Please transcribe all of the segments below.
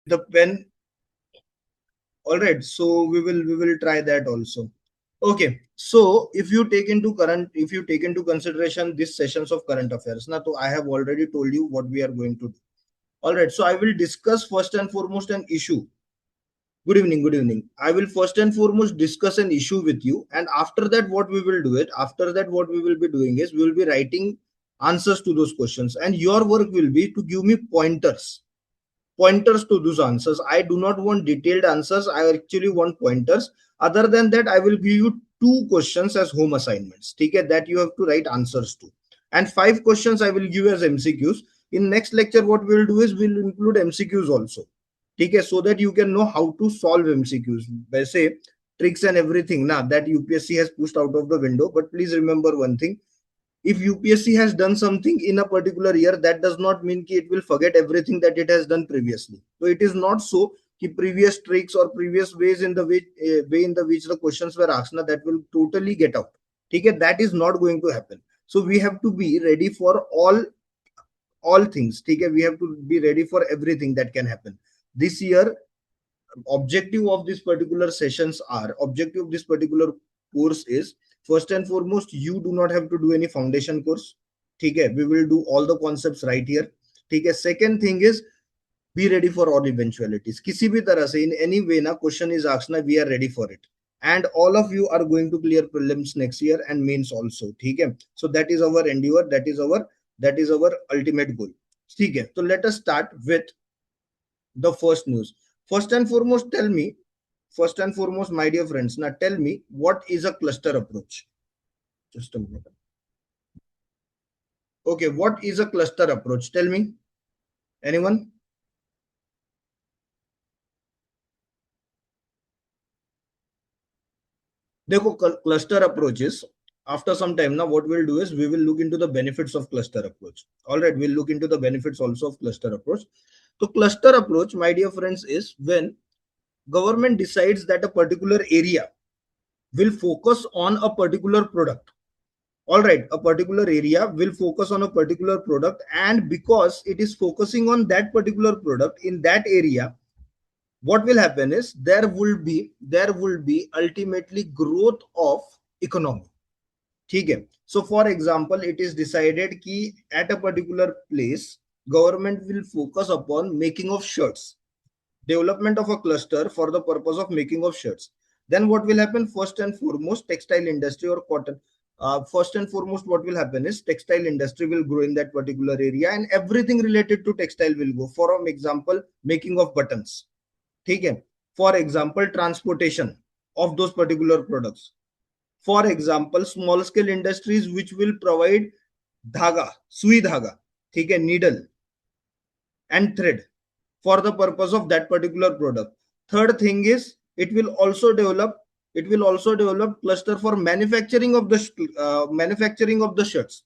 the pen. All right, so we will try that also. Okay, so if you take into consideration these sessions of current affairs, now so I have already told you what we are going to do. All right, so I will discuss first and foremost an issue. Good evening, good evening. I will first and foremost discuss an issue with you, and after that, what we will be doing is we will be writing answers to those questions, and your work will be to give me pointers to those answers. I do not want detailed answers. I actually want pointers. Other than that, I will give you two questions as home assignments. Okay, that you have to write answers to, and five questions I will give as MCQs. In next lecture, what we will do is we'll include MCQs also. Okay, so that you can know how to solve MCQs. Say tricks and everything now that UPSC has pushed out of the window. But please remember one thing: if UPSC has done something in a particular year, that does not mean that it will forget everything that it has done previously. So it is not so that previous tricks or previous ways in the way in the which the questions were asked, that will totally get out. Okay, that is not going to happen. So we have to be ready for all things. Okay, we have to be ready for everything that can happen this year. Objective of this particular course is, first and foremost, you do not have to do any foundation course. Okay, we will do all the concepts right here. Okay, second thing is, be ready for all eventualities. किसी भी तरह से in any way na question is asked, we are ready for it. And all of you are going to clear prelims next year and mains also. Okay, so that is our endeavor, that is our ultimate goal. Okay, so let us start with the first news. First and foremost, my dear friends, now tell me, what is a cluster approach? Just a minute. Okay, what is a cluster approach? Tell me. Anyone? देखो, cluster approaches, after some time now, what we'll do is we will look into the benefits of cluster approach. All right, we'll look into the benefits also of cluster approach. So cluster approach, my dear friends, is when government decides that a particular area will focus on a particular product. All right, a particular area will focus on a particular product, and because it is focusing on that particular product in that area, what will happen is there will be ultimately growth of economy. Okay, so for example, it is decided कि at a particular place government will focus upon making of shirts, development of a cluster for the purpose of making of shirts. Then what will happen? First and foremost, textile industry or cotton. First and foremost, what will happen is textile industry will grow in that particular area, and everything related to textile will go. For example, making of buttons. Okay. For example, transportation of those particular products. For example, small scale industries which will provide dhaga, sui dhaga, okay, needle and thread for the purpose of that particular product. Third thing is, it will also develop cluster for manufacturing of the shirts.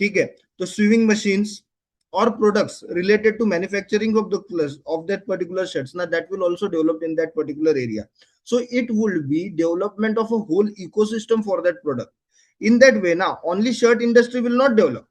Okay, so sewing machines or products related to manufacturing of that particular shirts, now that will also develop in that particular area. So it will be development of a whole ecosystem for that product. In that way, now only shirt industry will not develop,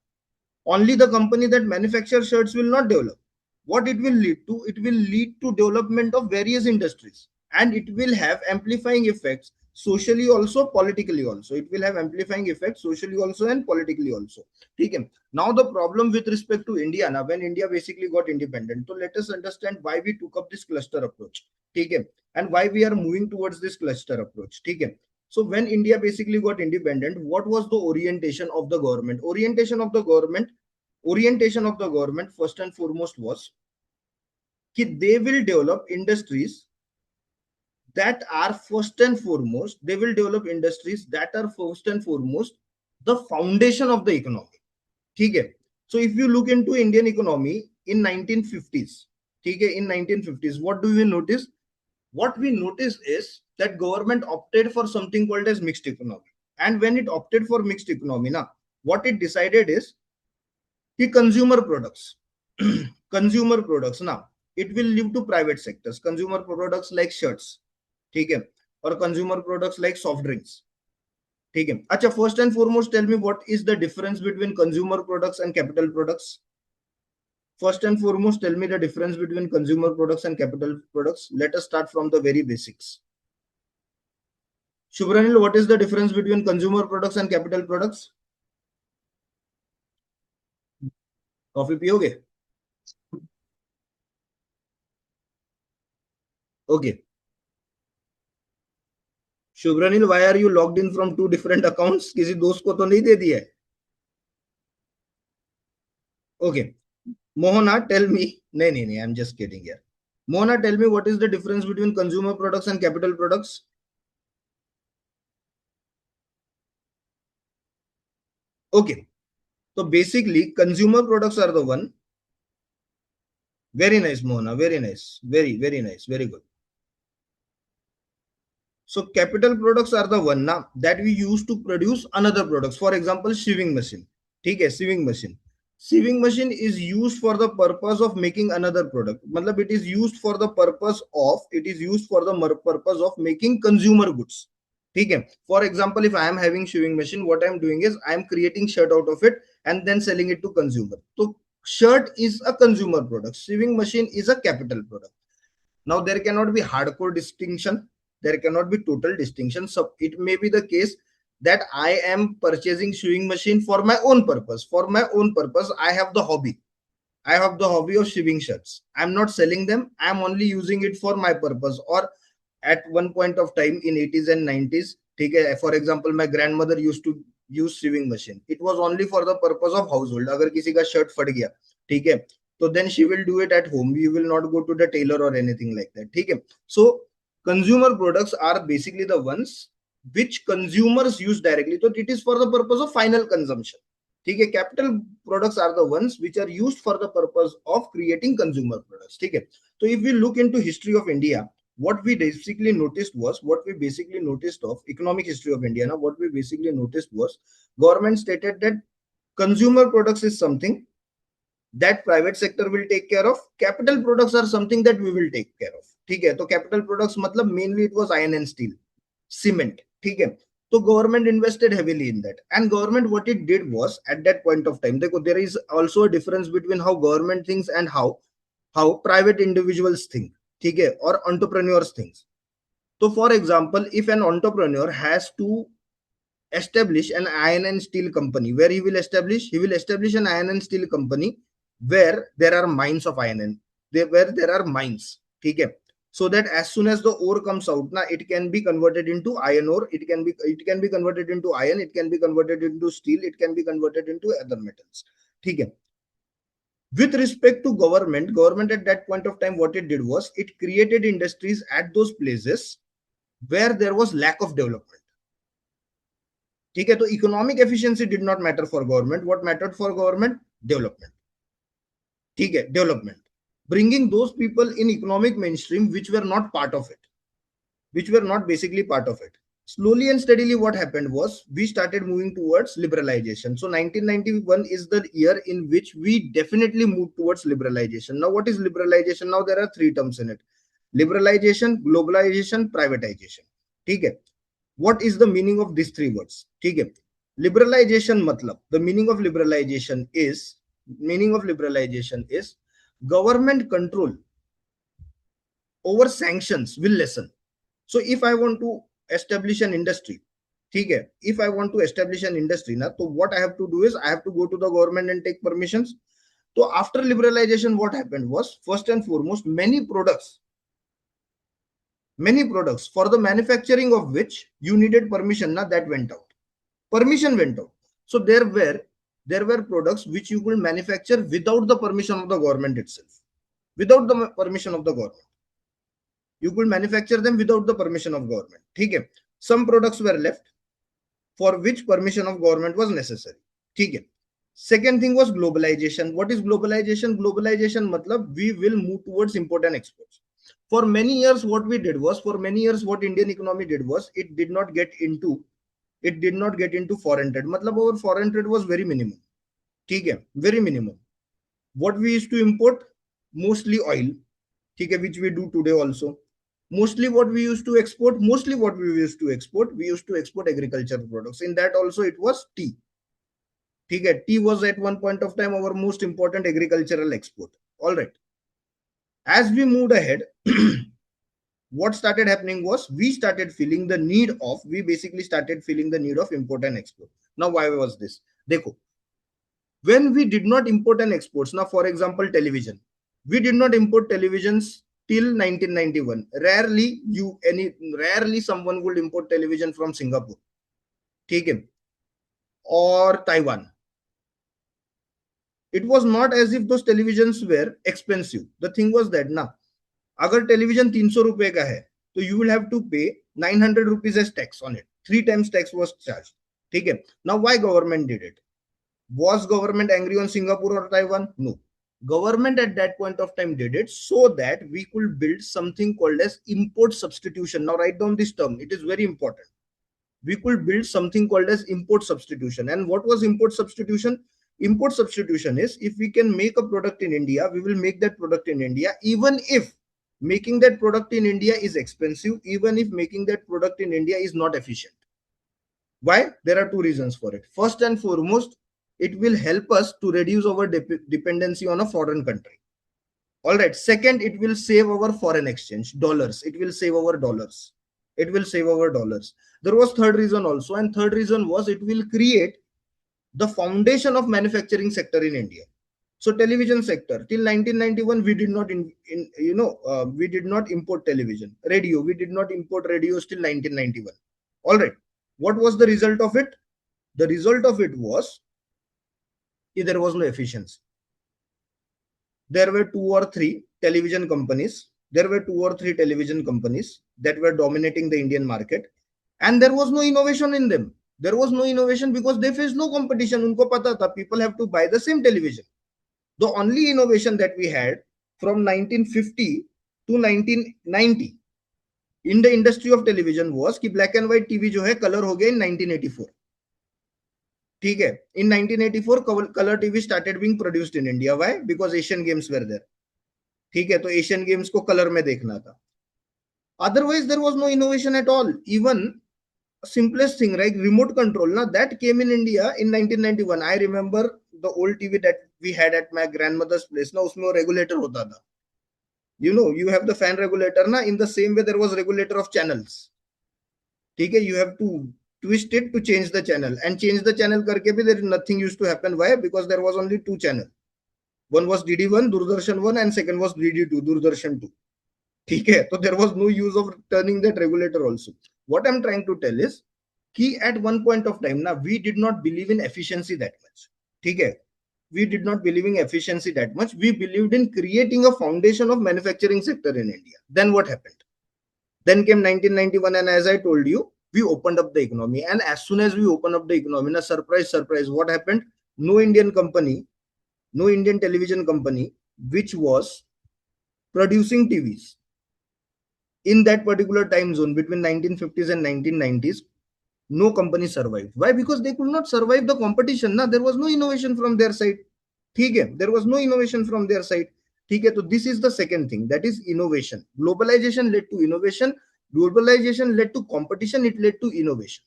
only the company that manufactures shirts will not develop. What it will lead to? It will lead to development of various industries, and it will have amplifying effects socially also, politically also. It will have amplifying effects socially also and politically also. Okay. Now the problem with respect to India, now when India basically got independent, so let us understand why we took up this cluster approach. Okay, and why we are moving towards this cluster approach. Okay, so when India basically got independent, what was the orientation of the government? Orientation of the government first and foremost was that they will develop industries that are first and foremost the foundation of the economy. Okay, so if you look into Indian economy in 1950s, okay, in 1950s, what do we notice? What we notice is that government opted for something called as mixed economy. And when it opted for mixed economy, now what it decided is the consumer products consumer products, now it will leave to private sectors. Consumer products like shirts, okay, or consumer products like soft drinks. Okay. Acha, first and foremost, tell me, what is the difference between consumer products and capital products? First and foremost, tell me the difference between consumer products and capital products. Let us start from the very basics. Shubhranil, what is the difference between consumer products and capital products? Coffee पियोगे? Okay. Shubhranil, why are you logged in from two different accounts? किसी दोस्त को तो नहीं दे दिया है? Okay. Mohana, tell me. नहीं, I'm just kidding here. Mohana, tell me what is the difference between consumer products and capital products? Okay. So basically, consumer products are the one. Very nice, Mohana. Very nice. Very nice. Very good. So capital products are the one now that we use to produce another products. For example, sewing machine. ठीक है, sewing machine. Sewing machine is used for the purpose of making another product. मतलब it is used for the purpose of making consumer goods. ठीक है. For example, if I am having sewing machine, what I am doing is I am creating shirt out of it and then selling it to consumer. So shirt is a consumer product. Sewing machine is a capital product. Now there cannot be hardcore distinction. There cannot be total distinction. So it may be the case that I am purchasing sewing machine for my own purpose. For my own purpose, I have the hobby. I have the hobby of sewing shirts. I'm not selling them. I'm only using it for my purpose. Or at one point of time in 80s and 90s, for example, my grandmother used to use sewing machine. It was only for the purpose of household. अगर किसी का shirt फट गया, ठीक है, so then she will do it at home. We will not go to the tailor or anything like that. ठीक है. So consumer products are basically the ones which consumers use directly. So it is for the purpose of final consumption. ठीक है. Capital products are the ones which are used for the purpose of creating consumer products. ठीक है. So if we look into history of India, what we basically noticed of economic history of India, now what we basically noticed was government stated that consumer products is something that private sector will take care of. Capital products are something that we will take care of. ठीक है. तो capital products मतलब mainly it was iron and steel, cement. ठीक है. So government invested heavily in that, and government what it did was at that point of time, there is also a difference between how government thinks and how private individuals think. ठीक है. Or entrepreneurs thinks. So for example, if an entrepreneur has to establish an iron and steel company, where he will establish an iron and steel company where there are mines of iron and where there are mines. ठीक है. So that as soon as the ore comes out, na, it can be converted into iron ore, it can be converted into iron, it can be converted into steel, it can be converted into other metals. ठीक है. With respect to government at that point of time, what it did was it created industries at those places where there was lack of development. ठीक है. तो economic efficiency did not matter for government. What mattered for government? Development. ठीक है. Development. Bringing those people in economic mainstream which were not part of it, which were not basically part of it. Slowly and steadily what happened was we started moving towards liberalization. So 1991 is the year in which we definitely moved towards liberalization. Now what is liberalization? Now there are three terms in it: liberalization, globalization, privatization. ठीक है. What is the meaning of these three words? ठीक है. Liberalization मतलब, the meaning of liberalization is government control over sanctions will lessen. So if I want to establish an industry, ठीक है, if I want to establish an industry ना, तो what I have to do is I have to go to the government and take permissions. So after liberalization, what happened was, first and foremost, many products for the manufacturing of which you needed permission, na, that went out. Permission went out. So there were products which you could manufacture without the permission of the government itself. Without the permission of the government. You could manufacture them without the permission of government. ठीक है. Some products were left for which permission of government was necessary. ठीक है. Second thing was globalization. What is globalization? Globalization matlab we will move towards import and exports. For many years, what Indian economy did was it did not get into foreign trade. Matlab our foreign trade was very minimum. ठीक है. Very minimum. What we used to import? Mostly oil. ठीक है, which we do today also. Mostly what we used to export, we used to export agricultural products. In that also it was tea. ठीक है. Tea was at one point of time our most important agricultural export. All right. As we moved ahead, what started happening was we basically started feeling the need of import and export. Now, why was this? Dekho, when we did not import and exports, now for example, television, we did not import televisions till 1991. Rarely someone would import television from Singapore, okay, or Taiwan. It was not as if those televisions were expensive. The thing was that now, अगर television 300 रुपए का है, तो you will have to pay 900 rupees as tax on it. 3 times tax was charged. ठीक है. Now why government did it? Was government angry on Singapore or Taiwan? No. Government at that point of time did it so that we could build something called as import substitution. Now write down this term. It is very important. We could build something called as import substitution. And what was import substitution? Import substitution is if we can make a product in India, we will make that product in India, even if making that product in India is expensive, even if making that product in India is not efficient. Why? There are two reasons for it. First and foremost, it will help us to reduce our dependency on a foreign country. All right. Second, it will save our foreign exchange, dollars. It will save our dollars. It will save our dollars. There was third reason also, and third reason was it will create the foundation of manufacturing sector in India. So television sector till 1991 we did not we did not import television. Radio, we did not import radios till 1991. All right. What was the result of it? The result of it was there was no efficiency. There were two or three television companies. There were two or three television companies that were dominating the Indian market, and there was no innovation in them. There was no innovation because they faced no competition. Unko pata tha people have to buy the same television. The only innovation that we had from 1950 to 1990 in the industry of television was कि black and white TV जो है color हो गया in 1984. ठीक है. In 1984 color TV started being produced in India. Why? Because Asian Games were there. ठीक है. तो Asian Games को color में देखना था. Otherwise there was no innovation at all. Even simplest thing, right? Remote control. Now that came in India in 1991. I remember the old TV that we had at my grandmother's place. Now उसमें वो regulator होता था. You have the fan regulator. Na in the same way there was regulator of channels. ठीक है. You have to twist it to change the channel, and change the channel करके भी there nothing used to happen. Why? Because there was only two channels. One was DD1, Doordarshan 1, and second was DD2, Doordarshan 2. ठीक है. So there was no use of turning that regulator also. What I'm trying to tell is कि at one point of time now we did not believe in efficiency that much. ठीक है. We did not believe in efficiency that much. We believed in creating a foundation of manufacturing sector in India. Then what happened? Then came 1991, and as I told you, we opened up the economy. And as soon as we opened up the economy, na surprise, what happened? No Indian company, no Indian television company, which was producing TVs in that particular time zone between 1950s and 1990s, no company survived. Why? Because they could not survive the competition. Na, there was no innovation from their side. There was no innovation from their side. So this is the second thing, that is innovation. Globalization led to innovation. Globalization led to competition. It led to innovation.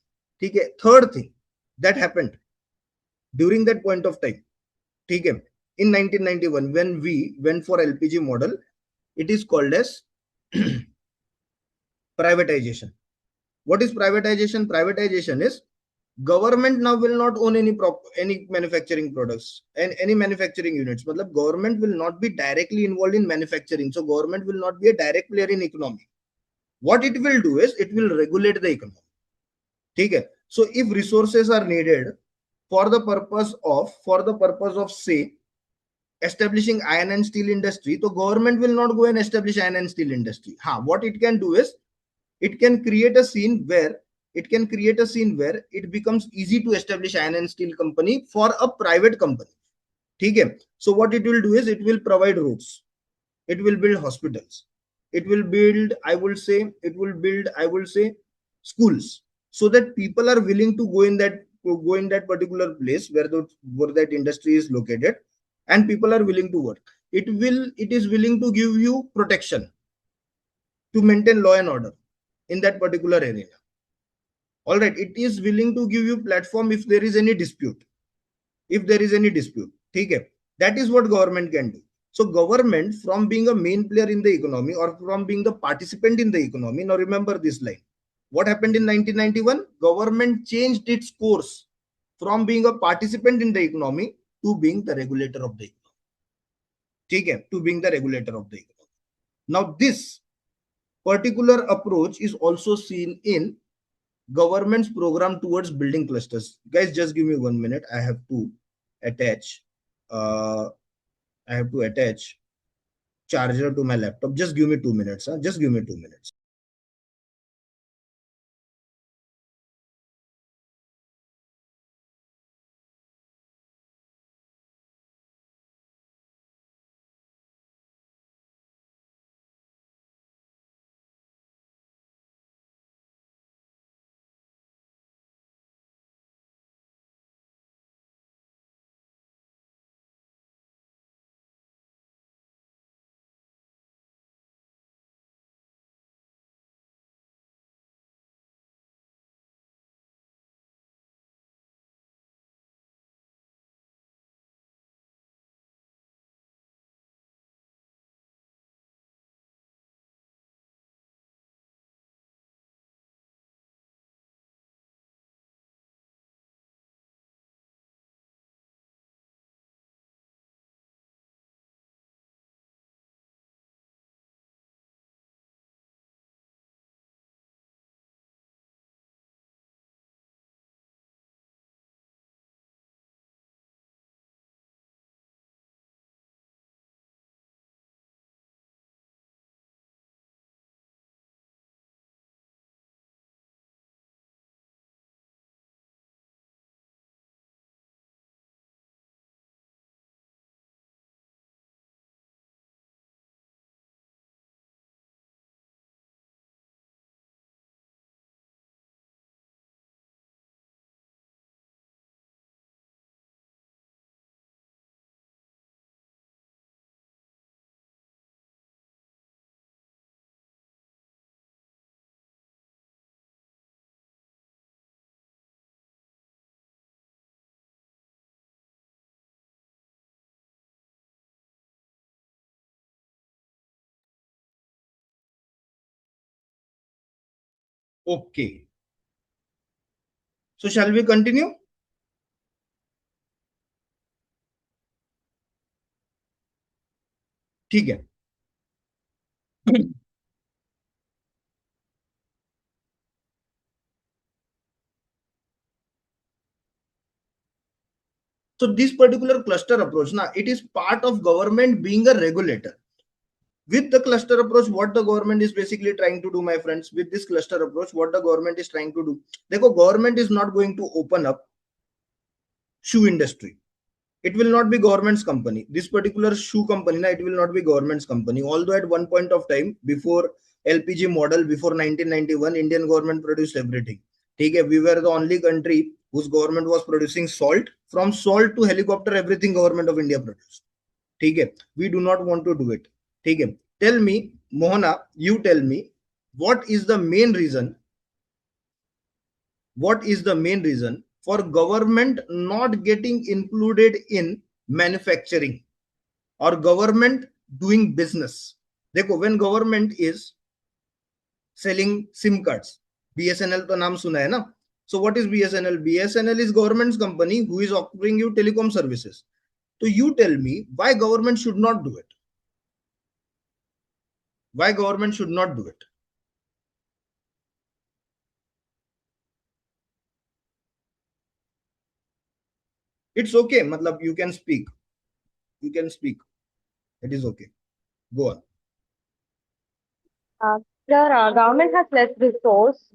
Third thing that happened during that point of time, in 1991 when we went for LPG model, it is called as privatization. What is privatization? Privatization is government now will not own any manufacturing products and any manufacturing units. Matlab government will not be directly involved in manufacturing. So government will not be a direct player in economy. What it will do is it will regulate the economy. Okay? So if resources are needed for the purpose of say establishing iron and steel industry, so government will not go and establish iron and steel industry. What it can do is it can create a scene where it becomes easy to establish iron and steel company for a private company. Okay? So what it will do is it will provide roads, it will build hospitals, it will build I will say schools, so that people are willing to go in that particular place where that industry is located, and people are willing to work. It is willing to give you protection to maintain law and order in that particular area. All right. It is willing to give you platform if there is any dispute. if there is any dispute. ठीक है, that is what government can do. So government, from being a main player in the economy or from being the participant in the economy, now remember this line. What happened in 1991? Government changed its course from being a participant in the economy to being the regulator of the economy. ठीक है, to being the regulator of the economy. Now this particular approach is also seen in government's program towards building clusters. Guys, just give me 1 minute. I have to attach charger to my laptop. Just give me 2 minutes. Just give me 2 minutes. Okay. So shall we continue? ठीक है. So this particular cluster approach, now it is part of government being a regulator. With the cluster approach, what the government is basically trying to do, my friends, with this cluster approach, what the government is trying to do, देखो, government is not going to open up shoe industry. It will not be government's company. This particular shoe company, it will not be government's company. Although at one point of time, before LPG model, before 1991, Indian government produced everything. Okay, we were the only country whose government was producing salt. From salt to helicopter, everything government of India produced. Okay, we do not want to do it. Okay, tell me, Mohana, you tell me, what is the main reason? What is the main reason for government not getting included in manufacturing or government doing business? देखो, when government is selling SIM cards, BSNL तो नाम सुना है ना? So what is BSNL? BSNL is government's company who is offering you telecom services. So you tell me why government should not do it? Why government should not do it? It's okay. Matlab, you can speak. You can speak. It is okay. Go on. The government has less resource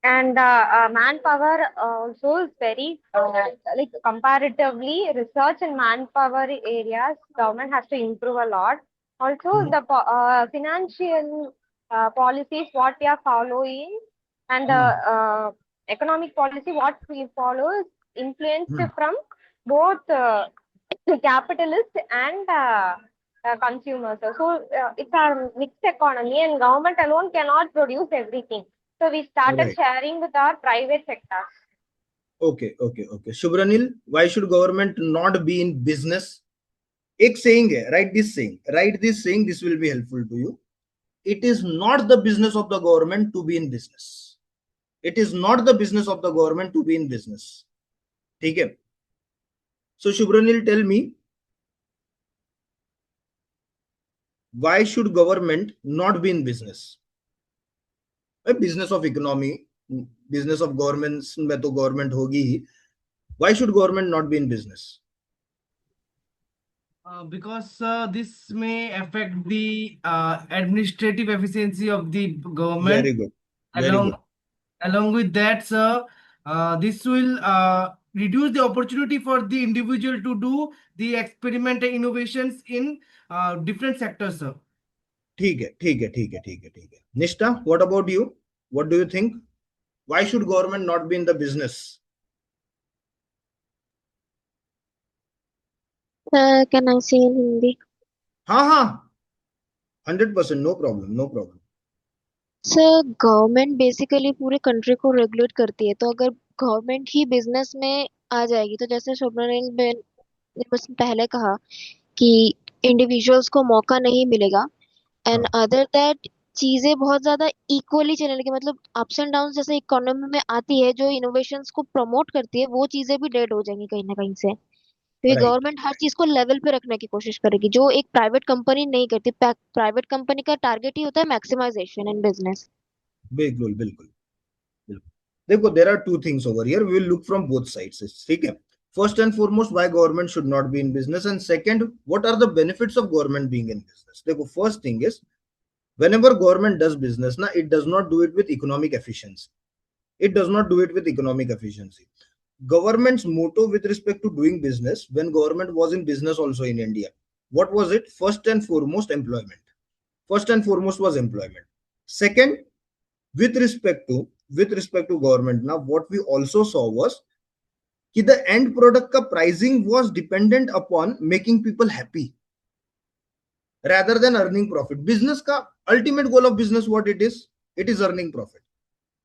and manpower also is very like comparatively research and manpower areas government has to improve a lot. Also the financial policies what we are following and the economic policy what we follow is influenced from both capitalist and consumers. So it's a mixed economy and government alone cannot produce everything. So we started sharing with our private sectors. Okay, okay, okay. Shubranil, why should government not be in business? एक saying है, write this saying, this will be helpful to you. It is not the business of the government to be in business. It is not the business of the government to be in business. ठीक है. So Shubranil, tell me, why should government not be in business? A business of economy, business of governments में तो government होगी ही. Why should government not be in business? Because this may affect the administrative efficiency of the government. Very good. Very Along good. along with that, sir, this will reduce the opportunity for the individual to do the experiment and innovations in different sectors, sir. ठीक है, ठीक है, ठीक है, ठीक है, ठीक है. Nishta, what about you? What do you think? Why should government not be in the business? Can I say in Hindi? हाँ हाँ, 100%, no problem, no problem. Sir government basically पूरे कंट्री को रेगुलेट करती है, तो अगर गवर्नमेंट ही business में आ जाएगी तो जैसे शुभ्रनील ने बस पहले कहा कि इंडिविजुअल्स को मौका नहीं मिलेगा एंड हाँ, अदर दैट चीजें बहुत ज्यादा इक्वली चलने लगी, मतलब अप्स एंड डाउन जैसे इकोनॉमी में आती है जो इनोवेशंस को प्रमोट करती है वो चीजें भी डेड हो जाएंगी कहीं ना कहीं से, क्योंकि right. गवर्नमेंट हर चीज को लेवल पे रखने की कोशिश करेगी जो एक प्राइवेट कंपनी नहीं करती। प्राइवेट कंपनी का टारगेट ही होता है मैक्सिमाइजेशन इन बिजनेस। बिल्कुल, बिल्कुल, बिल्कुल. देखो, there are two things over here. We will look from both sides. ठीक है. First and foremost, why government should not be in business, and second, what are the benefits of government being in business? देखो, first thing is, whenever government does business, na, it does not do it with economic efficiency. It does not do it with economic efficiency. Government's motto with respect to doing business, when government was in business also in India, what was it? First and foremost, employment. First and foremost was employment. Second, with respect to government, now what we also saw was कि the end product का pricing was dependent upon making people happy rather than earning profit. Business का ultimate goal of business, what it is earning profit,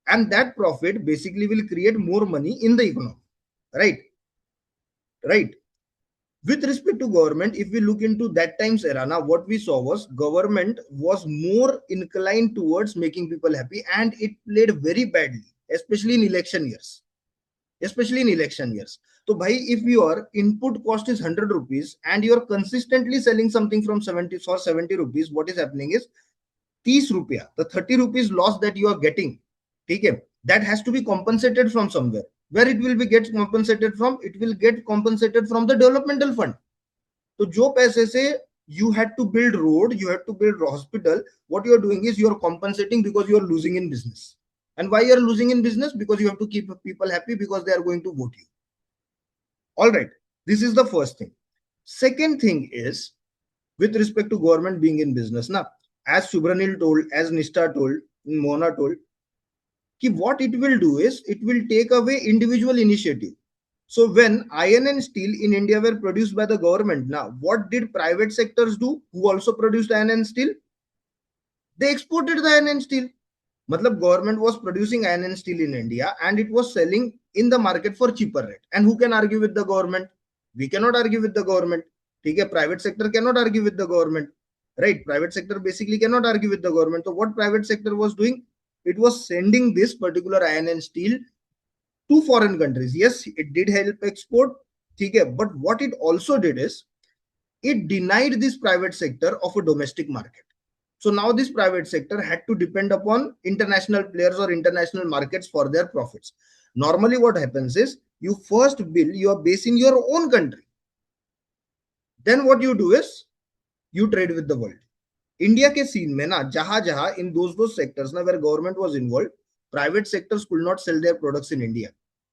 and that profit basically will create more money in the economy, right. With respect to government, if we look into that times era, now what we saw was government was more inclined towards making people happy, and it played very badly, especially in election years. So bhai, if your input cost is 100 rupees and you're consistently selling something from 70 rupees, what is happening is 30 rupiya, the 30 rupees loss that you are getting, okay, that has to be compensated from somewhere. Where it will be get compensated from? It will get compensated from the developmental fund. So jo paise se you had to build road, you had to build hospital, what you are doing is you are compensating because you are losing in business. And why you are losing in business? Because you have to keep people happy because they are going to vote you. All right, this is the first thing. Second thing is, with respect to government being in business, now as Subranil told, as Nishta told, Mona told, कि what it will do is it will take away individual initiative. So when iron and steel in India were produced by the government, now what did private sectors do who also produced iron and steel? They exported the iron and steel. Matlab government was producing iron and steel in India and it was selling in the market for cheaper rate. And who can argue with the government? We cannot argue with the government. Okay, private sector cannot argue with the government, right? Private sector basically cannot argue with the government. So what private sector was doing? It was sending this particular iron and steel to foreign countries. Yes, it did help export, okay, but what it also did is it denied this private sector of a domestic market. So now this private sector had to depend upon international players or international markets for their profits. Normally what happens is you first build your base in your own country. Then what you do is you trade with the world. India के scene में ना जहां जहां in those sectors ना where government was involved, private sectors could not sell their products in India.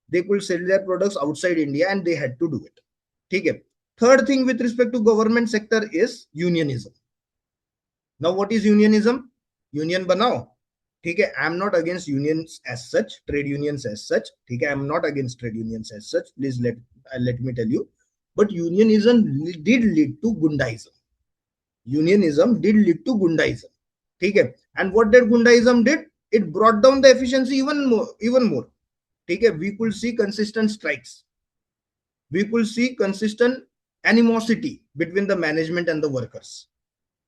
They could sell their products outside India and they had to do it. ठीक है. Third thing with respect to government sector is unionism. Now what is unionism? Union banao. ठीक है. I am not against unions as such, trade unions as such. ठीक है. I am not against trade unions as such. Please let me tell you. But unionism did lead to gundaism. Unionism did lead to gundaism. ठीक है. And what did gundaism did? It brought down the efficiency even more. ठीक है, we could see consistent strikes, we could see consistent animosity between the management and the workers.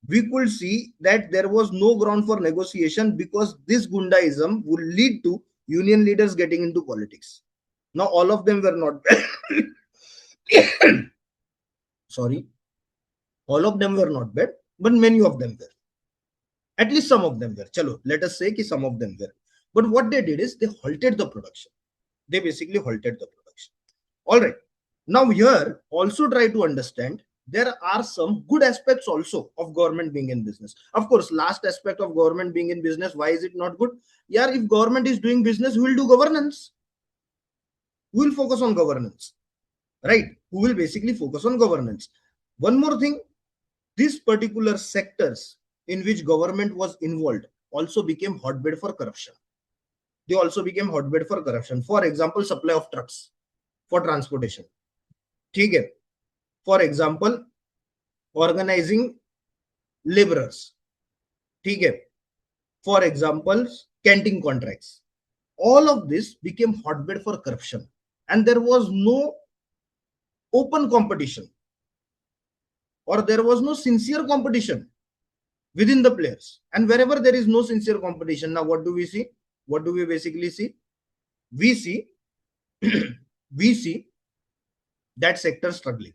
We could see that there was no ground for negotiation because this gundaism would lead to union leaders getting into politics. Now all of them were not sorry, all of them were not bad, but many of them were. At least some of them were. Chalo, let us say that some of them were. But what they did is they halted the production. They basically halted the production. All right. Now here, also try to understand there are some good aspects also of government being in business. Of course, last aspect of government being in business, why is it not good? Yeah, if government is doing business, who will do governance? Who will focus on governance? Right? Who will basically focus on governance? One more thing, these particular sectors in which government was involved also became hotbed for corruption. They also became hotbed for corruption. For example, supply of trucks for transportation. ठीक है. For example, organizing laborers. ठीक है. For example, canteen contracts. All of this became hotbed for corruption, and there was no open competition, or there was no sincere competition within the players. And wherever there is no sincere competition, now what do we see? What do we basically see? We see we see that sector struggling.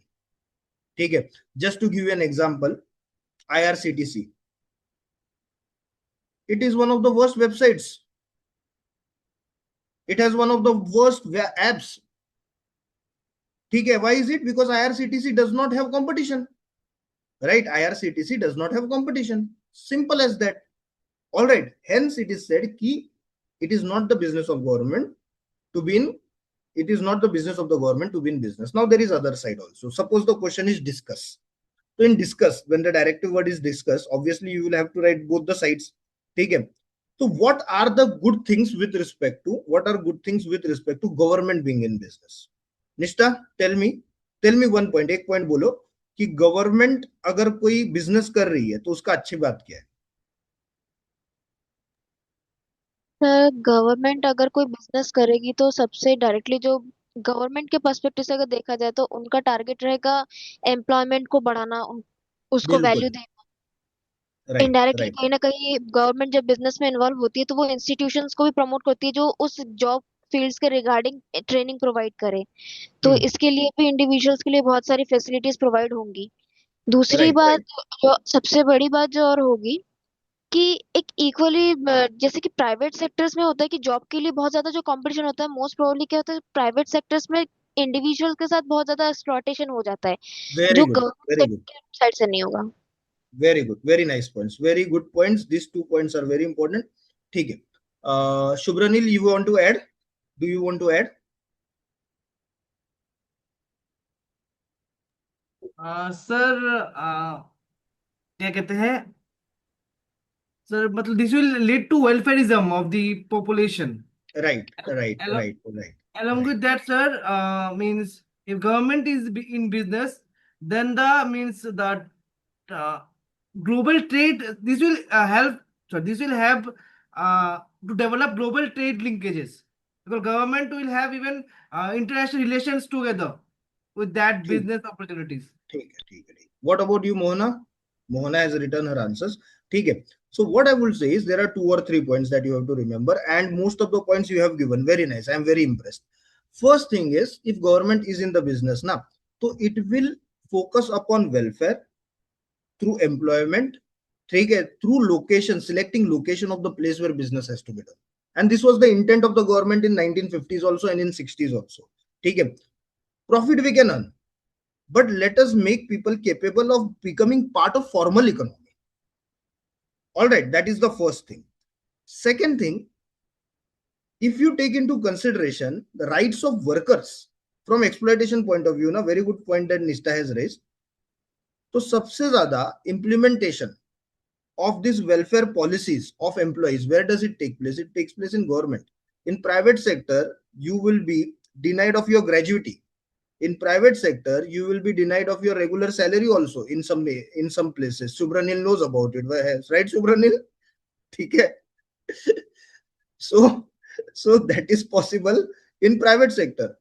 ठीक है. Just to give you an example, IRCTC, it is one of the worst websites. It has one of the worst apps. ठीक है. Why is it? Because IRCTC does not have competition. Right? IRCTC does not have competition. Simple as that. All right. Hence, it is said that it is not the business of government to be in. It is not the business of the government to be in business. Now there is other side also. Suppose the question is discuss. So in discuss, when the directive word is discuss, obviously you will have to write both the sides. Okay. So what are the good things with respect to government being in business? Nishta, tell me one point. एक point बोलो कि government अगर कोई business कर रही है तो उसका अच्छी बात क्या है? सर गवर्नमेंट अगर कोई बिजनेस करेगी तो सबसे डायरेक्टली जो गवर्नमेंट के पर्सपेक्टिव से अगर देखा जाए तो उनका टारगेट रहेगा एम्प्लॉयमेंट को बढ़ाना, उसको वैल्यू बिल्कुल. देना। राइट. Indirectly right. कहीं ना कहीं गवर्नमेंट जब बिजनेस में इन्वॉल्व होती है तो वो इंस्टीट्यूशंस को भी प्रमोट करती है जो उस जॉब फील्ड्स के रिगार्डिंग ट्रेनिंग प्रोवाइड करे। तो इसके लिए भी इंडिविजुअल्स के लिए बहुत सारी फैसिलिटीज प्रोवाइड होंगी। दूसरी राइट. बात, राइट. जो सबसे बड़ी बात जो और होगी कि एक इक्वली, जैसे कि प्राइवेट सेक्टर्स में होता है कि जॉब के लिए बहुत ज्यादा जो कंपटीशन होता है, मोस्ट प्रोबेबली क्या होता है प्राइवेट सेक्टर्स में इंडिविजुअल के साथ बहुत ज्यादा एक्सप्लॉयटेशन हो जाता है, Very जो good. Government Very good. Sector की साइड से नहीं होगा। Very good. Very nice points. Very good points. These 2 points are very important. ठीक है. Shubhranil, you want to add? Do you want to add? Sir क्या कहते हैं सर, मतलब this will lead to welfarism of the population. Right. Right. Right. Right. Along with that, sir, means if government is in business, then the means that uh, global trade, this will help. So this will help to develop global trade linkages, because government will have even international relations together with that ठीक. business opportunities. ठीक है. ठीक है. What about you, Mohana? Mohana has written her answers. ठीक है. So what I will say is there are 2 or 3 points that you have to remember, and most of the points you have given. Very nice. I am very impressed. First thing is, if government is in the business now, so it will focus upon welfare through employment, through location, selecting location of the place where business has to be done. And this was the intent of the government in 1950s also and in 60s also. Profit we can earn, but let us make people capable of becoming part of formal economy. All right, that is the first thing. Second thing, if you take into consideration the rights of workers from exploitation point of view, na very good point that Nishta has raised. So सबसे ज़्यादा implementation of these welfare policies of employees, where does it take place? It takes place in government. In private sector, you will be denied of your gratuity. In private sector, you will be denied of your regular salary also in some places. Subranil knows about it, right, Subranil? ठीक है. So that is possible In private sector,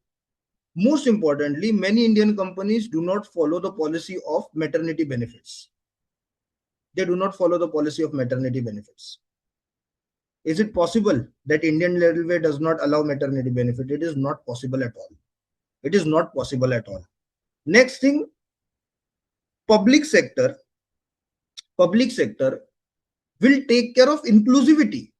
most importantly, many Indian companies do not follow the policy of maternity benefits. They do not follow the policy of maternity benefits. Is it possible that Indian Railway does not allow maternity benefit? It is not possible at all. It is not possible at all. Next thing, public sector will take care of inclusivity.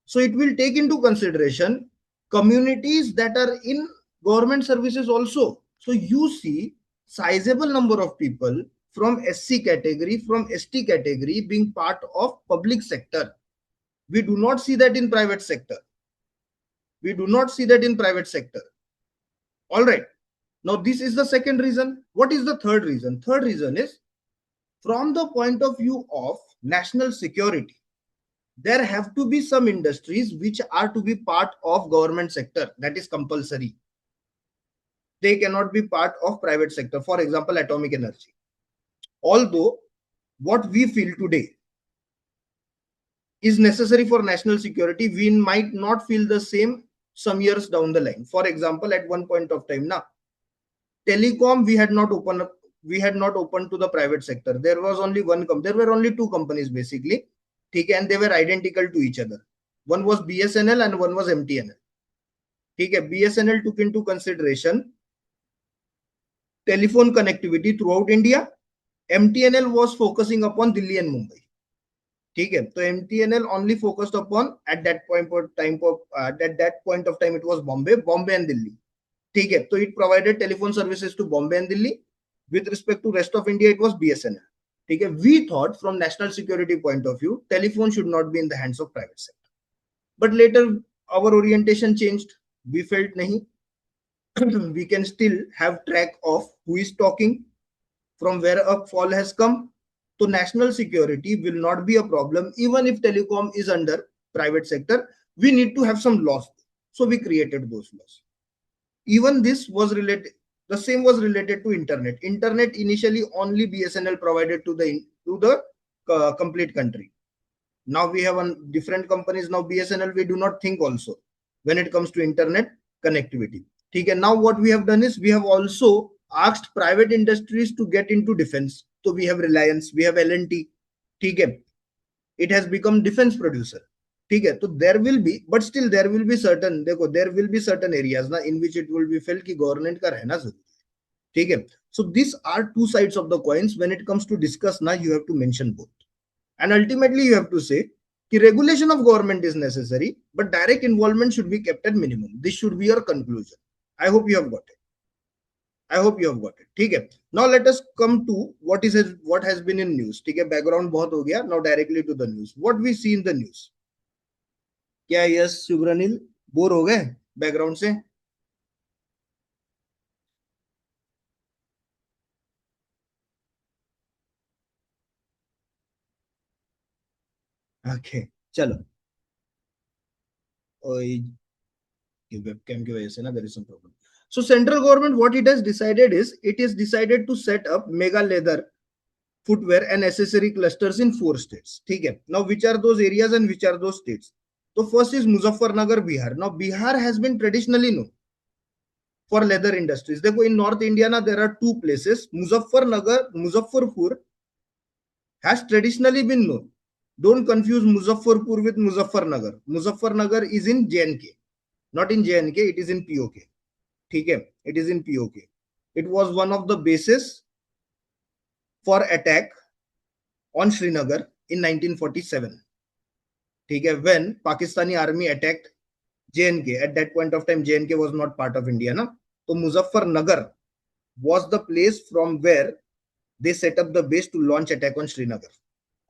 So it will take into consideration communities that are in government services also. So you see sizable number of people from SC category, from ST category being part of public sector. We do not see that in private sector. We do not see that in private sector. All right. Now this is the second reason. What is the third reason? Third reason is from the point of view of national security. There have to be some industries which are to be part of government sector. That is compulsory. They cannot be part of private sector. For example, atomic energy. Although what we feel today is necessary for national security, we might not feel the same some years down the line. For example, at one point of time, now telecom we had not opened to the private sector. There was only there were only two companies basically, and they were identical to each other. One was BSNL and one was MTNL. BSNL took into consideration telephone connectivity throughout India. MTNL was focusing upon Delhi and Mumbai. So MTNL only focused upon at that point of time it was Bombay and Delhi. So it provided telephone services to Bombay and Delhi. With respect to rest of India, it was BSNL. We thought from national security point of view, telephone should not be in the hands of private sector. But later our orientation changed. We felt nahi. We can still have track of who is talking, from where a fall has come. So national security will not be a problem even if telecom is under private sector. We need to have some laws. So we created those laws. Even this was related. The same was related to internet. Internet initially only BSNL provided to the complete country. Now we have different companies. Now BSNL we do not think also when it comes to internet connectivity. Now what we have done is we have also asked private industries to get into defense. So we have Reliance, we have L&T. It has become defense producer. So there will be, but still there will be certain areas in which it will be felt कि government का रहना जरूरी है. So these are two sides of the coins. When it comes to discuss you have to mention both, and ultimately you have to say कि regulation of government is necessary, but direct involvement should be kept at minimum. This should be your conclusion. I hope you have got it. Now let us come to what has been in news. Background बहुत हो गया. Now directly to the news. What we see in the news. क्या yes शुभ्रनील bore हो गए background से? Okay चलो, webcam की वजह से ना there is some problem. So central government, what it has decided is, it is decided to set up mega leather footwear and accessory clusters in 4 states. Now which are those areas and which are those states? So first is Muzaffarnagar, Bihar. Now Bihar has been traditionally known for leather industries. देखो in North India ना there are two places. Muzaffarpur has traditionally been known. Don't confuse Muzaffarpur with Muzaffarnagar. Muzaffarnagar is in JNK, not in JNK. It is in POK. It is in POK. It was one of the bases for attack on Srinagar in 1947. When Pakistani army attacked JNK, at that point of time JNK was not part of India. So Muzaffarnagar was the place from where they set up the base to launch attack on Srinagar.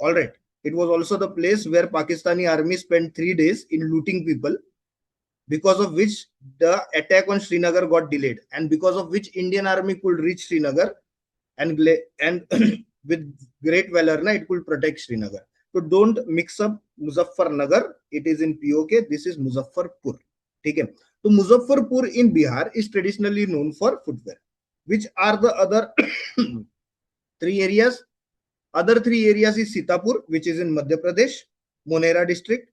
All right. It was also the place where Pakistani army spent 3 days in looting people, because of which the attack on Srinagar got delayed, and because of which Indian army could reach Srinagar and with great valor it could protect Srinagar. So don't mix up Muzaffarnagar. It is in POK. This is Muzaffarpur. So Muzaffarpur in Bihar is traditionally known for footwear. Which are the other 3 areas? Other 3 areas is Sitapur, which is in Madhya Pradesh, Monera district.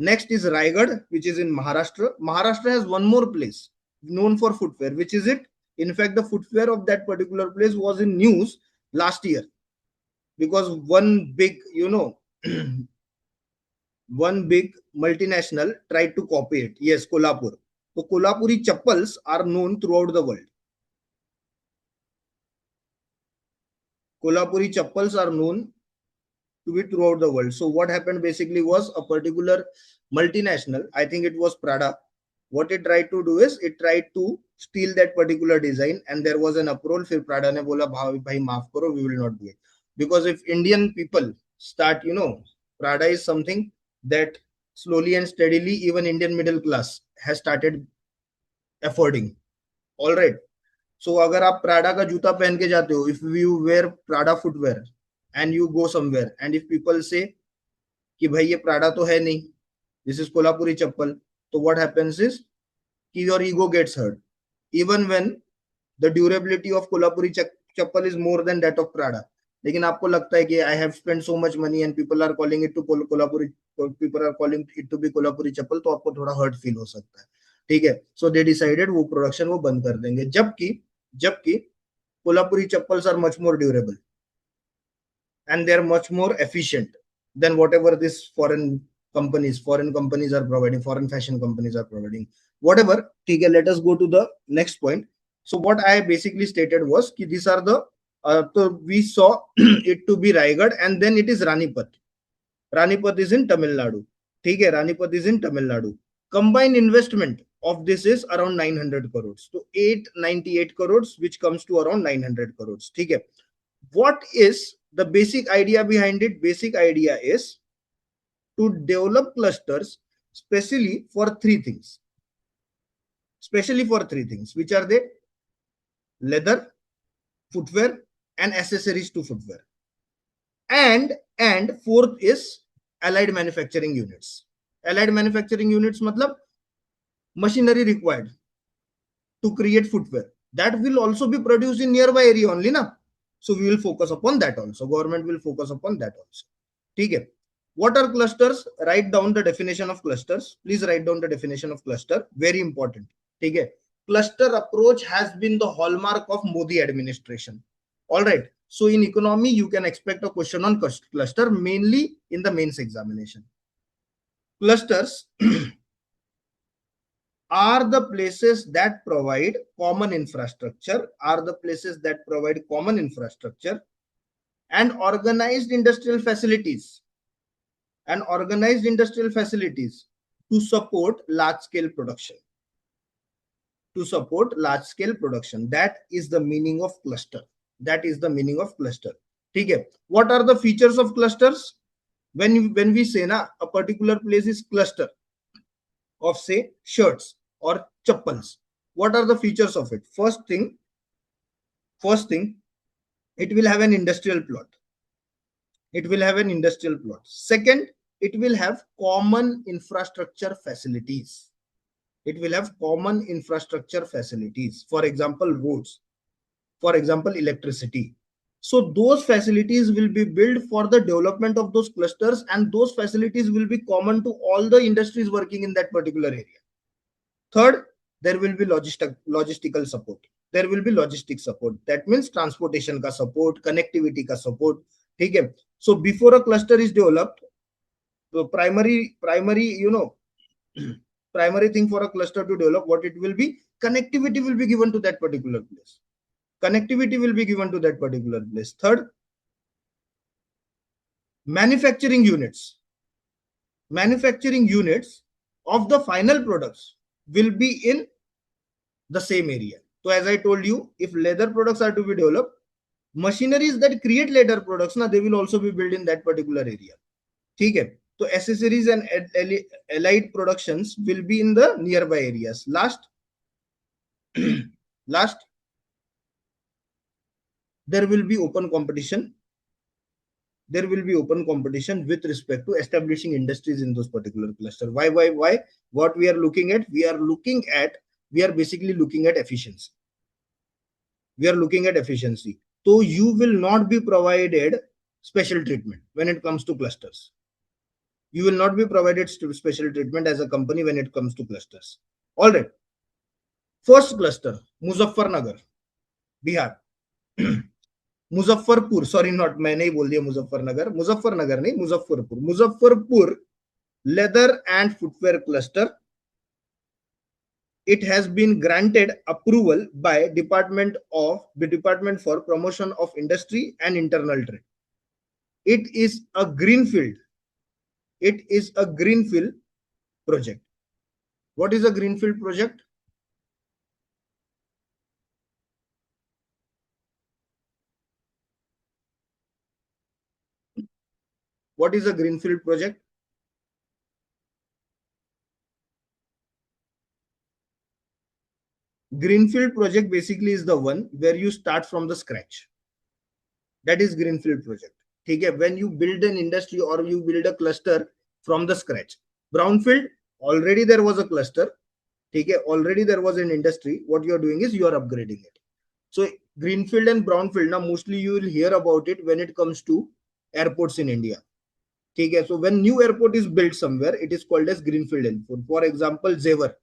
Next is Raigad, which is in Maharashtra. Maharashtra has one more place known for footwear, which is it. In fact, the footwear of that particular place was in news last year because one big, one big multinational tried to copy it. Yes, Kolhapur. So Kolhapuri chappals are known throughout the world. Kolhapuri chappals are known to be throughout the world. So what happened basically was a particular multinational, I think it was Prada, what it tried to do is it tried to steal that particular design, and there was an uproar. फिर Prada ने बोला भाई माफ करो, we will not do it, because if Indian people start, Prada is something that slowly and steadily even Indian middle class has started affording. All right. So अगर आप Prada का जूता पहन के जाते हो, if you wear Prada footwear and you go somewhere and if people say कि भाई ये प्राडा तो है नहीं, this is कोल्हापुरी चप्पल, तो what happens is कि your ego gets hurt even when the durability of Kolhapuri chappal is more than that of Prada. लेकिन आपको लगता है कि I have spent so much money and people are calling it to Kolhapuri, people are calling it to be Kolhapuri चप्पल, तो आपको थोड़ा hurt feel हो सकता है. ठीक है. So they decided वो प्रोडक्शन वो बंद कर देंगे, जबकि Kolhapuri chappals are much more durable and they are much more efficient than whatever this foreign companies are providing, foreign fashion companies are providing. Whatever. Okay, let us go to the next point. So what I basically stated was कि these are the so we saw it to be Raigad, and then it is Ranipat. Ranipat is in Tamil Nadu. ठीक है, Ranipat is in Tamil Nadu. Combined investment of this is around 900 crores. So 898 crores, which comes to around 900 crores. ठीक है. What is the basic idea behind it? Basic idea is to develop clusters specially for three things. Which are they? Leather, footwear, and accessories to footwear. And fourth is allied manufacturing units. Allied manufacturing units matlab machinery required to create footwear. That will also be produced in nearby area only, na? So we will focus upon that also. Government will focus upon that also. Okay. What are clusters? Write down the definition of clusters. Please write down the definition of cluster. Very important. Okay. Cluster approach has been the hallmark of Modi administration. All right. So in economy, you can expect a question on cluster mainly in the mains examination. Clusters are the places that provide common infrastructure, and organized industrial facilities to support large scale production. That is the meaning of cluster. Okay. What are the features of clusters? When we say na a particular place is cluster of say shirts or chappals, what are the features of it? First thing, it will have an industrial plot. Second, it will have common infrastructure facilities. For example, roads, for example, electricity. So those facilities will be built for the development of those clusters, and those facilities will be common to all the industries working in that particular area. Third, there will be logistical support. That means transportation ka support, connectivity ka support. Okay. So before a cluster is developed, the primary thing for a cluster to develop, what it will be? Connectivity will be given to that particular place. Third, manufacturing units of the final products will be in the same area. So as I told you, if leather products are to be developed, machineries that create leather products, they will also be built in that particular area. Okay. So accessories and allied productions will be in the nearby areas. Last, there will be open competition with respect to establishing industries in those particular cluster. Why? What we are looking at? We are basically looking at efficiency. So you will not be provided special treatment when it comes to clusters. You will not be provided special treatment as a company when it comes to clusters. All right. First cluster, Muzaffarnagar, Bihar. Muzaffarpur, sorry not, मैंने ही बोल दिया मुजफ्फरनगर नहीं, Muzaffarpur leather and footwear cluster. It has been granted approval by Department for Promotion of Industry and Internal Trade. It is a greenfield project. What is a greenfield project? What is a greenfield project? Greenfield project basically is the one where you start from the scratch. That is greenfield project. Okay, when you build an industry or you build a cluster from the scratch. Brownfield, already there was a cluster. Okay, already there was an industry. What you are doing is you are upgrading it. So greenfield and brownfield, now mostly you will hear about it when it comes to airports in India. Okay, so when new airport is built somewhere, it is called as greenfield airport. For example, Zevar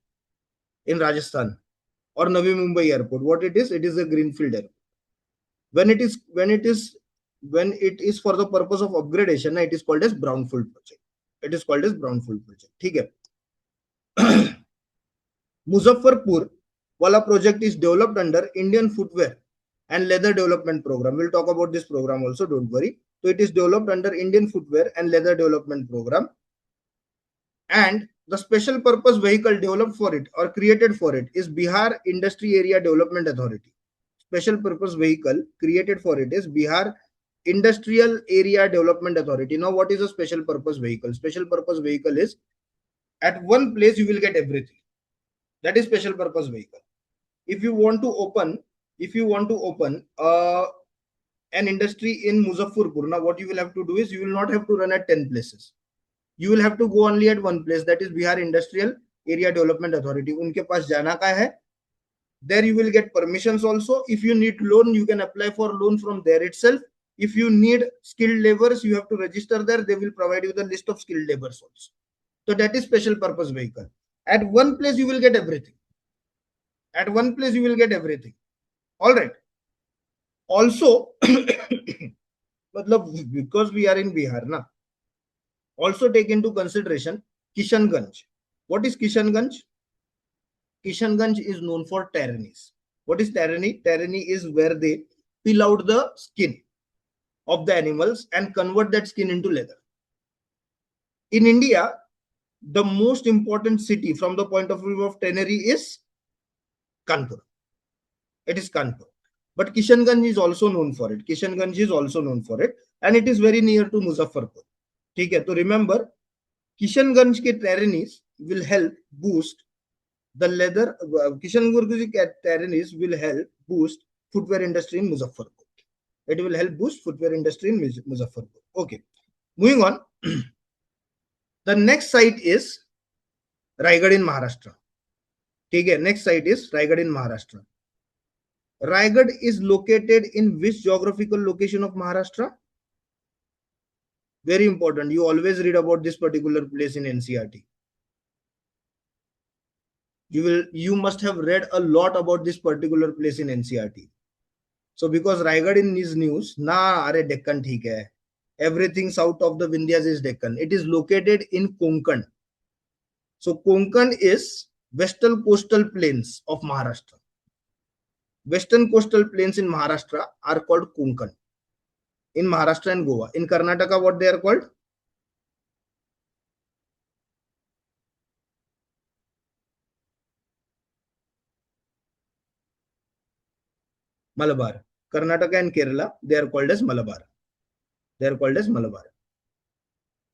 in Rajasthan or Navi Mumbai airport. What it is a greenfield airport. When it is for the purpose of upgradation, it is called as brownfield project. Okay. Muzaffarpur wala project is developed under Indian Footwear and Leather Development Program. We'll talk about this program also, don't worry. So it is developed under Indian Footwear and Leather Development Program, and the special purpose vehicle developed for it or created for it is Bihar Industry Area Development Authority. Special purpose vehicle created for it is Bihar Industrial Area Development Authority. Now, what is a special purpose vehicle? Special purpose vehicle is at one place you will get everything. That is special purpose vehicle. If you want to open an industry in Muzaffarpur, now what you will have to do is you will not have to run at 10 places. You will have to go only at one place, that is Bihar Industrial Area Development Authority. Unke paas jana ka hai. There you will get permissions also. If you need loan, you can apply for loan from there itself. If you need skilled laborers, you have to register there. They will provide you the list of skilled laborers also. So that is special purpose vehicle. At one place you will get everything. All right. Also, because we are in Bihar, na, also take into consideration Kishanganj. What is Kishanganj? Kishanganj is known for tyrannies. What is tyranny? Tyranny is where they peel out the skin of the animals and convert that skin into leather. In India, the most important city from the point of view of tannery is Kanpur. It is Kanpur. But Kishanganj is also known for it. And it is very near to Muzaffarpur. Okay, so remember, Kishanganj ke tyrannies will help boost the leather. Kishanganj ke tyrannies will help boost footwear industry in Muzaffarpur. It will help boost footwear industry in Muzaffarpur. Okay, moving on. The next site is Raigad in Maharashtra. Okay, next site is Raigad in Maharashtra. Raigad is located in which geographical location of Maharashtra? Very important. You always read about this particular place in NCERT. You must have read a lot about this particular place in NCERT. So because Raigad in is news, are Deccan theek hai. Everything south of the Vindhyas is Deccan. It is located in Konkan. So Konkan is western coastal plains of Maharashtra. Western coastal plains in Maharashtra are called Konkan. In Maharashtra and Goa. In Karnataka, what they are called? Malabar. Karnataka and Kerala, they are called as Malabar.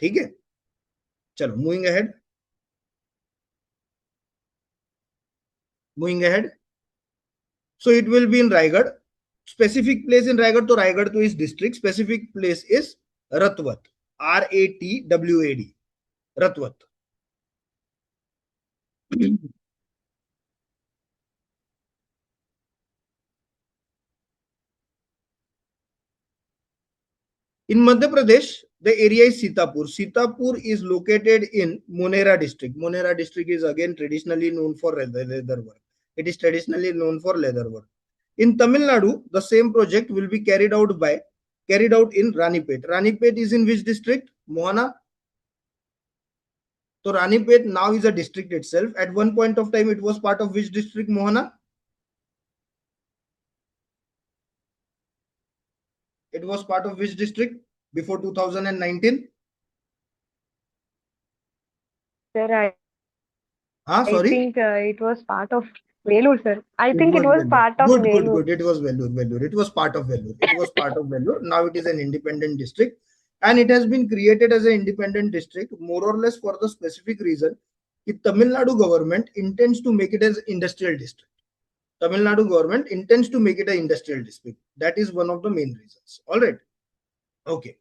Okay? Chalo, moving ahead. So it will be in Raigad. Specific place in Raigad, to Raigad to is district. Specific place is Ratwat. Ratwad. Ratwat. In Madhya Pradesh, The area is Sitapur. Sitapur is located in Monera district. Monera district is again traditionally known for leather work. It is traditionally known for leather work. In Tamil Nadu, the same project will be carried out in Ranipet. Ranipet is in which district? Mohana. So Ranipet now is a district itself. At one point of time, it was part of which district, Mohana? It was part of which district before 2019? Sir, I Sorry? think it was part of Vellore, sir. I It think it was was Vellore. part of Good, good, Vellore. good. It was Vellore. It was part of Vellore. It was part of Vellore. Now it is an independent district, and it has been created as an independent district more or less for the specific reason that Tamil Nadu government intends to make it as industrial district. Tamil Nadu government intends to make it an industrial district. That is one of the main reasons. All right. Okay.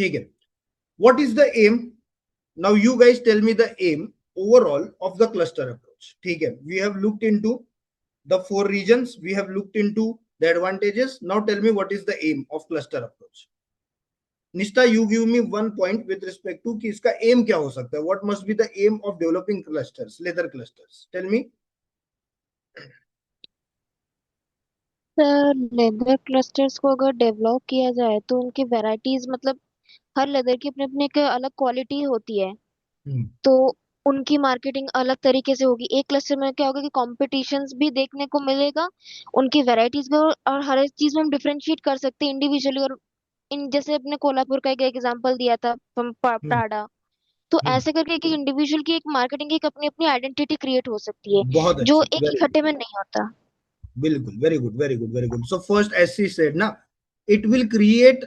Okay. What is the aim? Now you guys tell me the aim overall of the cluster approach. Okay. We have looked into the 4 regions. We have looked into the advantages. Now tell me what is the aim of cluster approach. Nishta, you give me 1 point with respect to कि इसका aim क्या हो सकता है? What must be the aim of developing clusters, leather clusters? Tell me. Sir leather clusters को अगर develop किया जाए तो उनकी वैरायटीज मतलब हर लेदर की अपने अपने एक अलग क्वालिटी होती है, तो उनकी मार्केटिंग अलग तरीके से होगी। एक क्लस्टर में क्या होगा कि कॉम्पिटिशन्स भी देखने को मिलेगा, उनकी वैरायटीज भी, और हर एक चीज में हम डिफरेंशिएट कर सकते हैं इंडिविजुअली। और इन जैसे अपने कोल्हापुर का एक एग्जांपल दिया था प्राडा, तो ऐसे करके एक इंडिविजुअल की एक मार्केटिंग की एक अपनी अपनी आइडेंटिटी क्रिएट हो सकती है, बहुत जो अच्छी, एक very इकट्ठे में नहीं होता। बिल्कुल, very good, very good, very good. So first, as she said, na, it will create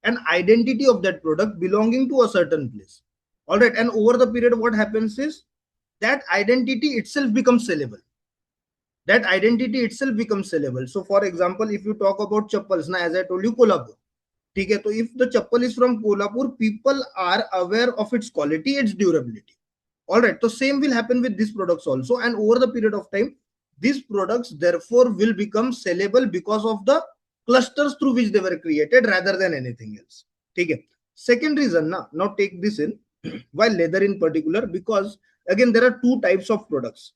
an identity of that product belonging to a certain place. All right, and over the period, what happens is that identity itself becomes sellable. That identity itself becomes sellable. So, for example, if you talk about chappals, na, as I told you, Kolhapur. Okay, so if the chappal is from Kolhapur, people are aware of its quality, its durability. All right, so same will happen with these products also, and over the period of time, these products therefore will become sellable because of the clusters through which they were created rather than anything else. Okay. Second reason, now take this in, why leather in particular, because again there are 2 types of products.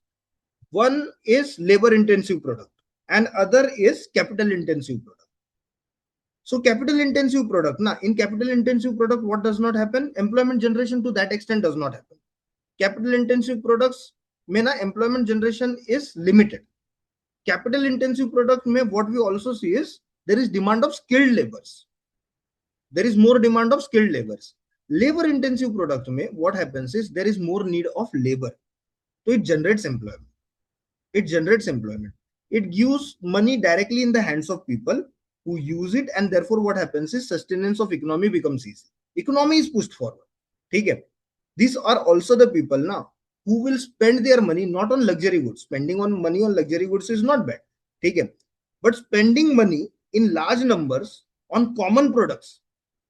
One is labor intensive product and other is capital intensive product. So capital intensive product, in capital intensive product, what does not happen? Employment generation to that extent does not happen. Capital intensive products mein employment generation is limited. Capital intensive product mein what we also see is there is demand of skilled labors. There is more demand of skilled labors. Labor intensive product mein what happens is there is more need of labor. So it generates employment. It generates employment. It gives money directly in the hands of people who use it, and therefore what happens is sustenance of economy becomes easy. Economy is pushed forward. Okay. These are also the people now who will spend their money not on luxury goods. Spending on money on luxury goods is not bad. Okay. But spending money in large numbers on common products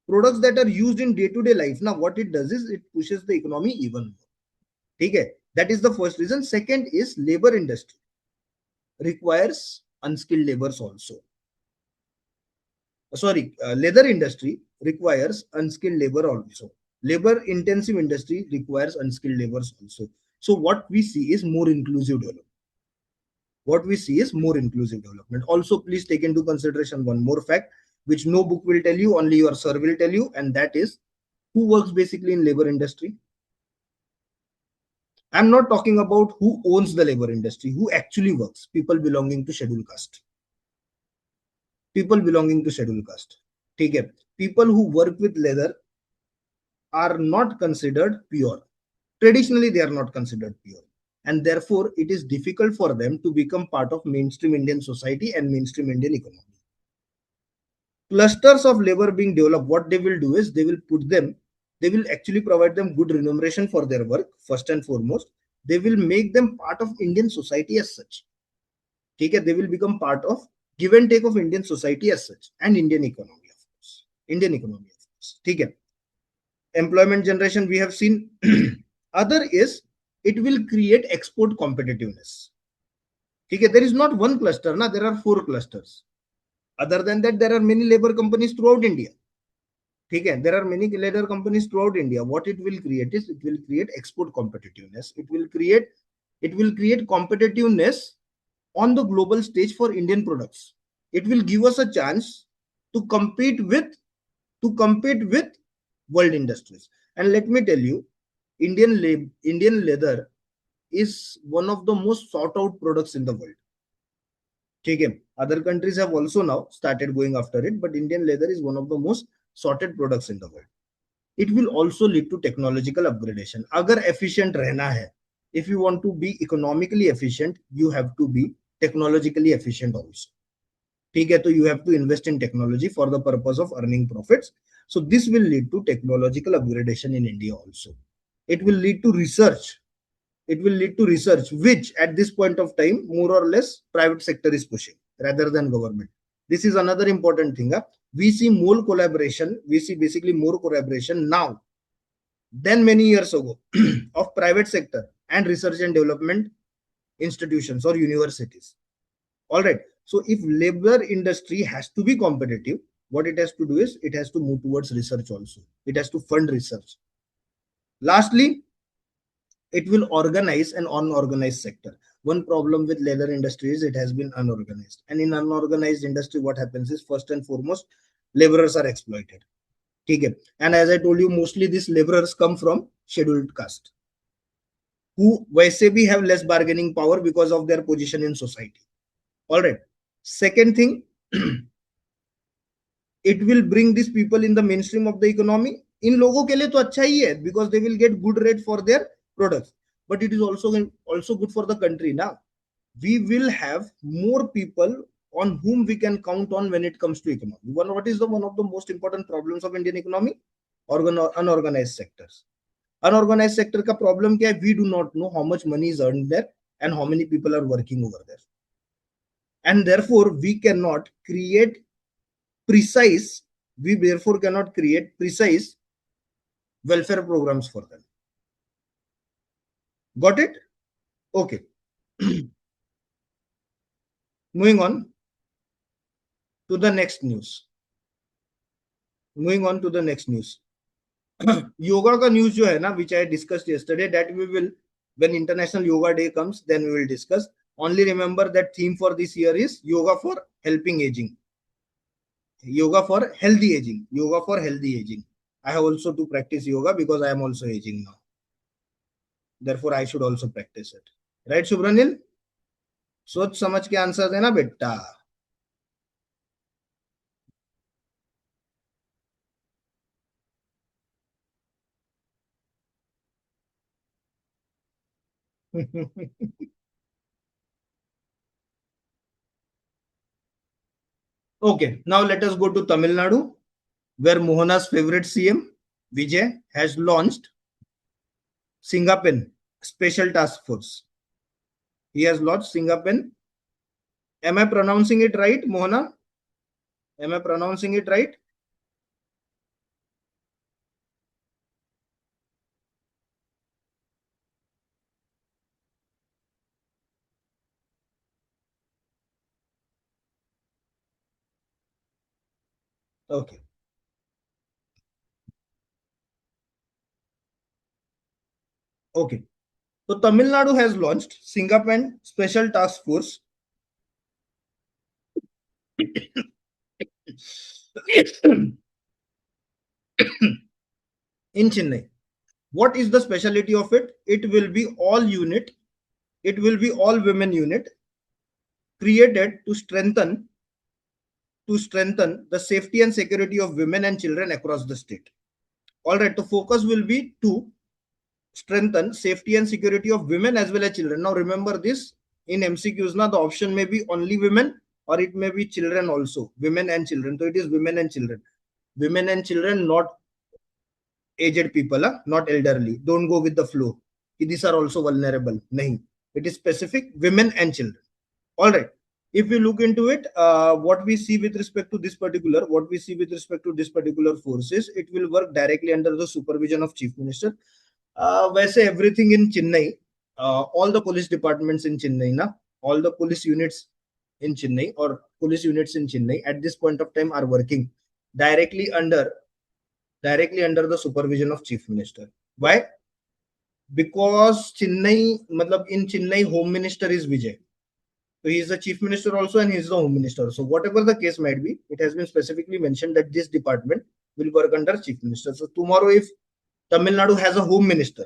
that are used in day-to-day life. Now, what it does is it pushes the economy even more. Okay. That is the first reason. Second is labor industry requires unskilled labors also. Leather industry requires unskilled labor also. Labor intensive industry requires unskilled labors also. So what we see is more inclusive development. What we see is more inclusive development. Also, please take into consideration one more fact, which no book will tell you, only your sir will tell you, and that is who works basically in labor industry. I'm not talking about who owns the labor industry, who actually works. People belonging to scheduled caste. People belonging to scheduled caste. Take it. People who work with leather are not considered pure. Traditionally, they are not considered pure. And therefore, it is difficult for them to become part of mainstream Indian society and mainstream Indian economy. Clusters of labor being developed, what they will do is they will actually provide them good remuneration for their work, first and foremost. They will make them part of Indian society as such. Okay, they will become part of give and take of Indian society as such and Indian economy, of course. Indian economy, of course. Okay. Employment generation we have seen. Other is it will create export competitiveness. Okay, there is not one cluster, there are 4 clusters. Other than that, there are many labor companies throughout India. Okay, there are many labor companies throughout India. What it will create is, it will create export competitiveness. It will create competitiveness on the global stage for Indian products. It will give us a chance to compete with world industries. And let me tell you, Indian leather is one of the most sought out products in the world. Okay. Other countries have also now started going after it, but Indian leather is one of the most sorted products in the world. It will also lead to technological upgradation. Agar efficient rehna hai, if you want to be economically efficient, you have to be technologically efficient also. Okay, so you have to invest in technology for the purpose of earning profits. So this will lead to technological upgradation in India also. It will lead to research. Which at this point of time, more or less, private sector is pushing rather than government. This is another important thing. We see more collaboration. We see basically more collaboration now than many years ago of private sector and research and development institutions or universities. All right. So if labor industry has to be competitive, what it has to do is, it has to move towards research also. It has to fund research. Lastly, it will organize an unorganized sector. One problem with leather industry is it has been unorganized. And in unorganized industry, what happens is, first and foremost, laborers are exploited. Okay. And as I told you, mostly these laborers come from scheduled caste, who वैसे भी have less bargaining power because of their position in society. All right. Second thing, it will bring these people in the mainstream of the economy. इन लोगों के लिए तो अच्छा ही है, because they will get good rate for their products, but it is also good for the country. Now we will have more people on whom we can count on when it comes to economy. What is one of the most important problems of Indian economy? Unorganized sectors. Unorganized sector का problem क्या है? We do not know how much money is earned there and how many people are working over there, and therefore we cannot create precise welfare programs for them. Got it? Okay. Moving on to the next news. Yoga का news जो है ना, which I discussed yesterday, that we will, when International Yoga Day comes, then we will discuss. Only remember that theme for this year is yoga for helping aging. Yoga for healthy aging. I have also to practice yoga because I am also aging now. Therefore, I should also practice it. Right, Subranil? सोच समझ के answer देना बेटा. Okay, now let us go to Tamil Nadu, where Mohana's favorite CM, Vijay, has launched Singapen Special Task Force. He has launched Singapen. Am I pronouncing it right, Mohana? Am I pronouncing it right? Okay. Okay. So Tamil Nadu has launched Singapen Special Task Force in Chennai. What is the specialty of it? It will be all women unit created to strengthen the safety and security of women and children across the state. All right, the focus will be to strengthen safety and security of women as well as children. Now remember this, in MCQs now the option may be only women or it may be children also, women and children. So it is women and children, not aged people, not elderly. Don't go with the flow. These are also vulnerable. Nahin. It is specific women and children. All right. If we look into it, what we see with respect to this particular forces, it will work directly under the supervision of Chief Minister. वैसे everything in Chennai, all the police departments in Chennai, all the police units in Chennai or police units in Chennai at this point of time are working directly under the supervision of Chief Minister. Why? Because Chennai, matlab in Chennai, Home Minister is Vijay. So he is the Chief Minister also and he is the Home Minister. So whatever the case might be, it has been specifically mentioned that this department will work under Chief Minister. So tomorrow if Tamil Nadu has a Home Minister,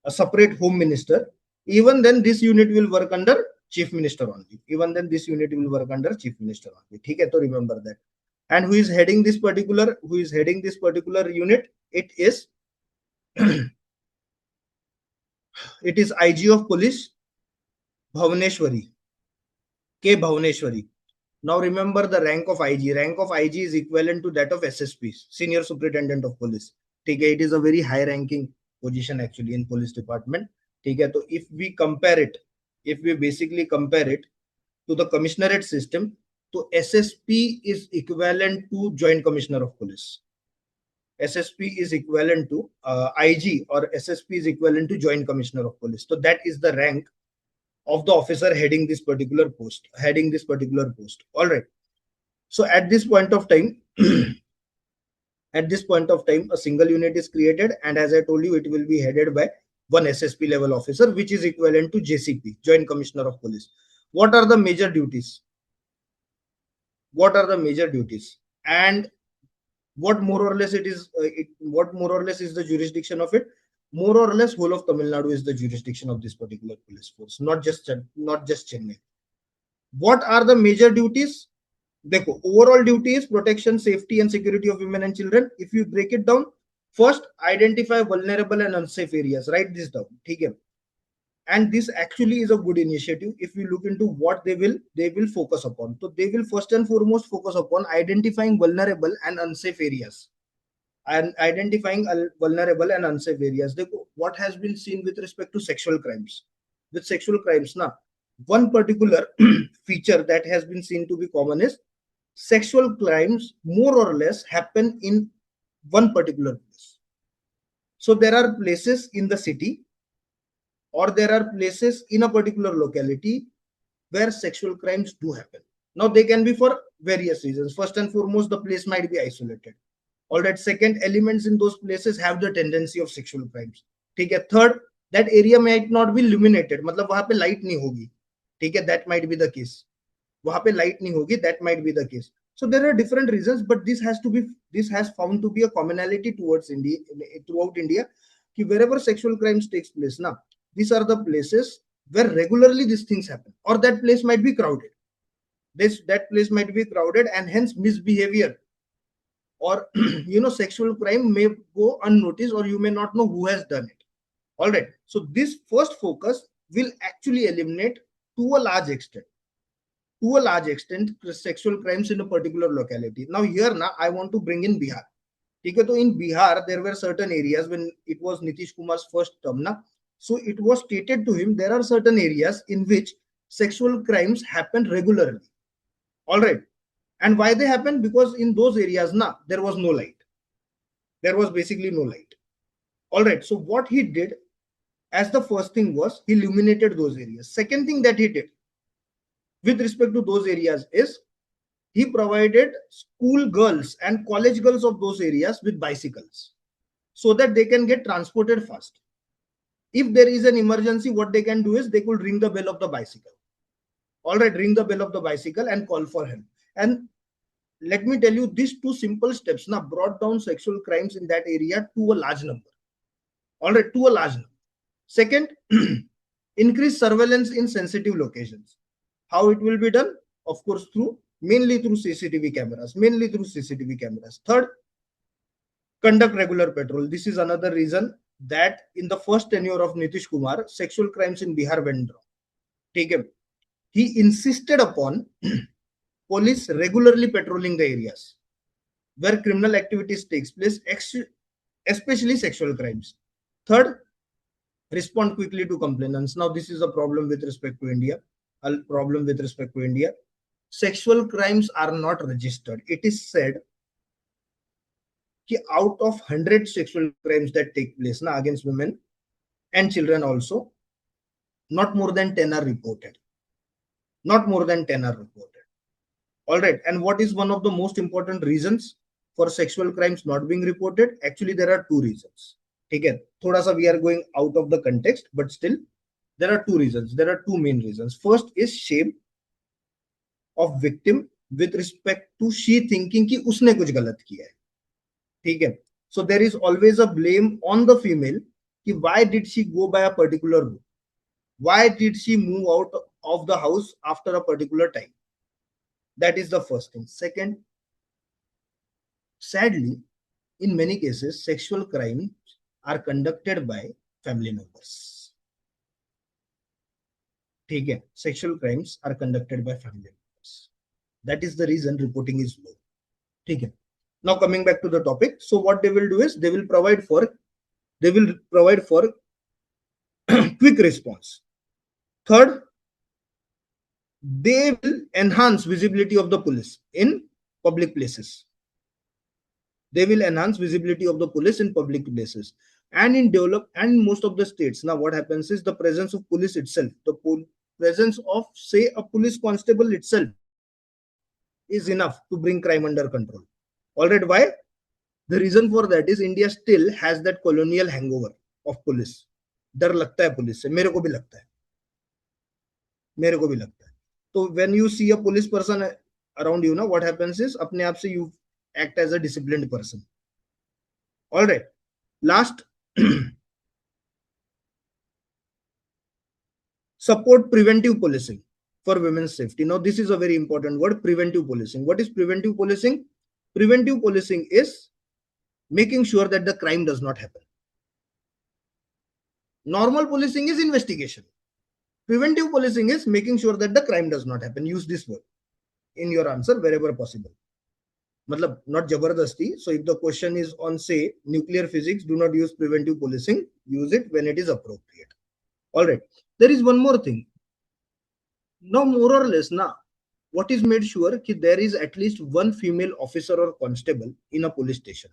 a separate Home Minister, even then this unit will work under Chief Minister only. Even then this unit will work under Chief Minister only. Okay, so remember that. And who is heading this particular unit? It is IG of Police Bhuvaneshwari. K. Bhuvaneshwari. Now remember the rank of IG. Rank of IG is equivalent to that of SSP, Senior Superintendent of Police. Okay, it is a very high ranking position actually in police department. Okay, so if we basically compare it to the commissionerate system, so SSP is equivalent to Joint Commissioner of Police. SSP is equivalent to IG, or SSP is equivalent to Joint Commissioner of Police. So that is the rank of the officer heading this particular post. All right. So at this point of time, a single unit is created, and as I told you, it will be headed by one SSP level officer, which is equivalent to JCP, Joint Commissioner of Police. What are the major duties? And what more or less it is? What more or less is the jurisdiction of it? More or less, whole of Tamil Nadu is the jurisdiction of this particular police force, not just Chennai. What are the major duties? Dekho, overall duty is protection, safety, and security of women and children. If you break it down, first identify vulnerable and unsafe areas. Write this down. Okay. And this actually is a good initiative. If you look into what they will focus upon. So they will first and foremost focus upon identifying vulnerable and unsafe areas. And identifying vulnerable and unsafe areas. What has been seen with respect to sexual crimes? With sexual crimes, one particular feature that has been seen to be common is sexual crimes more or less happen in one particular place. So there are places in the city, or there are places in a particular locality where sexual crimes do happen. Now they can be for various reasons. First and foremost, the place might be isolated. All right. Second, elements in those places have the tendency of sexual crimes. Okay. Third, that area might not be illuminated. मतलब वहाँ पे light नहीं होगी. ठीक है, that might be the case. वहाँ पे light नहीं होगी, that might be the case. So there are different reasons, but this has found to be a commonality throughout India. कि wherever sexual crimes takes place, these are the places where regularly these things happen, or that place might be crowded. That place might be crowded, and hence misbehavior or sexual crime may go unnoticed, or you may not know who has done it. All right. So this first focus will actually eliminate to a large extent sexual crimes in a particular locality. Now here I want to bring in Bihar. Okay, so in Bihar there were certain areas when it was Nitish Kumar's first term. So it was stated to him there are certain areas in which sexual crimes happen regularly. All right. And why they happen? Because in those areas there was no light. There was basically no light. All right. So what he did as the first thing was he illuminated those areas. Second thing that he did with respect to those areas is he provided school girls and college girls of those areas with bicycles so that they can get transported fast. If there is an emergency, what they can do is they could ring the bell of the bicycle. All right, ring the bell of the bicycle and call for help. And let me tell you, these two simple steps brought down sexual crimes in that area to a large number. All right, to a large number. Second, increase surveillance in sensitive locations. How it will be done? Of course, mainly through CCTV cameras. Third, conduct regular patrol. This is another reason that in the first tenure of Nitish Kumar, sexual crimes in Bihar went down. Take him. He insisted upon police regularly patrolling the areas where criminal activities takes place, especially sexual crimes. Third, respond quickly to complainants. Now this is a problem with respect to India. Sexual crimes are not registered. It is said that out of 100 sexual crimes that take place against women and children also, not more than 10 are reported. Not more than 10 are reported. All right. And what is one of the most important reasons for sexual crimes not being reported? Actually, there are two reasons. Okay. Thoda sa we are going out of the context, but still, there are two reasons. There are two main reasons. First is shame of victim with respect to she thinking कि उसने कुछ गलत किया है. ठीक है. So there is always a blame on the female कि why did she go by a particular route? Why did she move out of the house after a particular time? That is the first thing. Second, sadly, in many cases, sexual crimes are conducted by family members. ठीक है. Sexual crimes are conducted by family members. That is the reason reporting is low. ठीक है. Now coming back to the topic. So what they will do is they will provide for quick response. Third, they will enhance visibility of the police in public places. They will enhance visibility of the police in public places and in most of the states. Now what happens is the presence of police itself, presence of say a police constable itself is enough to bring crime under control. All right, why? The reason for that is India still has that colonial hangover of police. डर लगता है police से. मेरे को भी लगता है. So when you see a police person around you, what happens is अपने आप से you act as a disciplined person. All right. Last, support preventive policing for women's safety. Now this is a very important word, preventive policing. What is preventive policing? Preventive policing is making sure that the crime does not happen. Normal policing is investigation. Preventive policing is making sure that the crime does not happen. Use this word in your answer wherever possible. Matlab, not jabardasti. So if the question is on, say, nuclear physics, do not use preventive policing. Use it when it is appropriate. All right. There is one more thing. Now, more or less, what is made sure that there is at least one female officer or constable in a police station?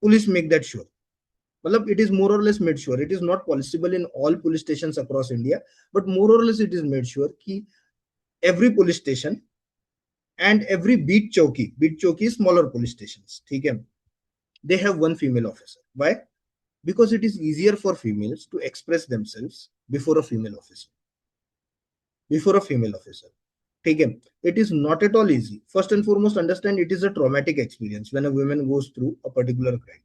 Police make that sure. It is more or less made sure. It is not possible in all police stations across India, but more or less it is made sure that every police station and every beat chowki is smaller police stations. They have one female officer. Why? Because it is easier for females to express themselves before a female officer. It is not at all easy. First and foremost, understand it is a traumatic experience when a woman goes through a particular crime,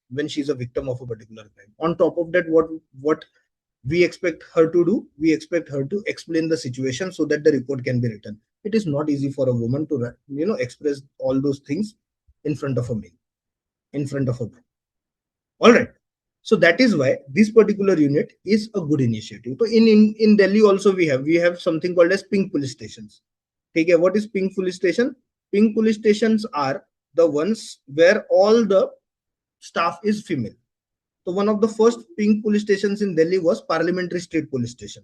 when she is a victim of a particular crime. On top of that, what we expect her to do? We expect her to explain the situation so that the report can be written. It is not easy for a woman to, express all those things in front of a man. All right. So that is why this particular unit is a good initiative. So in Delhi also we have something called as pink police stations. Okay, what is pink police station? Pink police stations are the ones where all the staff is female. So one of the first pink police stations in Delhi was Parliamentary Street Police Station.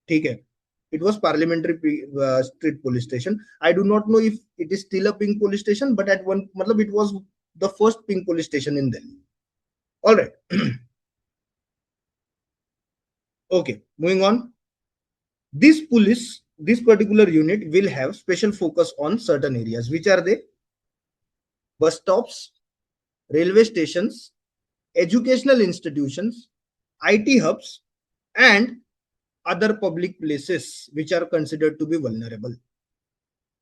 Okay. It was Parliamentary Street Police Station. I do not know if it is still a pink police station, but it was the first pink police station in Delhi. All right. Okay, moving on. This particular unit will have special focus on certain areas. Which are they? Bus stops, railway stations, educational institutions, IT hubs, and other public places which are considered to be vulnerable.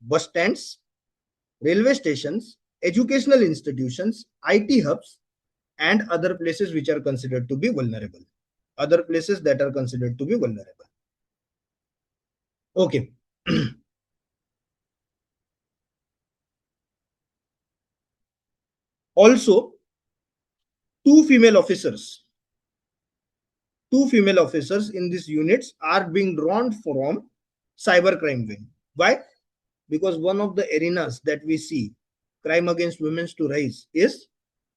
Bus stands, railway stations, educational institutions, IT hubs, and other places which are considered to be vulnerable. Other places that are considered to be vulnerable. Okay. Also, two female officers in these units are being drawn from cybercrime wing. Why? Because one of the arenas that we see crime against women to rise is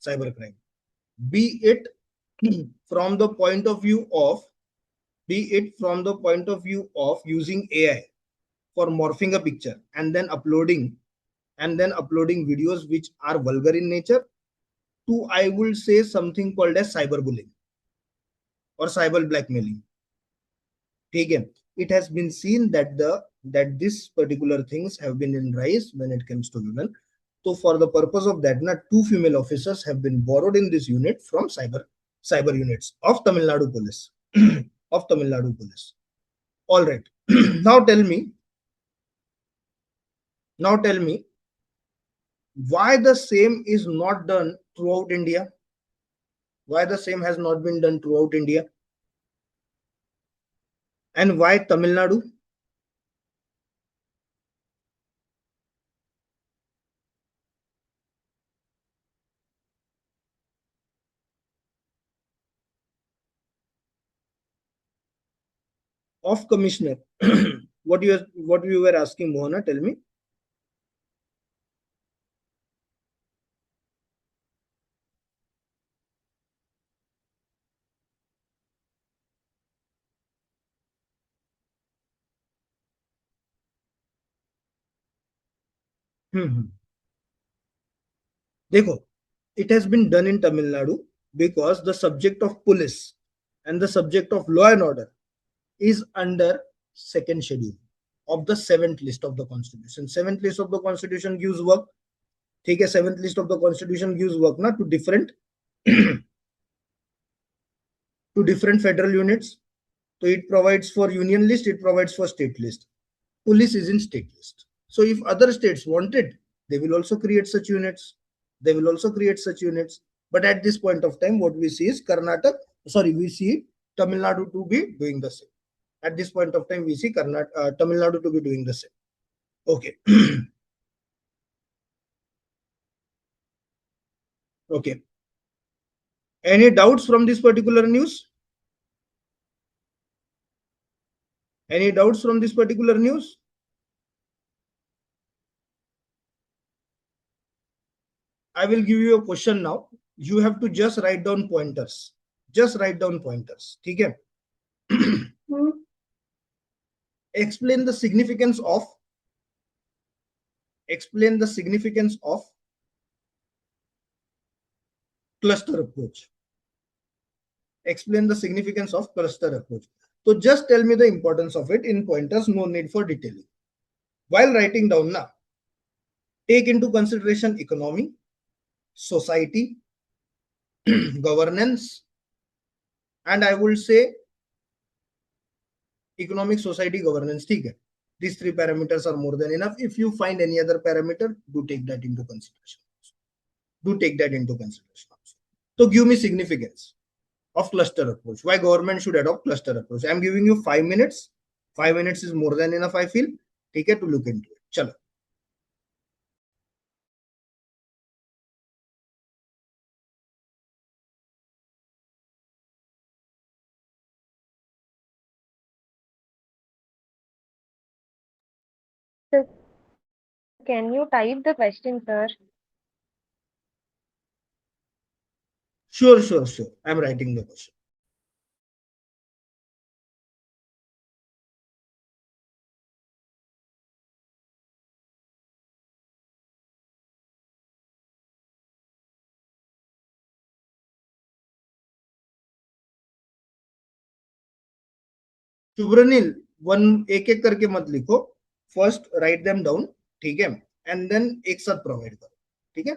cybercrime. Be it from the point of view of using AI for morphing a picture and then uploading videos which are vulgar in nature, to I will say something called as cyberbullying or cyber blackmailing. it has been seen that this particular things have been in rise when it comes to women. So for the purpose of that, na, 2 female officers have been borrowed in this unit from cyber units of Tamil Nadu Police. Of Tamil Nadu Police. All right. Now tell me, why the same is not done throughout India? Why the same has not been done throughout India? And why Tamil Nadu? Of commissioner. What you were asking, Mohana? Tell me. देखो, it has been done in Tamil Nadu because the subject of police and the subject of law and order is under second schedule of the 7th list of the constitution. 7th list of the constitution gives work. ठीक है, 7th list of the constitution gives work na to different to different federal units. So it provides for union list, it provides for state list. Police is in state list. So if other states want it, they will also create such units. But at this point of time, what we see is we see Tamil Nadu to be doing the same. At this point of time, we see Tamil Nadu to be doing the same. Okay. Okay. Any doubts from this particular news? Any doubts from this particular news? I will give you a question now. You have to just write down pointers. ठीक है? Explain the significance of cluster approach. Explain the significance of cluster approach. So just tell me the importance of it in pointers, no need for detailing. While writing down now, take into consideration economy, society, governance, and I will say economic, society, governance. ठीक है? These 3 parameters are more than enough. If you find any other parameter, do take that into consideration. So give me significance of cluster approach. Why government should adopt cluster approach? I am giving you 5 minutes. 5 minutes is more than enough, I feel. ठीक है, to look into it. चलो. So can you type the question, sir? Sure. I am writing the question. शुभ्रनील, एक एक करके मत लिखो. First write them down. ठीक है, एंड देन एक साथ प्रोवाइड करो. ठीक है.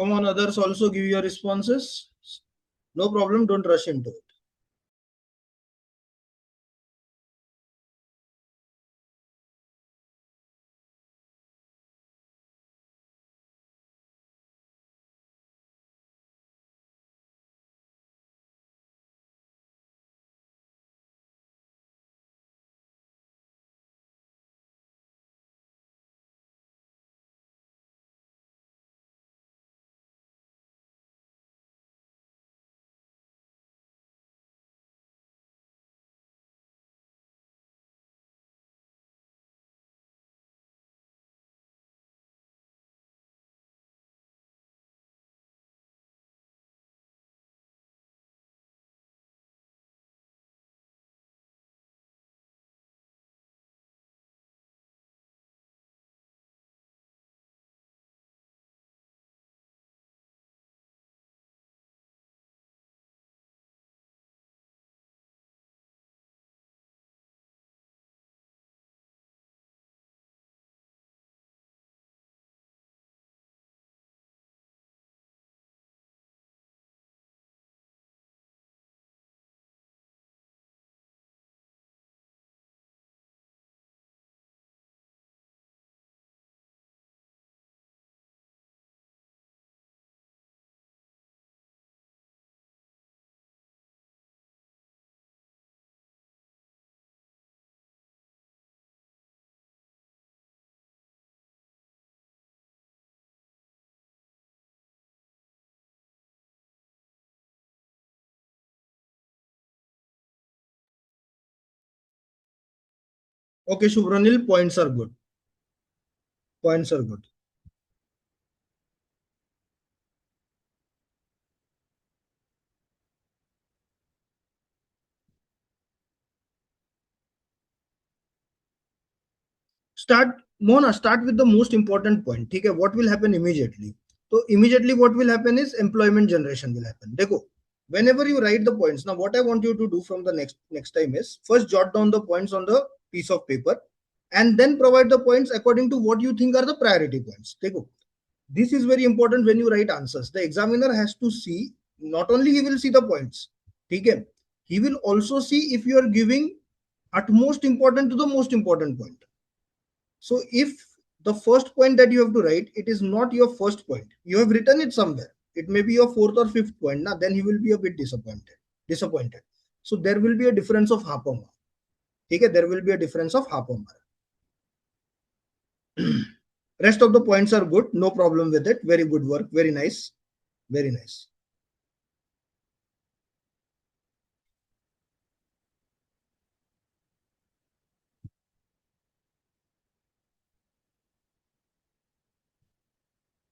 Come on, others also give your responses. No problem, don't rush into it. Okay, Shubhranil, points are good. Points are good. Start, Mona, start with the most important point. Okay, what will happen immediately? So immediately what will happen is employment generation will happen. Dekho, whenever you write the points, now what I want you to do from the next time is first jot down the points on the piece of paper and then provide the points according to what you think are the priority points. Dekho, this is very important when you write answers. The examiner has to see, not only he will see the points, okay, he will also see if you are giving utmost important to the most important point. So if the first point that you have to write, it is not your first point, you have written it somewhere, it may be your fourth or fifth point, now then he will be a bit disappointed. So there will be a difference of half a mark. Okay, there will be a difference of half a mark. Rest of the points are good, no problem with it. Very good work, very nice, very nice.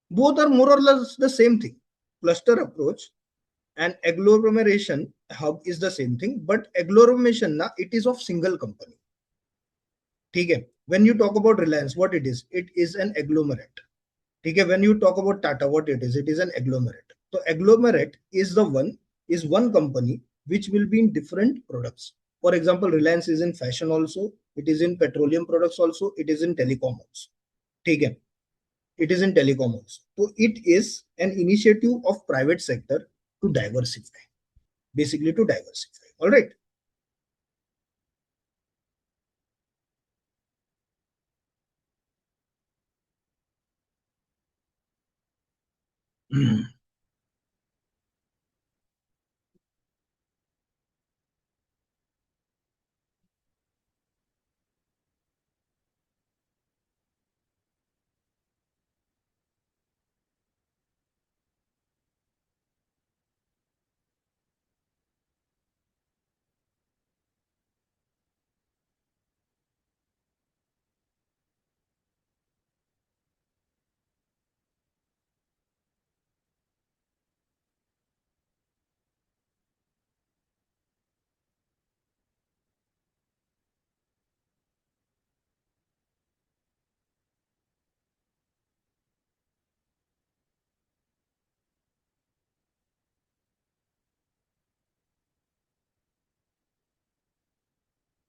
Both are more or less the same thing. Cluster approach and agglomeration hub is the same thing, but agglomeration na, it is of single company. Okay, when you talk about Reliance, what it is an agglomerate. Okay, when you talk about Tata, what it is an agglomerate. So agglomerate is one company which will be in different products. For example, Reliance is in fashion also, it is in petroleum products also, it is in telecom also. Okay, it is in telecom also. So it is an initiative of private sector to diversify, basically to diversify. All right.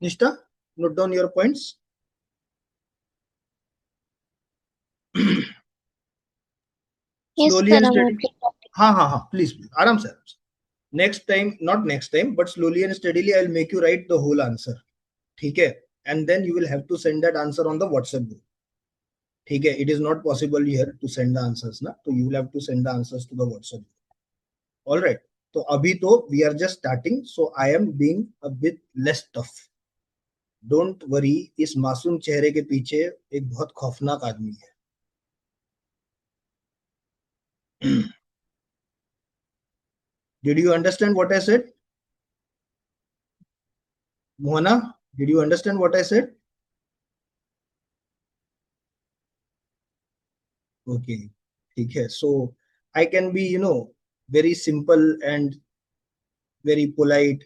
Nishta, note down your points. Yes, slowly sir, and I'm steadily. audible. हाँ, please, आराम से. Next time, not next time, but slowly and steadily, I'll make you write the whole answer. ठीक है? And then you will have to send that answer on the WhatsApp group. ठीक है? It is not possible here to send the answers ना, तो you will have to send the answers to the WhatsApp group. All right. तो अभी तो we are just starting, so I am being a bit less tough. Don't worry, इस मासूम चेहरे के पीछे एक बहुत खौफनाक आदमी है. Did you understand what I said? Mohana, did you understand what I said? Okay, ठीक है. So I can be, very simple and very polite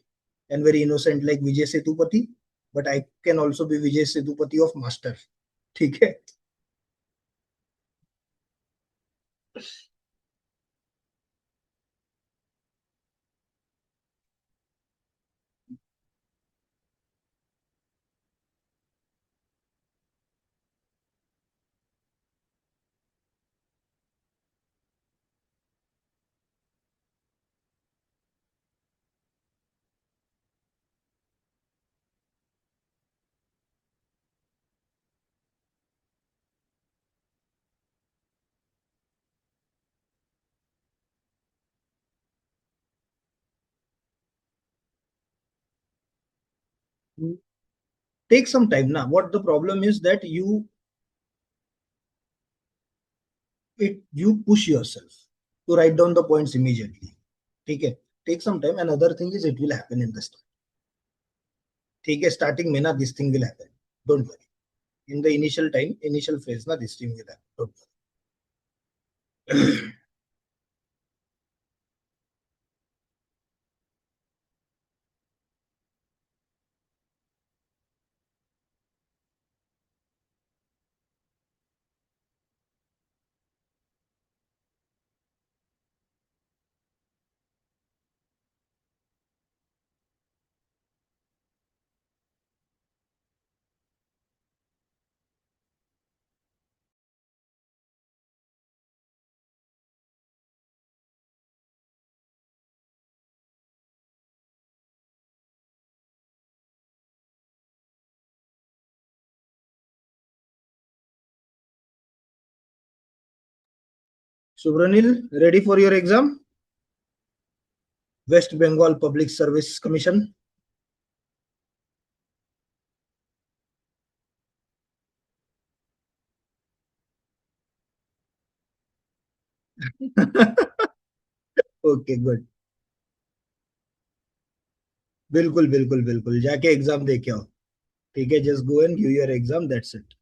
and very innocent like Vijay Sethupathi, but I can also be Vijay Sethupathi of master. ठीक है. Take some time now. What the problem is that you push yourself to write down the points immediately. ठीक है. Take some time. Another thing is it will happen in the start. ठीक है. Starting में ना this thing will happen. Don't worry. In the initial time, initial phase ना this thing will happen. Don't worry. Subranil, ready for your exam? West Bengal Public Service Commission. Okay, good. बिल्कुल बिल्कुल बिल्कुल जाके exam दे के आओ. ठीक है. Just go and give your exam. That's it.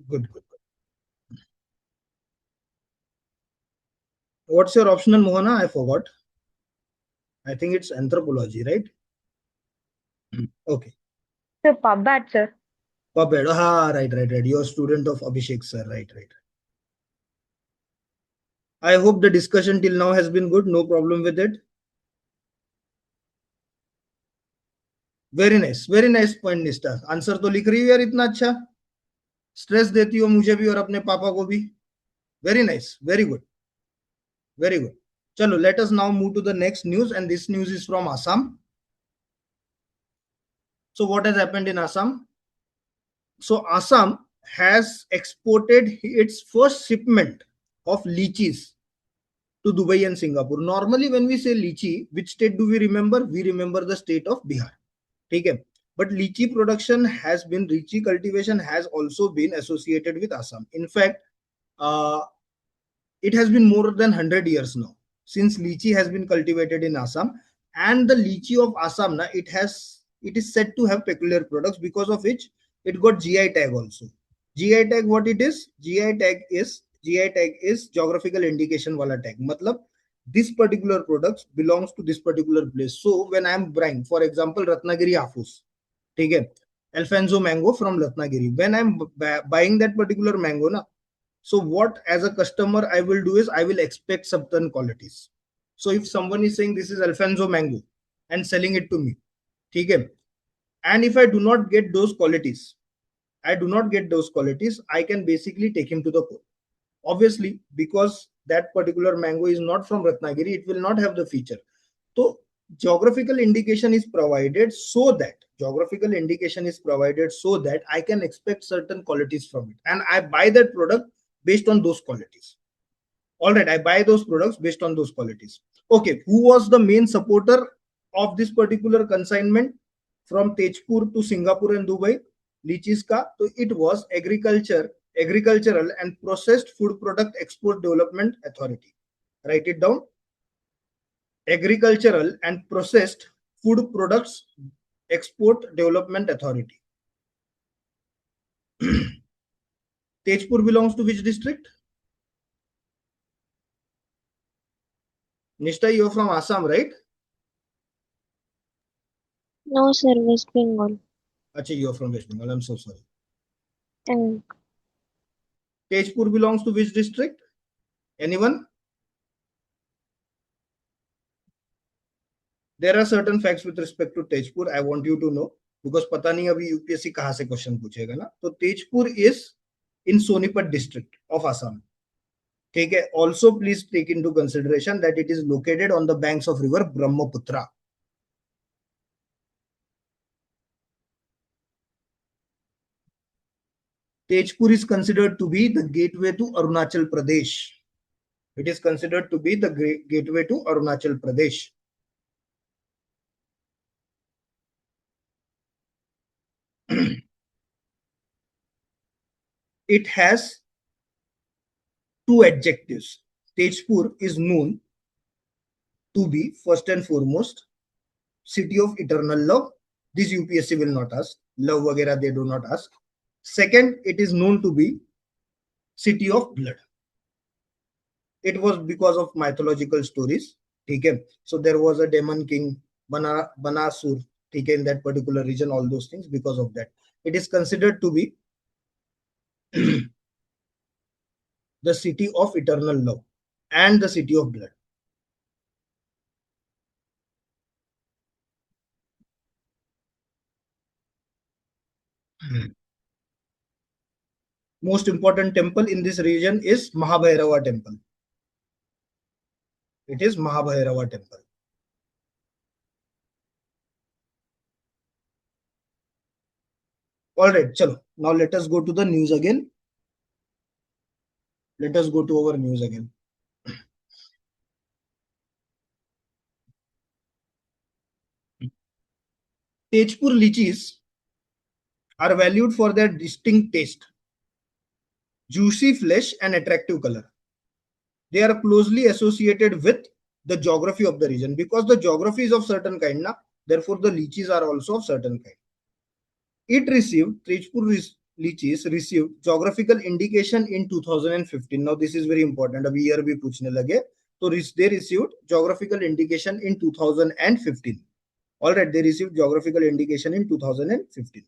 Good, good. What's your optional, Mohana? I forgot. I think it's anthropology, right? Okay. So, Pubbat, sir. Puppet. Ah, right. You're a student of Abhishek, sir. Right. I hope the discussion till now has been good. No problem with it. Very nice point, Nista. Answer तो लिख रही हो यार इतना अच्छा. Stress देती हो मुझे भी और अपने पापा को भी. Very nice. Very good. Very good. Chalo, let us now move to the next news, and this news is from Assam. So what has happened in Assam? So Assam has exported its first shipment of lychees to Dubai and Singapore. Normally, when we say lychee, which state do we remember? We remember the state of Bihar. Okay. But lychee lychee cultivation has also been associated with Assam. In fact, it has been more than 100 years now since lychee has been cultivated in Assam, and the lychee of Assam it is said to have peculiar products, because of which it got GI tag also. GI tag, what it is? GI tag is geographical indication wala tag. Matlab, this particular product belongs to this particular place. So when I am buying, for example, Ratnagiri Hafus, okay, Alfonso mango from Ratnagiri, when I am buying that particular mango na, So what as a customer I will do is I will expect certain qualities. So if someone is saying this is Alfonso mango and selling it to me, okay, and if I do not get those qualities, I can basically take him to the court. Obviously, because that particular mango is not from Ratnagiri, it will not have the feature. So geographical indication is provided so that I can expect certain qualities from it, and I buy that product based on those qualities. All right, I buy those products based on those qualities. Okay, who was the main supporter of this particular consignment from Tejpur to Singapore and Dubai? Lychees ka, so it was Agricultural and Processed Food Product Export Development Authority. Write it down. Agricultural and Processed Food Products Export Development Authority. Tejpur belongs to which district? Nishta, you're from Assam, right? No, sir, West Bengal. Achha, you're from West Bengal. I'm so sorry. And Tejpur belongs to which district? Anyone? There are certain facts with respect to Tejpur I want you to know, because पता नहीं अभी UPSC कहाँ से question पूछेगा ना. तो Tejpur is in Sonipat district of Assam. ठीक है. Also please take into consideration that it is located on the banks of river Brahmaputra. Tejpur is considered to be the gateway to Arunachal Pradesh. It is considered to be the gateway to Arunachal Pradesh. It has two adjectives. Tejpur is known to be, first and foremost, city of eternal love. This UPSC will not ask. Love वगैरह they do not ask. Second, it is known to be city of blood. It was because of mythological stories. Okay? So there was a demon king, Banasur, okay, in that particular region, all those things. Because of that, it is considered to be the city of eternal love and the city of blood. Most important temple in this region is Mahabhairava temple. It is Mahabhairava temple. All right, chalo. Now let us go to the news again. Let us go to our news again. Tejpur lychees are valued for their distinct taste, juicy flesh, and attractive color. They are closely associated with the geography of the region, because the geography is of certain kind, na? Therefore the lychees are also of certain kind. Tejpur lychees received geographical indication in 2015. Now this is very important. Abhi year bhi puchne lage. So they received geographical indication in 2015. All right, they received geographical indication in 2015.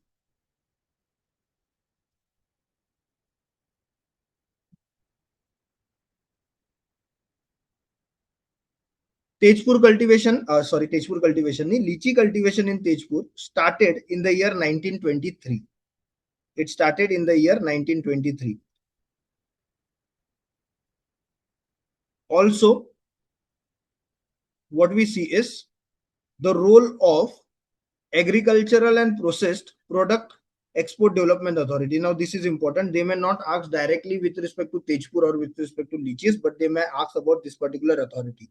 Tejpur cultivation, lychee cultivation in Tejpur started in the year 1923. It started in the year 1923. Also, what we see is the role of Agricultural and Processed Product Export Development Authority. Now, this is important. They may not ask directly with respect to Tejpur or with respect to lychees, but they may ask about this particular authority,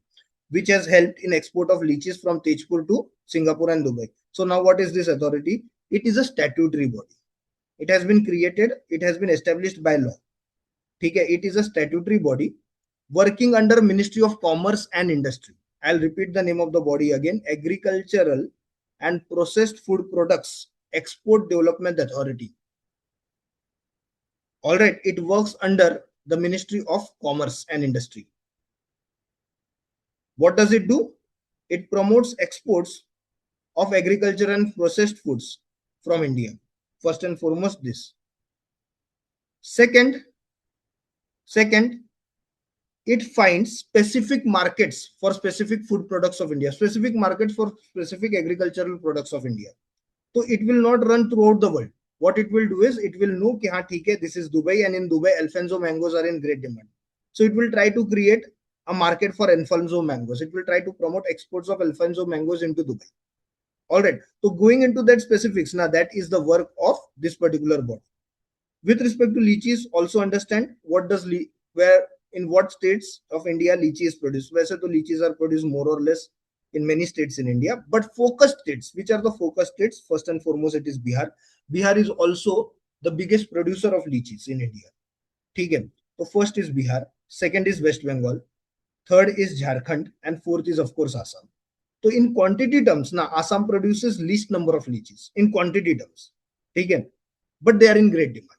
which has helped in export of lychees from Tejpur to Singapore and Dubai. So now what is this authority? It is a statutory body. It has been created, it has been established by law. Okay? It is a statutory body working under Ministry of Commerce and Industry. I'll repeat the name of the body again: Agricultural and Processed Food Products Export Development Authority. All right, it works under the Ministry of Commerce and Industry. What does it do? It promotes exports of agriculture and processed foods from India. First and foremost, this. Second, Second, it finds specific markets for specific food products of India, specific markets for specific agricultural products of India. So it will not run throughout the world. What it will do is it will know कि हाँ ठीक है, this is Dubai, and in Dubai Alfonso mangoes are in great demand. So it will try to create a market for Alfonso mangoes. It will try to promote exports of Alfonso mangoes into Dubai. All right. So going into that specifics, now that is the work of this particular body. With respect to lychees, also understand what does where in what states of India lychee is produced. वैसे तो lychees are produced more or less in many states in India, but focused states. Which are the focused states? First and foremost, it is Bihar. Bihar is also the biggest producer of lychees in India. ठीक है. So first is Bihar, second is West Bengal, third is Jharkhand, and fourth is of course Assam. So in quantity terms, now Assam produces least number of lychees in quantity terms. ठीक है. But they are in great demand.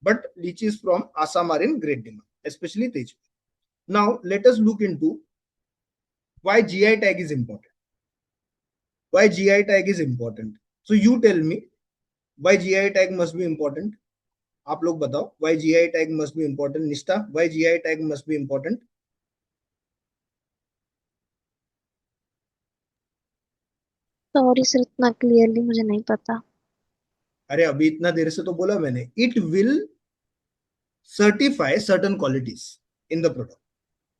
But lychees from Assam are in great demand, especially Tejpur. Now, let us look into why GI tag is important. Why GI tag is important. So, you tell me why GI tag must be important. आप लोग बताओ why GI tag must be important. Nishta, why GI tag must be important? Sorry sir, इतना clearly मुझे नहीं पता. अरे अभी इतना देर से तो बोला मैंने. It will certify certain qualities in the product.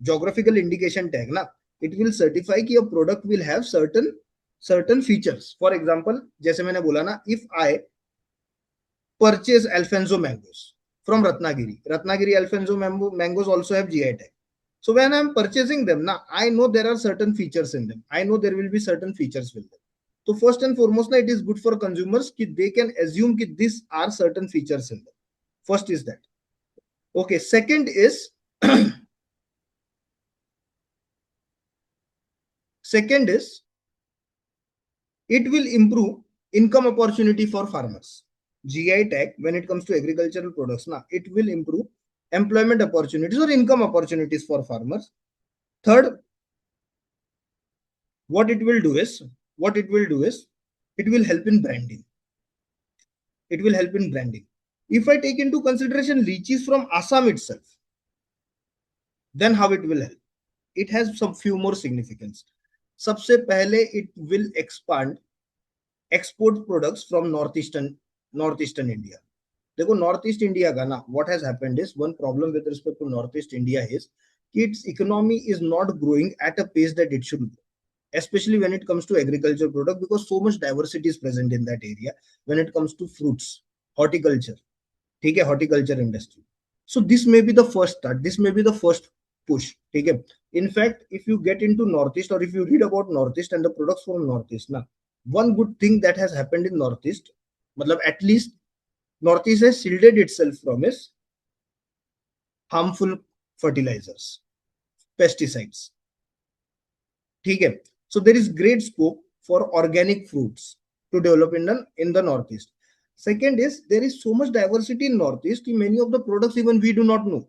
Geographical indication tag ना, it will certify कि a product will have certain features. For example, जैसे मैंने बोला ना, if I purchase Alfonso mangoes from Ratnagiri Alfonso mangoes also have GI tag. So when I'm purchasing them now, I know there are certain features in them. I know there will be certain features with them. So first and foremost, it is good for consumers that they can assume that these are certain features in them. First is that. Okay, second is it will improve income opportunity for farmers. GI tag, when it comes to agricultural products, it will improve employment opportunities or income opportunities for farmers. Third, what it will do is it will help in branding. It will help in branding. If I take into consideration lychees from Assam itself, then how it will help? It has some few more significance. सबसे पहले it will expand export products from northeastern India. देखो northeast India का ना, what has happened is, one problem with respect to northeast India is its economy is not growing at a pace that it should grow, especially when it comes to agriculture product, because so much diversity is present in that area when it comes to fruits, horticulture, ठीक है, horticulture industry. So this may be the first start, this may be the first push, ठीक है. In fact, if you get into northeast or if you read about northeast and the products from northeast, now one good thing that has happened in northeast, मतलब at least northeast has shielded itself from is harmful fertilizers, pesticides, ठीक है. So there is great scope for organic fruits to develop in the northeast. Second is there is so much diversity in northeast, many of the products even we do not know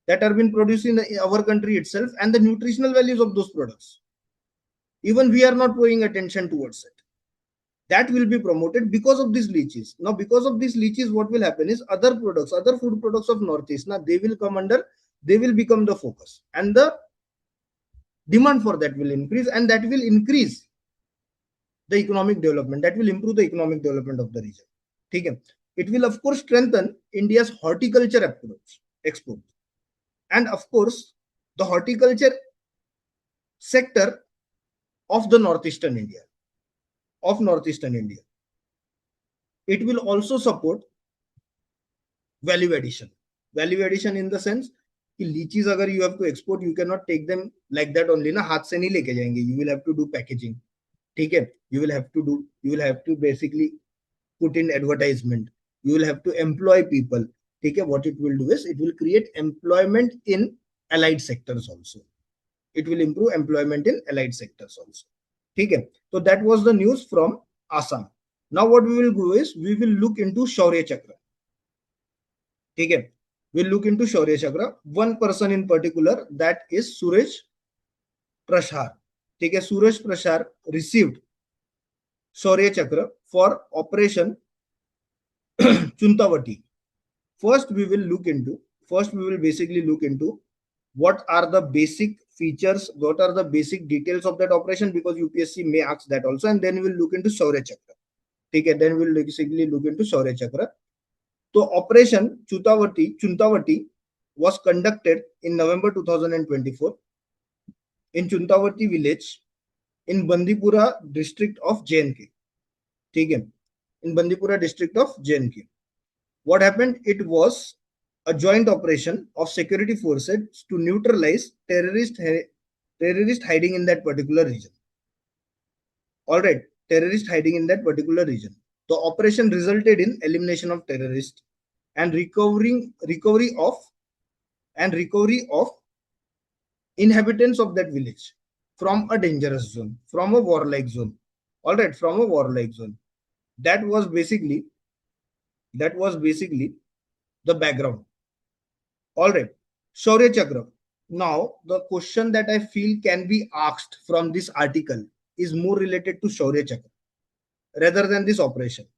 that are being produced in our country itself, and the nutritional values of those products, even we are not paying attention towards it. That will be promoted because of these lychees. Now because of these lychees, what will happen is other food products of northeast, now they will become the focus, and the demand for that will increase, and that will increase the economic development, that will improve the economic development of the region. Okay? It will of course strengthen India's horticulture export, and of course the horticulture sector of the northeastern India. It will also support value addition in the sense कि lychees अगर you have to export, you cannot take them like that only ना, हाथ से नहीं लेके जाएंगे, you will have to do packaging, ठीक है, you will have to basically put in advertisement, you will have to employ people, ठीक है. What it will do is it will create employment in allied sectors also. It will improve employment in allied sectors also, ठीक है. So that was the news from Assam. Now what we will do is we will look into Shaurya Chakra, ठीक है. We'll look into Shaurya Chakra. One person in particular, that is Suraj Prashar. ठीक है, Suraj Prashar received Shaurya Chakra for Operation Chuntawati. First, we will look into first we will basically look into what are the basic features, what are the basic details of that operation, because UPSC may ask that also, and then we will look into Shaurya Chakra. Okay, then we will basically look into Shaurya Chakra. So Operation Chuntawati was conducted in November 2024 in Chuntawati village in Bandipura district of JNK. Okay, in Bandipura district of JNK. What happened? It was a joint operation of security forces to neutralize terrorists hiding in that particular region. All right, terrorists hiding in that particular region. The operation resulted in elimination of terrorists and recovery of inhabitants of that village from a dangerous zone, from a warlike zone. All right, from a warlike zone. That was basically the background. All right, Shaurya Chakra. Now, the question that I feel can be asked from this article is more related to Shaurya Chakra rather than this operation.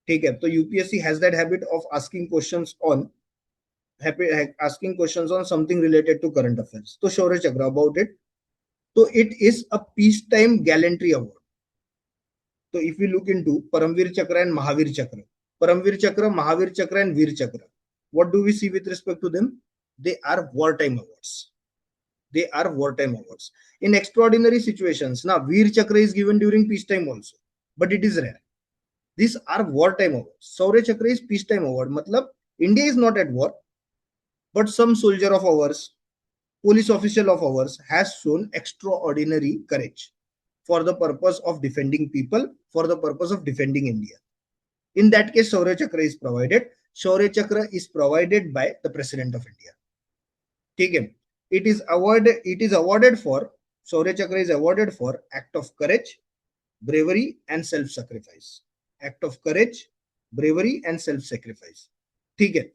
Okay, so UPSC has that habit of asking questions on something related to current affairs. So Shaurya Chakra, about it. So it is a peacetime gallantry award. So if we look into Paramvir Chakra and Mahavir Chakra, Paramvir Chakra, Mahavir Chakra and Veer Chakra, what do we see with respect to them? They are wartime awards. They are wartime awards. In extraordinary situations, now Veer Chakra is given during peacetime also, but it is rare. These are wartime awards. Shaurya Chakra is peacetime award. Matlab, India is not at war, but some soldier of ours, police official of ours has shown extraordinary courage for the purpose of defending people, for the purpose of defending India. In that case, Shaurya Chakra is provided. Shaurya Chakra is provided by the President of India. Okay. It is awarded for, Shaurya Chakra is awarded for act of courage, bravery and self-sacrifice. Act of courage, bravery and self-sacrifice. Okay.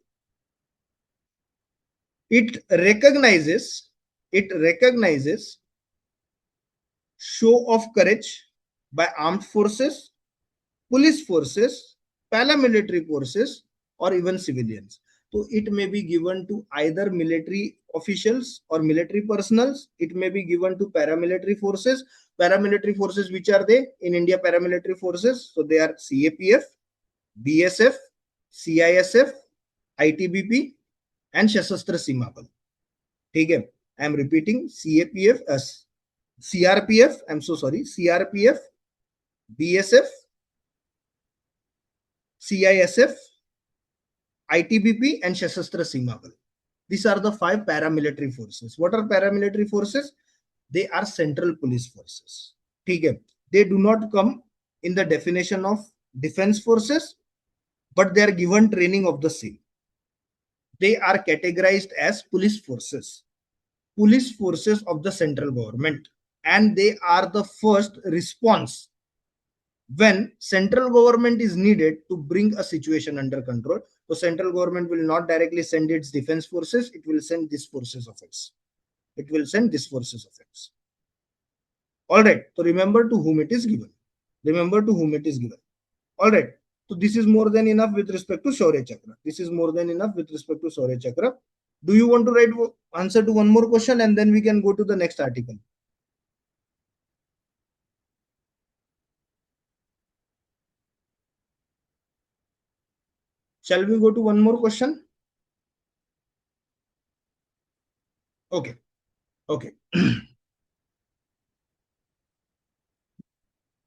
It recognizes show of courage by armed forces, police forces, paramilitary forces, or even civilians. So it may be given to either military officials or military personals. It may be given to paramilitary forces. Paramilitary forces, which are they in India? Paramilitary forces, so they are CAPF, BSF, CISF, ITBP, and Shasastra Seema Bal. Okay, I am repeating: CAPF, CRPF. I'm so sorry. CRPF, BSF, CISF, ITBP, and Shasastra Seema Bal. These are the 5 paramilitary forces. What are paramilitary forces? They are central police forces. Okay, they do not come in the definition of defense forces, but they are given training of the same. They are categorized as police forces of the central government, and they are the first response when central government is needed to bring a situation under control. So central government will not directly send its defense forces, it will send these forces of its. All right, so remember to whom it is given. All right, so this is more than enough with respect to Shaurya Chakra. Do you want to write answer to one more question and then we can go to the next article? Shall we go to one more question? Okay.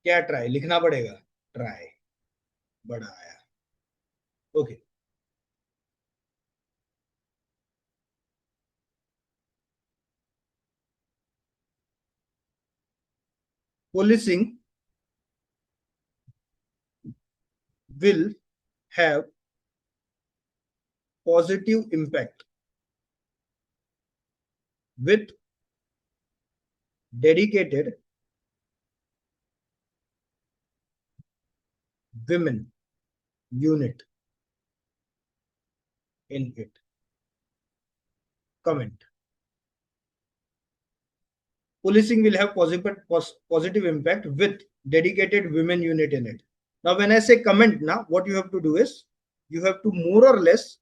क्या try लिखना पड़ेगा? Try बड़ा आया. Okay. Policing will have positive impact with dedicated women unit in it. Comment. Policing will have positive impact with dedicated women unit in it. Now, when I say comment, now what you have to do is you have to more or less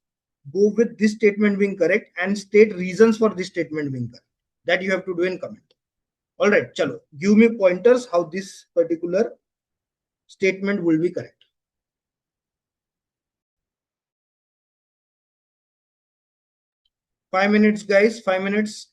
go with this statement being correct and state reasons for this statement being correct. That you have to do in comment. All right, chalo, give me pointers how this particular statement will be correct. 5 minutes, guys. 5 minutes.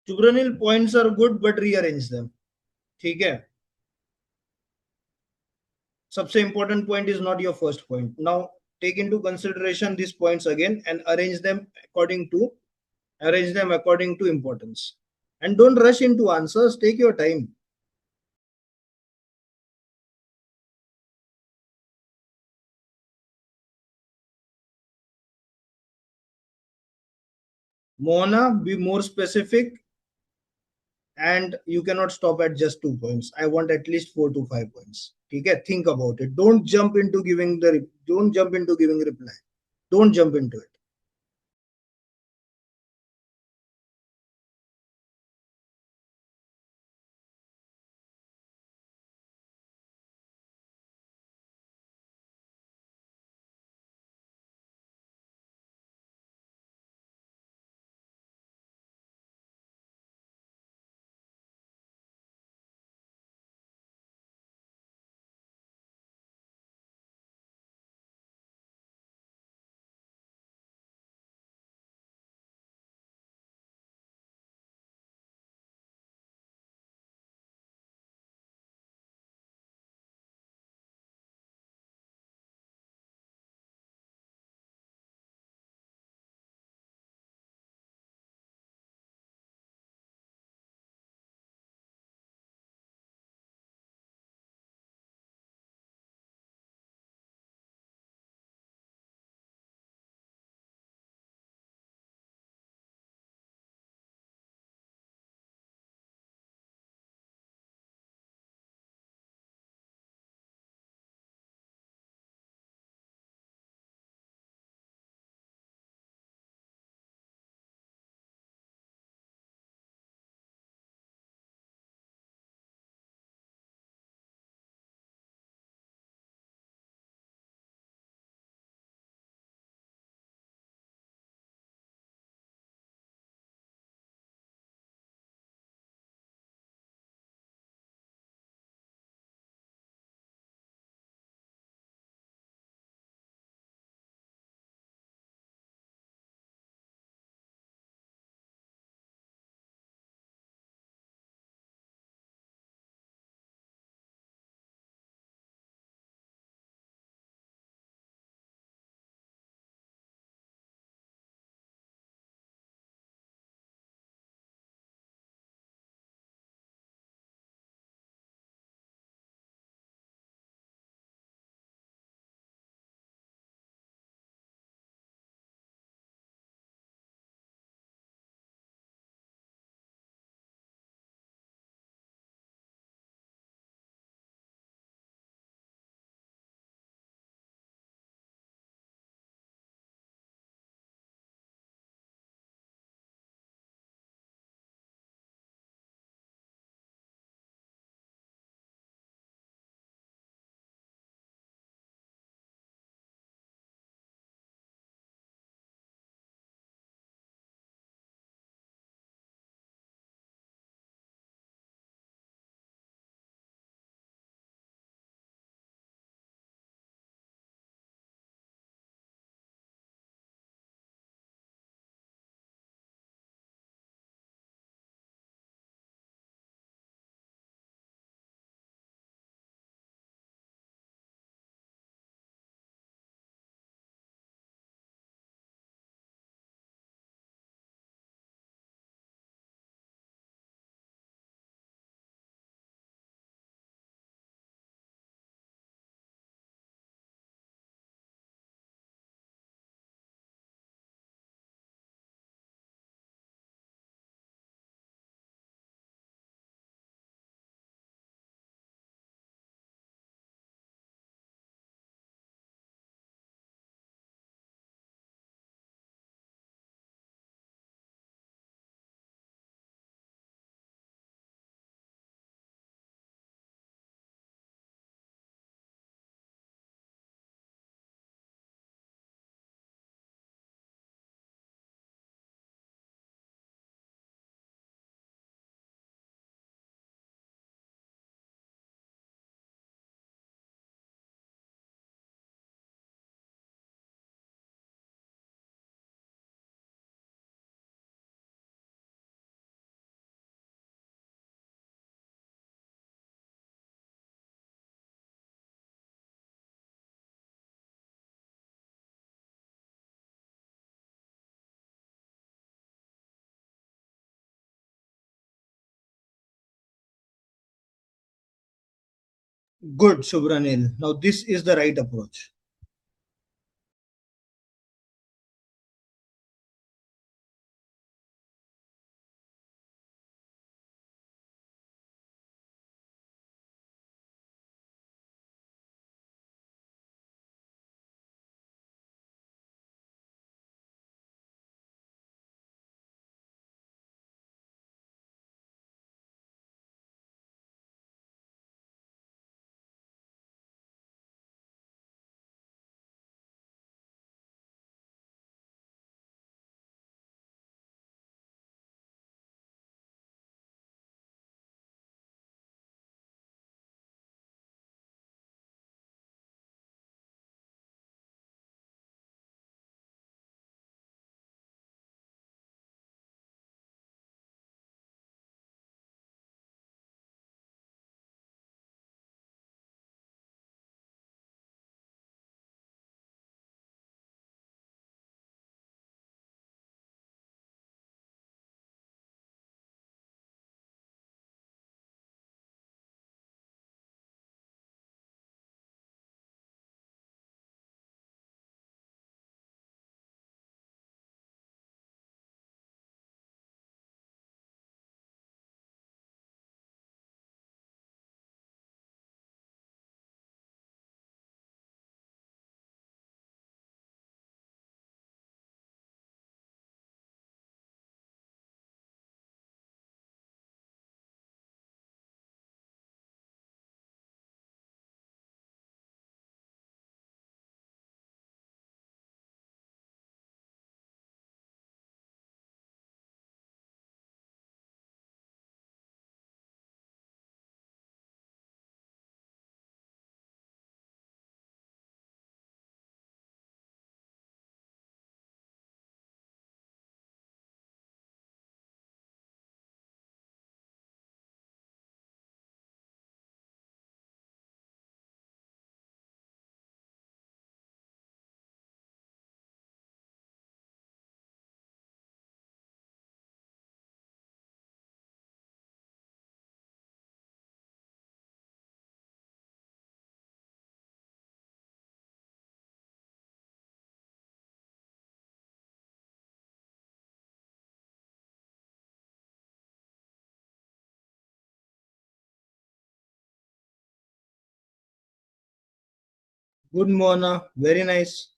Subranil, points are good, but rearrange them. ठीक है. सबसे important point is not your first point. Now take into consideration these points again and arrange them according to importance. And don't rush into answers. Take your time. Mona, be more specific, and you cannot stop at just 2 points. I want at least 4 to 5 points. Okay, think about it. Don't jump into giving reply. Don't jump into it. Good, Shubhranil. Now this is the right approach. Good, Mona. Very nice.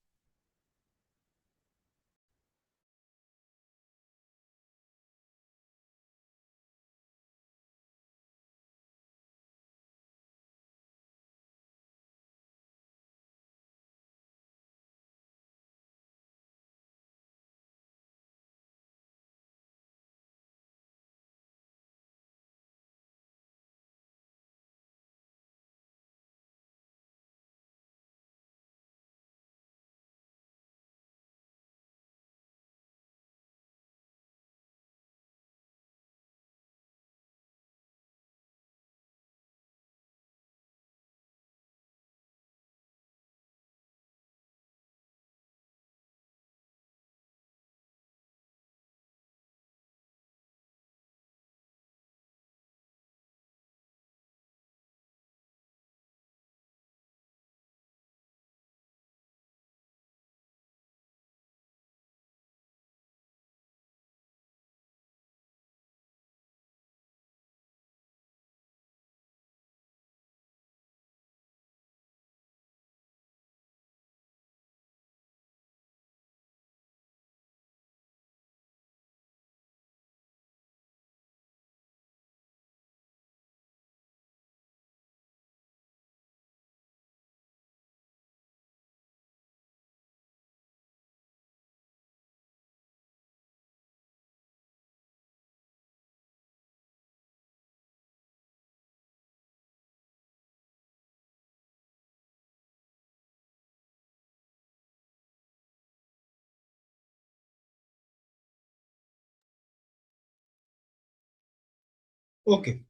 Okay.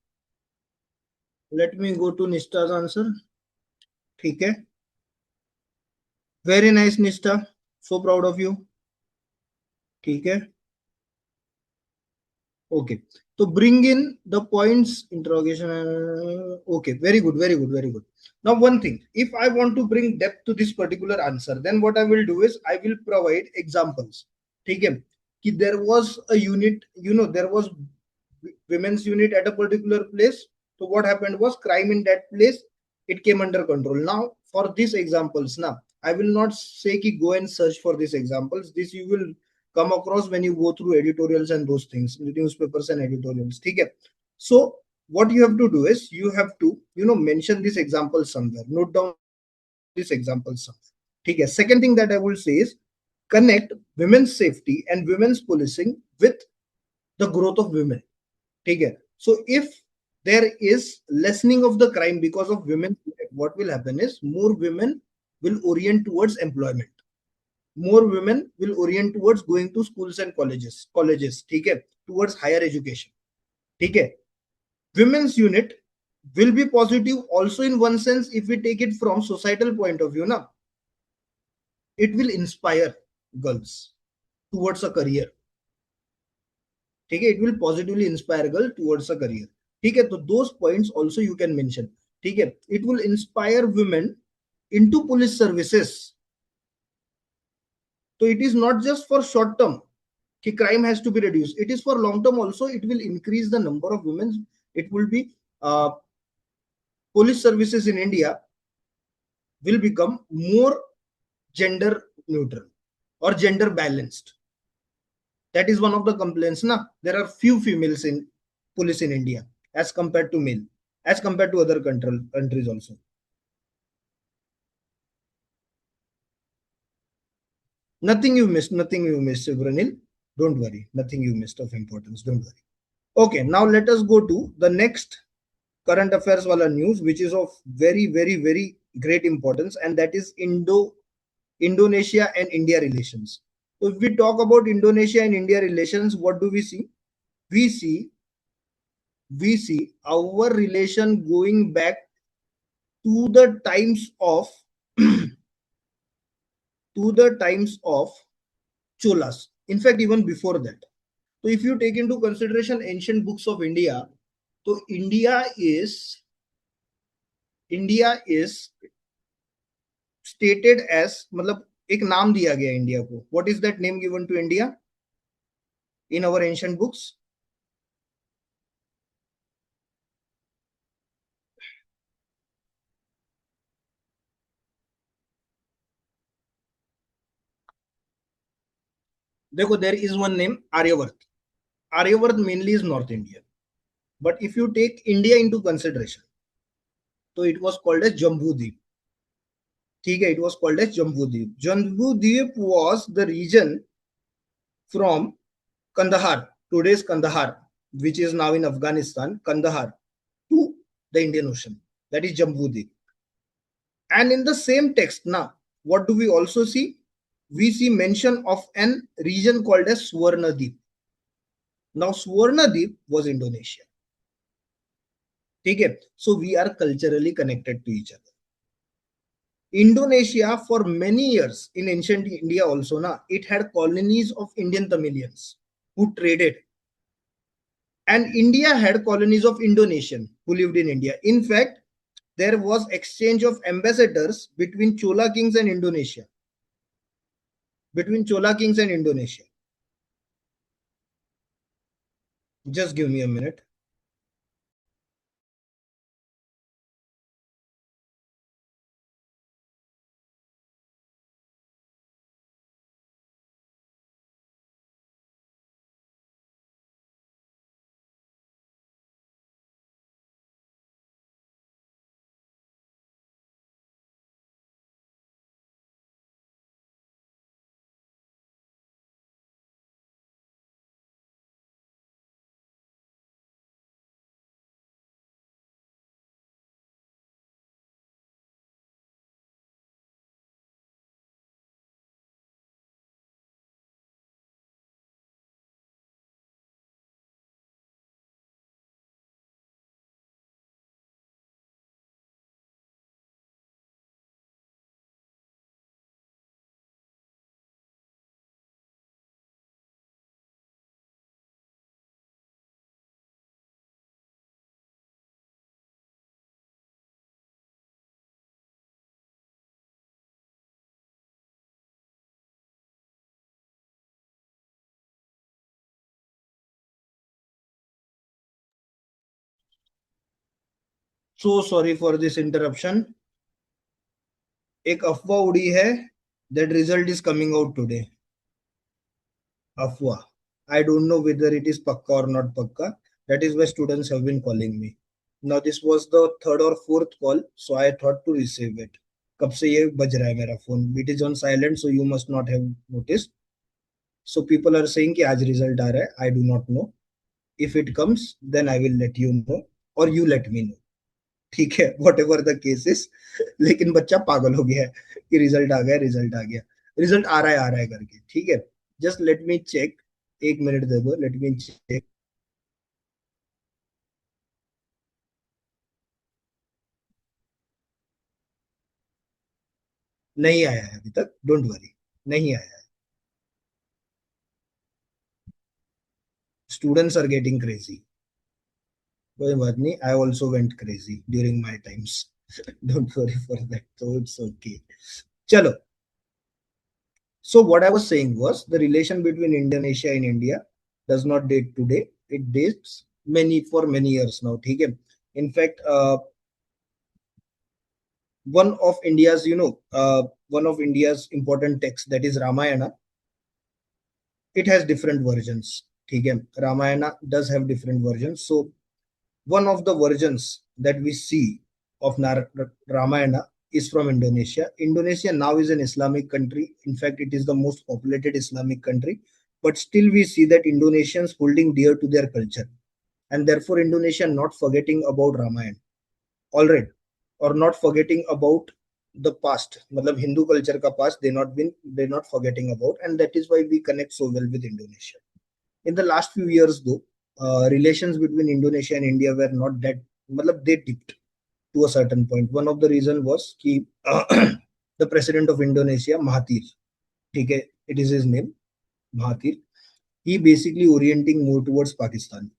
Let me go to Nishta's answer. ठीक है. Very nice, Nishta. So proud of you. ठीक है. Okay. So bring in the points interrogation. Okay. Very good. Very good. Very good. Now, one thing, if I want to bring depth to this particular answer, then what I will do is I will provide examples. Okay, there was a unit, there was women's unit at a particular place. So what happened was crime in that place, it came under control. Now, for these examples, now I will not say ki go and search for these examples. This you will come across when you go through editorials and those things, newspapers and editorials. Okay, so what you have to do is you have to mention this example somewhere, note down this example somewhere. Okay, second thing that I will say is connect women's safety and women's policing with the growth of women. Okay, so if there is lessening of the crime because of women, what will happen is more women will orient towards employment, more women will orient towards going to schools and colleges. Okay, towards higher education. Okay, women's unit will be positive also in one sense. If we take it from societal point of view, now it will inspire girls towards a career. Okay, it will positively inspire girl towards a career. Okay, so those points also you can mention. Okay, it will inspire women into police services. So it is not just for short term कि crime has to be reduced, it is for long term also. It will increase the number of women. It will be uh, police services in India will become more gender neutral or gender balanced. That is one of the complaints. Na, there are few females in police in India as compared to male, as compared to other countries also. Nothing you missed, Ranil. Don't worry, nothing you missed of importance. Don't worry. Okay, now let us go to the next current affairs wala news, which is of very, very, very great importance, and that is Indonesia and India relations. So if we talk about Indonesia and India relations, what do we see? We see our relation going back to the times of to the times of Cholas. In fact, even before that. So if you take into consideration ancient books of India, so India is stated as, मतलब एक नाम दिया गया India को. What is that name given to India in our ancient books? देखो, there is one name, Aryavart. Aryavart mainly is North India. But if you take India into consideration, so it was called as Jambudweep. ठीक है, it was called as Jambudweep. Jambudweep was the region from Kandahar, today's Kandahar, which is now in Afghanistan, Kandahar, to the Indian Ocean. That is Jambudweep. And in the same text, now, what do we also see? We see mention of an region called as Swarnadeep. Now, Swarnadeep was Indonesia. Okay, so we are culturally connected to each other. Indonesia, for many years in ancient India also, it had colonies of Indian Tamilians who traded. And India had colonies of Indonesian who lived in India. In fact, there was exchange of ambassadors between Chola kings and Indonesia. Just give me a minute. So sorry for this interruption. एक अफवाह उड़ी है that result is coming out today. Afwa. I don't know whether it is pakka or not pakka. That is why students have been calling me. Now this was the third or fourth call, so I thought to receive it. कब से ये बज रहा है मेरा phone? It is on silent, so you must not have noticed. So people are saying कि आज result आ रहा है. I do not know. If it comes, then I will let you know, or you let me know. ठीक है, what ever the cases. लेकिन बच्चा पागल हो गया है कि रिजल्ट आ गया, रिजल्ट आ गया, रिजल्ट आ रहा है करके. ठीक है, जस्ट लेट मी चेक. एक मिनट दे दो, लेट मी चेक. नहीं आया है अभी तक, डोंट वरी, नहीं आया है. Students are getting crazy. कोई बात नहीं, I also went crazy during my times. Don't worry for that, so it's okay. चलो. So what I was saying was the relation between Indonesia and India does not date today. It dates many years now. ठीक है. In fact, one of India's important texts, that is Ramayana, it has different versions. ठीक है. Ramayana does have different versions. So one of the versions that we see of Ramayana is from Indonesia. Indonesia now is an Islamic country. In fact, it is the most populated Islamic country. But still, we see that Indonesians holding dear to their culture, and therefore Indonesia not forgetting about Ramayana. All right, or not forgetting about the past. मतलब Hindu culture का past they're not forgetting about, and that is why we connect so well with Indonesia. In the last few years, though, relations between Indonesia and India were not that, मतलब they dipped to a certain point. One of the reason was कि the president of Indonesia, Mahathir, ठीक है, it is his name, Mahathir. He basically orienting more towards Pakistan.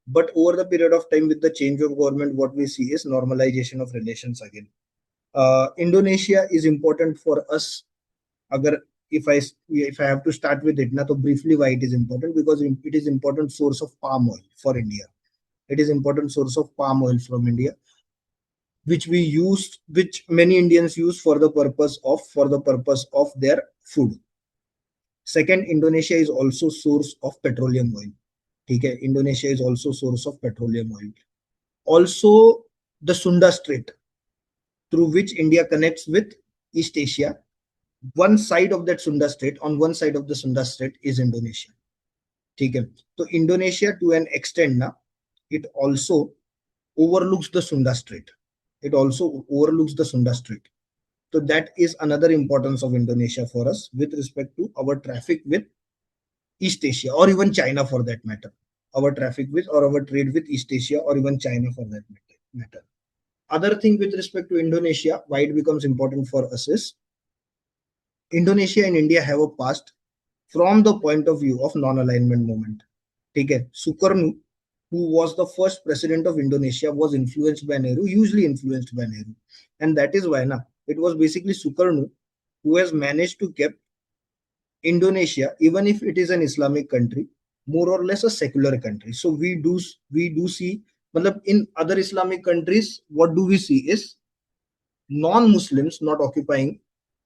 But over the period of time, with the change of government, what we see is normalization of relations again. Indonesia is important for us. अगर if I have to start with it, ना तो briefly why it is important, because it is important source of palm oil for India. It is important source of palm oil from India, which many Indians use for the purpose of their food. Second, Indonesia is also source of petroleum oil. Okay, Indonesia is also source of petroleum oil. Also, the Sunda Strait, through which India connects with East Asia. On one side of the Sunda Strait is Indonesia. Okay, so Indonesia to an extent now, it also overlooks the Sunda Strait. So that is another importance of Indonesia for us with respect to our traffic with East Asia, or even China for that matter. Our traffic with, or our trade with East Asia, or even China for that matter. Other thing with respect to Indonesia, why it becomes important for us is Indonesia and India have a past from the point of view of non-alignment movement. Okay, Sukarno, who was the first president of Indonesia, was hugely influenced by Nehru. And that is why it was basically Sukarno who has managed to keep Indonesia, even if it is an Islamic country, more or less a secular country. So we do see, in other Islamic countries, what do we see is non-Muslims not occupying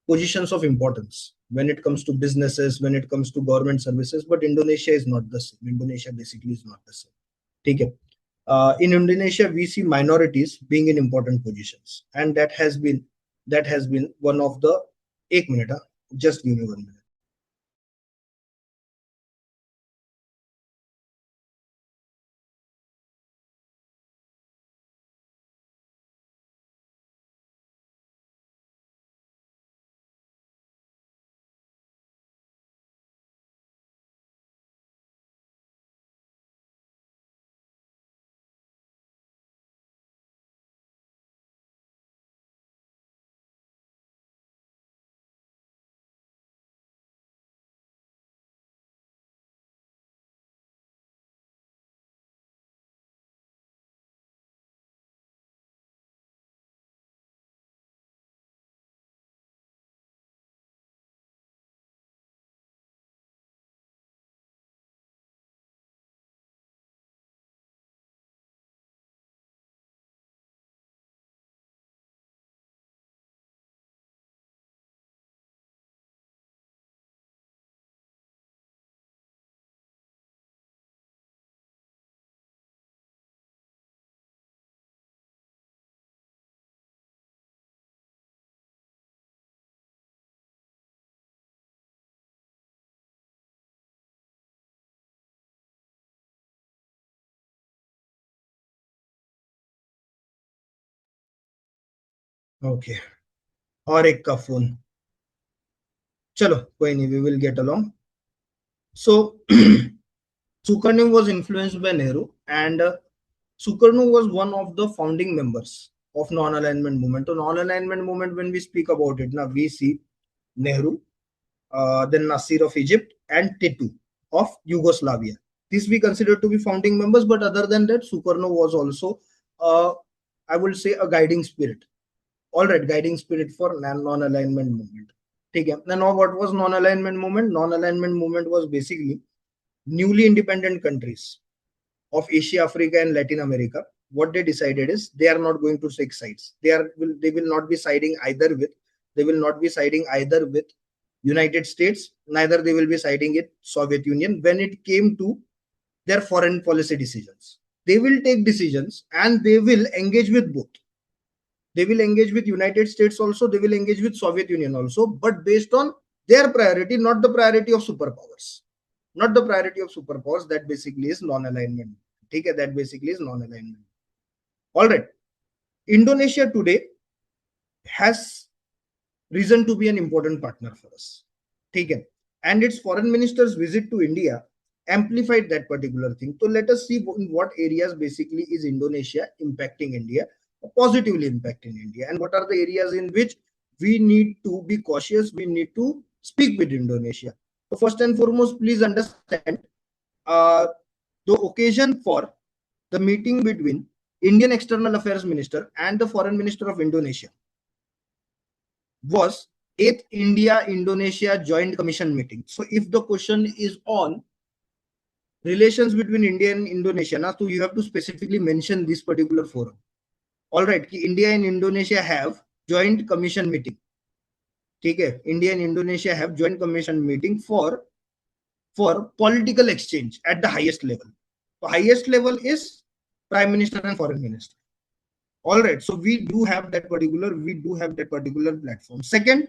positions of importance when it comes to businesses, when it comes to government services. But Indonesia is not the same. Indonesia basically is not the same. Okay. In Indonesia, we see minorities being in important positions, and that has been one of the. एक minute, just give me 1 minute. Okay, और एक का phone, चलो कोई नहीं, we will get along. So Sukarno was influenced by Nehru, and Sukarno was one of the founding members of non-alignment movement. So non-alignment movement, when we speak about it, now we see Nehru, then Nasir of Egypt, and Tito of Yugoslavia. These we consider to be founding members, but other than that, Sukarno was also, I would say, a guiding spirit. All right, guiding spirit for non-alignment movement. Okay. Now, what was non-alignment movement? Non-alignment movement was basically newly independent countries of Asia, Africa, and Latin America. What they decided is they are not going to take sides. They will not be siding either with, they will not be siding either with United States, neither they will be siding with Soviet Union when it came to their foreign policy decisions. They will take decisions and they will engage with both. They will engage with United States also, they will engage with Soviet Union also, but based on their priority, not the priority of superpowers. Not the priority of superpowers. That basically is non-alignment. Okay, that basically is non-alignment. All right. Indonesia today has reason to be an important partner for us. Okay. And its foreign minister's visit to India amplified that particular thing. So let us see in what areas basically is Indonesia impacting India, positively impacting India, and what are the areas in which we need to be cautious, we need to speak with Indonesia. So first and foremost, please understand uh, the occasion for the meeting between Indian External Affairs Minister and the Foreign Minister of Indonesia was 8th India-Indonesia Joint Commission meeting. So if the question is on relations between India and Indonesia, now so you have to specifically mention this particular forum. All right, India and Indonesia have joint commission meeting. Okay, India and Indonesia have joint commission meeting for political exchange at the highest level. The highest level is Prime Minister and Foreign Minister. All right, so we do have that particular platform. Second,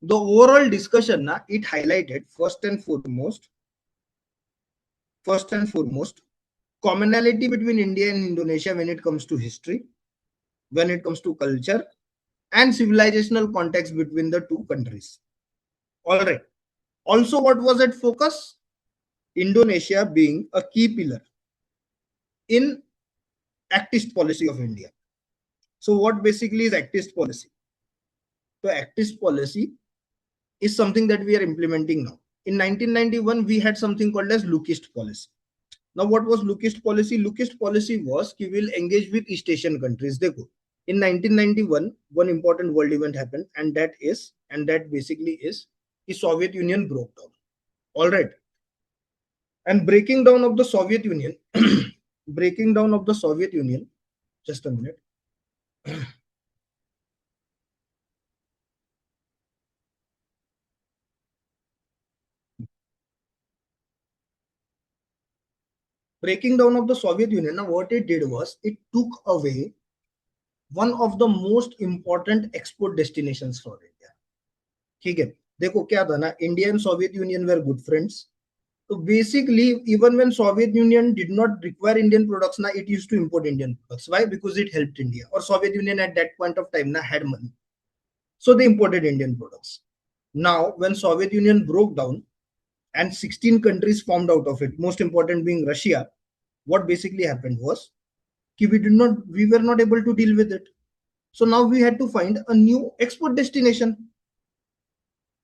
the overall discussion, it highlighted first and foremost, commonality between India and Indonesia when it comes to history, when it comes to culture, and civilizational context between the two countries. All right. Also, what was at focus? Indonesia being a key pillar in actist policy of India. So what basically is actist policy? So actist policy is something that we are implementing now. In 1991, we had something called as Lookist policy. Now, what was Lookist policy? Lookist policy was we will engage with East Asian countries. Dekho, in 1991, one important world event happened, and that basically is the Soviet Union broke down. All right. And breaking down of the Soviet Union, just a minute. Breaking down of the Soviet Union, now what it did was it took away one of the most important export destinations for India. ठीक है, देखो क्या था ना, India and Soviet Union were good friends. So basically, even when Soviet Union did not require Indian products, now it used to import Indian products. Why? Because it helped India. Or Soviet Union at that point of time now had money, so they imported Indian products. Now, when Soviet Union broke down and 16 countries formed out of it, most important being Russia, what basically happened was we were not able to deal with it. So now we had to find a new export destination.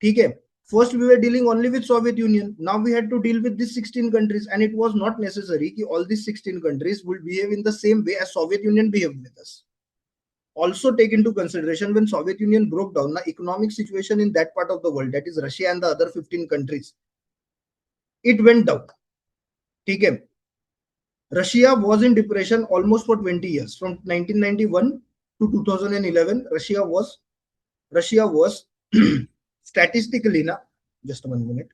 Okay. First, we were dealing only with Soviet Union. Now we had to deal with these 16 countries, and it was not necessary that all these 16 countries would behave in the same way as Soviet Union behaved with us. Also take into consideration when Soviet Union broke down, the economic situation in that part of the world, that is Russia and the other 15 countries, it went down. Okay. Russia was in depression almost for 20 years. From 1991 to 2011, Russia was statistically, just 1 minute.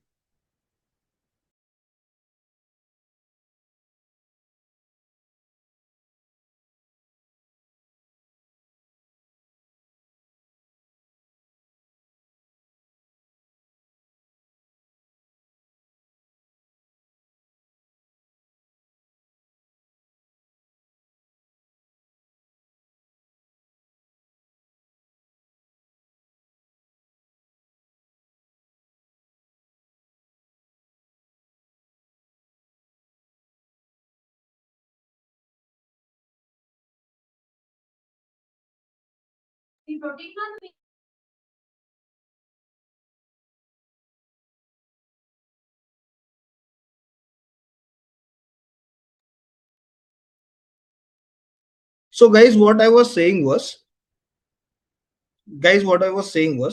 So guys, what I was saying was,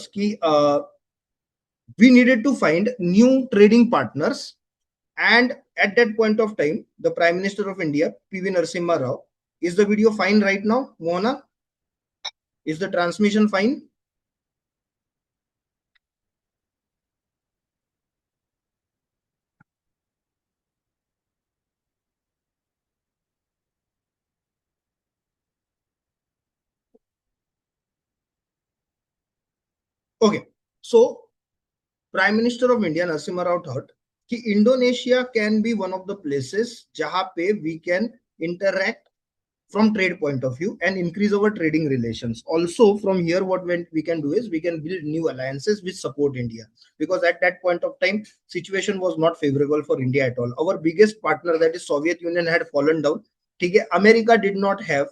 ki, we needed to find new trading partners, and at that point of time, the Prime Minister of India, PV Narasimha Rao, is the video fine right now, Mohana? Is the transmission fine? Okay, so Prime Minister of India Narasimha Rao thought कि Indonesia can be one of the places जहाँ पे we can interact from trade point of view and increase our trading relations. Also from here, what we can do is we can build new alliances which support India, because at that point of time situation was not favorable for India at all. Our biggest partner, that is Soviet Union, had fallen down. ठीक है, America did not have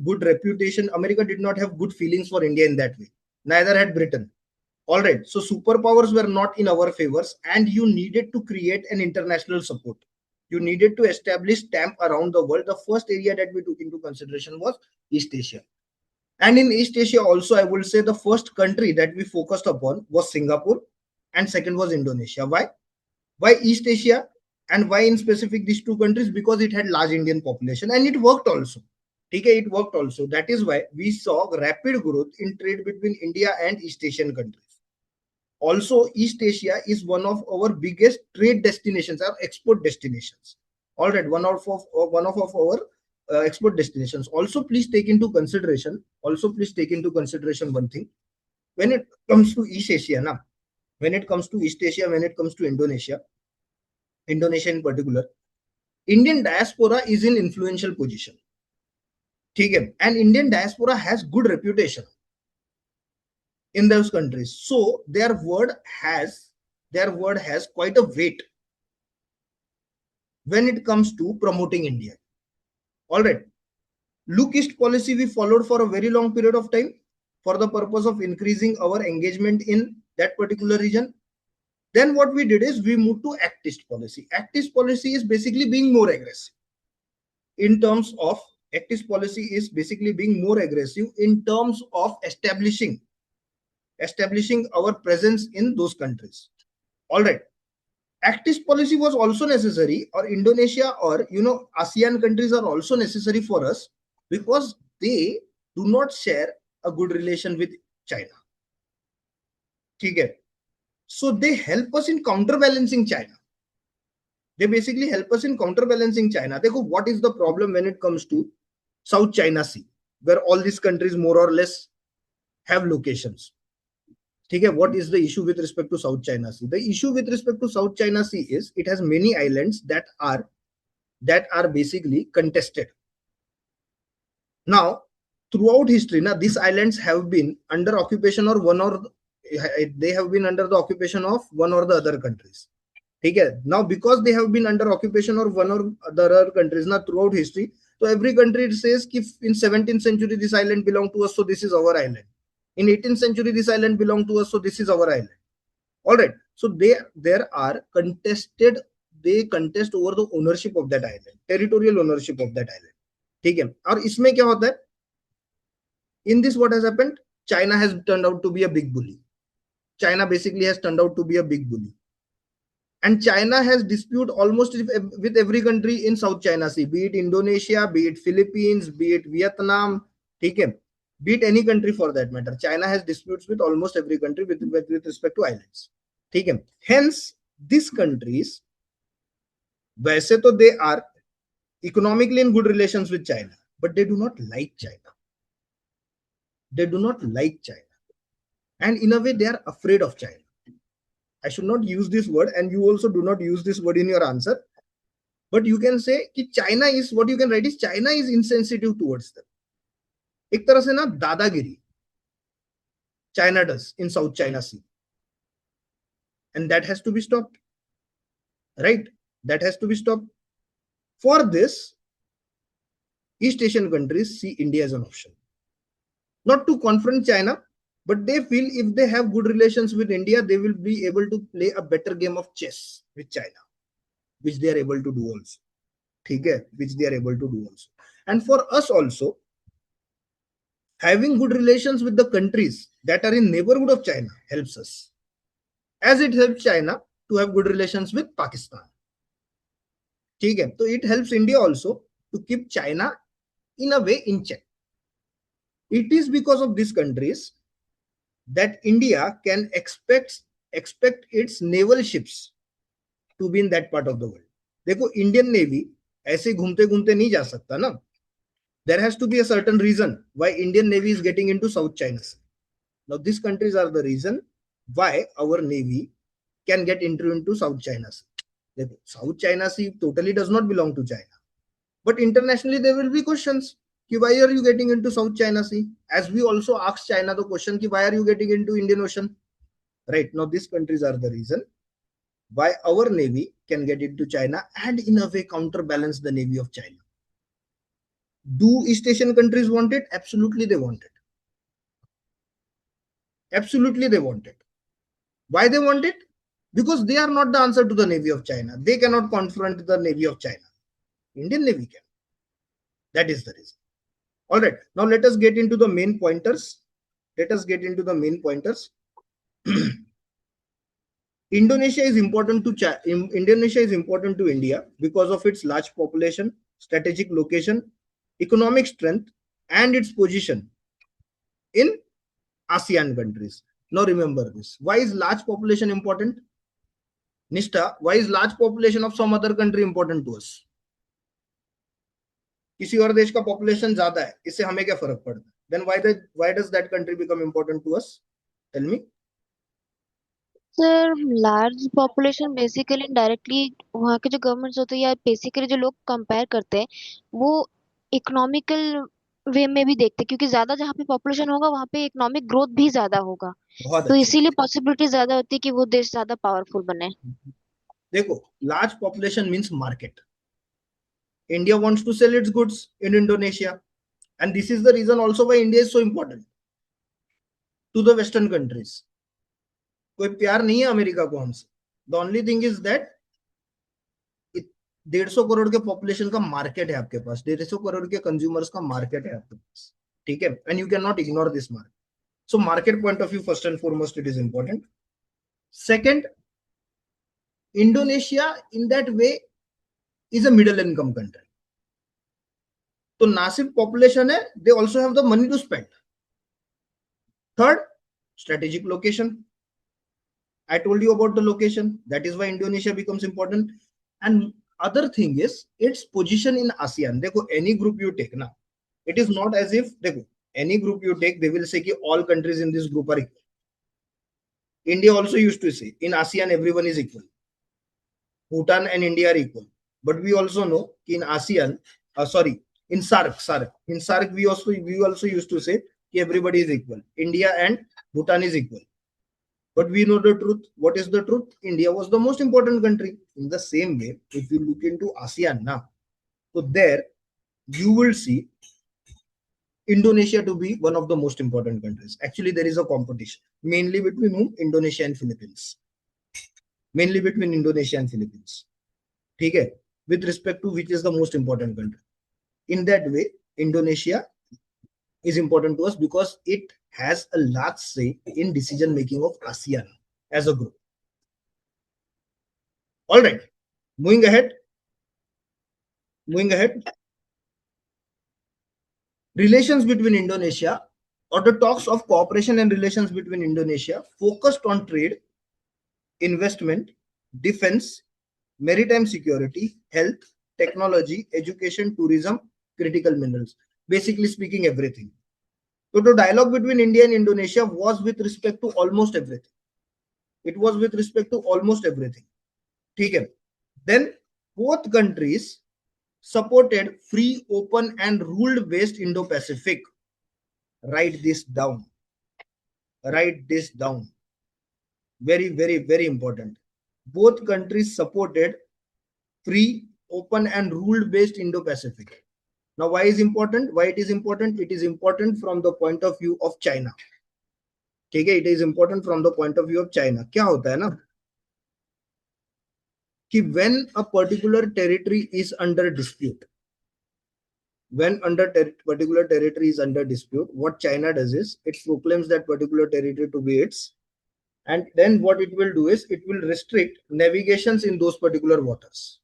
good reputation. America did not have good feelings for India in that way. Neither had Britain. All right, so superpowers were not in our favors, and you needed to create an international support. You needed to establish stamp around the world. The first area that we took into consideration was East Asia. And in East Asia also, I would say the first country that we focused upon was Singapore, and second was Indonesia. Why? Why East Asia, and why in specific these two countries? Because it had large Indian population, and it worked also. Okay, it worked also. That is why we saw rapid growth in trade between India and East Asian countries. Also, East Asia is one of our biggest trade destinations, or export destinations. All right, one of our export destinations. Also, please take into consideration. One thing: when it comes to East Asia, when it comes to Indonesia in particular, Indian diaspora is in influential position. Okay, and Indian diaspora has good reputation in those countries, so their word has quite a weight when it comes to promoting India. All right, look East policy we followed for a very long period of time for the purpose of increasing our engagement in that particular region. Then what we did is we moved to Act East policy. Act East policy is basically being more aggressive in terms of establishing our presence in those countries. All right, Act East policy was also necessary, or Indonesia or ASEAN countries are also necessary for us, because they do not share a good relation with China. Okay, so they help us in counterbalancing China. Dekho, what is the problem when it comes to South China Sea, where all these countries more or less have locations? Okay, what is the issue with respect to South China Sea? The issue with respect to South China Sea is it has many islands that are basically contested. Now, throughout history, these islands have been under occupation, or they have been under the occupation of one or the other countries. Okay, now because they have been under occupation of one or the other countries throughout history, so every country says if in 17th century this island belonged to us, so this is our island. In 18th century this island belonged to us, so this is our island. All right, so they contest over the ownership of that island, territorial ownership of that island. Okay, और इसमें क्या होता है? In this, what has happened? China has turned out to be a big bully. China basically has turned out to be a big bully. And China has dispute almost with every country in South China Sea, be it Indonesia, be it Philippines, be it Vietnam, okay, be it any country for that matter. China has disputes with almost every country with respect to islands. Okay. Hence, these countries, वैसे तो they are economically in good relations with China, but they do not like China. And in a way, they are afraid of China. I should not use this word, and you also do not use this word in your answer. But you can say that China is, what you can write is China is insensitive towards them. एक तरह से दादागिरी China does in South China Sea. And that has to be stopped. Right? That has to be stopped. For this, East Asian countries see India as an option. Not to confront China, but they feel if they have good relations with India, they will be able to play a better game of chess with China, which they are able to do also. Okay? Which they are able to do also. And for us also, having good relations with the countries that are in neighborhood of China helps us, as it helps China to have good relations with Pakistan. Okay? So it helps India also to keep China in a way in check. It is because of these countries that India can expect its naval ships to be in that part of the world. देखो Indian navy ऐसे घूमते घूमते नहीं जा सकता ना. There has to be a certain reason why Indian Navy is getting into South China Sea. Now these countries are the reason why our Navy can get into South China Sea. देखो South China Sea totally does not belong to China, but internationally there will be questions. Why are you getting into South China Sea? As we also asked China the question, why are you getting into Indian Ocean? Right now, these countries are the reason why our Navy can get into China and in a way counterbalance the Navy of China. Do East Asian countries want it? Absolutely, they want it. Absolutely, they want it. Why they want it? Because they are not the answer to the Navy of China. They cannot confront the Navy of China. Indian Navy can. That is the reason. All right, now let us get into the main pointers. Indonesia is important to India because of its large population, strategic location, economic strength, and its position in ASEAN countries. Now remember this. Why is large population important? Nishta, why is large population of some other country important to us? किसी और देश का population ज्यादा है, इससे हमें क्या फर्क पड़ता है? Then why does that country become important to us? Tell me. Sir large population basically directly वहाँ के जो गवर्नमेंट्स होते हैं या बेसिकली जो लोग कंपेयर करते हैं वो इकोनॉमिकल वे में भी देखते हैं, क्योंकि ज्यादा जहाँ पे पॉपुलेशन होगा वहाँ पे इकोनॉमिक ग्रोथ भी ज्यादा होगा, बहुत तो अच्छी इसीलिए पॉसिबिलिटी ज्यादा होती है कि वो देश ज्यादा पावरफुल बने. देखो large population means market. India wants to sell its goods in Indonesia, and this is the reason also why India is so important to the Western countries. कोई प्यार नहीं है अमेरिका को हमसे. The only thing is that 150 crore के population का market है आपके पास, 150 करोड़ के कंज्यूमर्स का मार्केट है आपके पास. ठीक है, and you can not ignore this market. So market point of view, first and foremost, it is important. Second, Indonesia in that way is a middle income country. तो ना सिर्फ पॉपुलेशन है, they also have the money to spend. Third, strategic location. I told you about the location. That is why Indonesia becomes important. And other thing is its position in ASEAN. देखो any group you take ना, it is not as if देखो any group you take, they will say कि all countries in this group are equal. India also used to say in ASEAN everyone is equal. Bhutan and India are equal. But we also know in ASEAN, in SARC we also used to say everybody is equal. India and Bhutan is equal. But we know the truth. What is the truth? India was the most important country. In the same way, if you look into ASEAN now, so there you will see Indonesia to be one of the most important countries. Actually, there is a competition, mainly between whom? Indonesia and Philippines. Mainly between Indonesia and Philippines. Okay? With respect to which is the most important country. In that way, Indonesia is important to us because it has a large say in decision making of ASEAN as a group. All right, moving ahead. Relations between Indonesia, or the talks of cooperation and relations between Indonesia focused on trade, investment, defense, maritime security, health, technology, education, tourism, critical minerals. Basically speaking, everything. So the dialogue between India and Indonesia was with respect to almost everything. It was with respect to almost everything. Okay. Then both countries supported free, open, and rule-based Indo-Pacific. Write this down. Write this down. Very, very, very important. Both countries supported free, open, and rule-based Indo-Pacific. Now, why is important? Why it is important? It is important from the point of view of China. ठीक है, it is important from the point of view of China. क्या होता है ना कि when a particular territory is under dispute, particular territory is under dispute, what China does is it proclaims that particular territory to be its, and then what it will do is it will restrict navigations in those particular waters.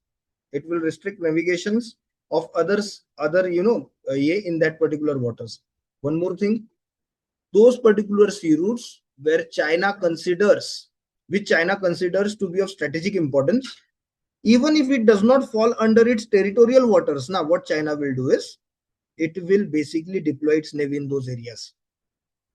It will restrict navigations of other in that particular waters. One more thing, those particular sea routes where which China considers to be of strategic importance, even if it does not fall under its territorial waters. Now, what China will do is it will basically deploy its navy in those areas.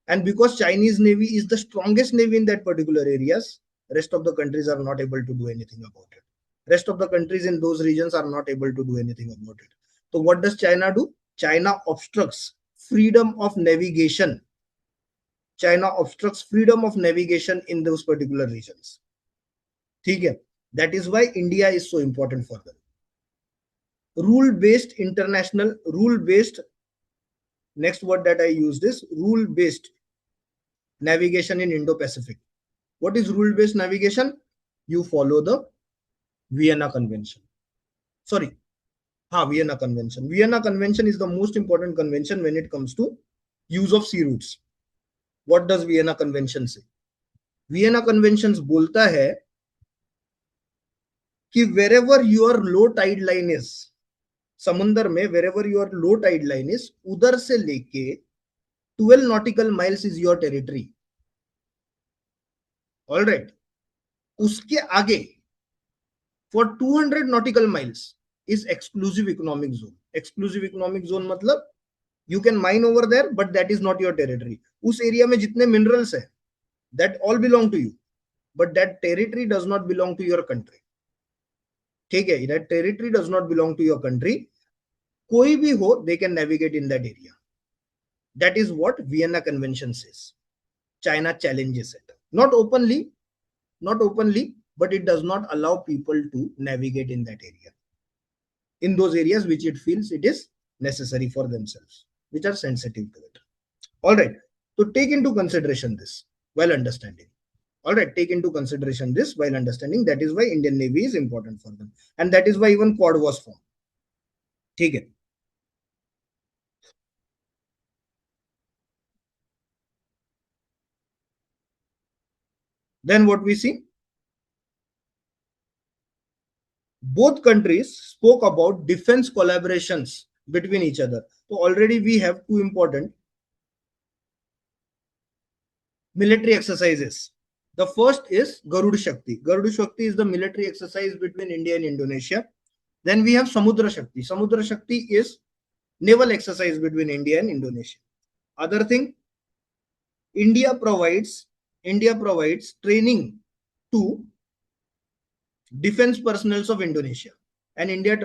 And because Chinese navy is the strongest navy in that particular areas, rest of the countries are not able to do anything about it. Rest of the countries in those regions are not able to do anything about it. So what does China do? China obstructs freedom of navigation. China obstructs freedom of navigation in those particular regions. ठीक है? That is why India is so important for them. Rule-based, next word that I used is rule-based navigation in Indo-Pacific. What is rule-based navigation? You follow the Vienna Convention. Vienna Convention. Vienna Convention is the most important convention when it comes to use of sea routes. What does Vienna Convention say? Vienna Convention बोलता है कि wherever your low tide line is, समुंदर में wherever your low tide line is, उधर से लेके 12 nautical miles is your territory. All right. उसके आगे for 200 nautical miles is exclusive economic zone. Exclusive economic zone मतलब you can mine over there, but that is not your territory. उस area में जितने minerals है, that all belong to you, but that territory does not belong to your country. ठीक है, that territory does not belong to your country. कोई भी हो, they can navigate in that area. That is what Vienna Convention says. China challenges it. Not openly, but it does not allow people to navigate in that area. In those areas which it feels it is necessary for themselves, which are sensitive to it. All right. So take into consideration this while understanding. All right. Take into consideration this while understanding. That is why Indian Navy is important for them. And that is why even Quad was formed. ठीक है. Then what we see? Both countries spoke about defense collaborations between each other. So already we have two important military exercises. The first is Garud Shakti. Garud Shakti is the military exercise between India and Indonesia. Then we have Samudra Shakti. Samudra Shakti is naval exercise between India and Indonesia. Other thing, India provides training to defense personnel of Indonesia, and India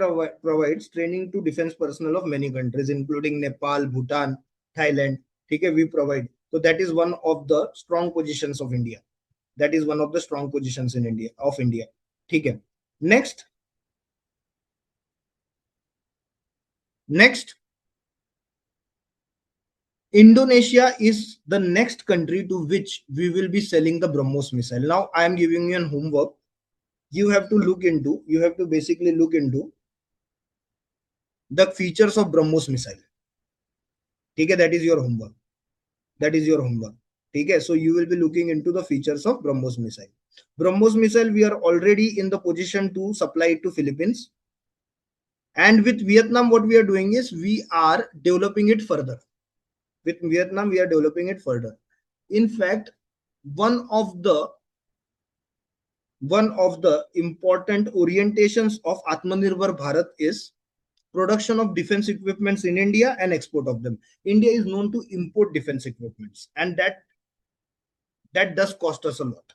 provides training to defense personnel of many countries, including Nepal, Bhutan, Thailand. Okay, we provide. So that is one of the strong positions of India. That is one of the strong positions in India. Okay. Next, Indonesia is the next country to which we will be selling the BrahMos missile. Now I am giving you an homework. You have to basically look into the features of BrahMos missile. Okay, that is your homework. Okay, so you will be looking into the features of BrahMos missile. BrahMos missile, we are already in the position to supply it to Philippines. And with Vietnam, what we are doing is we are developing it further. With Vietnam, we are developing it further. In fact, one of the important orientations of Atmanirbhar Bharat is production of defense equipments in India and export of them. India is known to import defense equipments, and that does cost us a lot,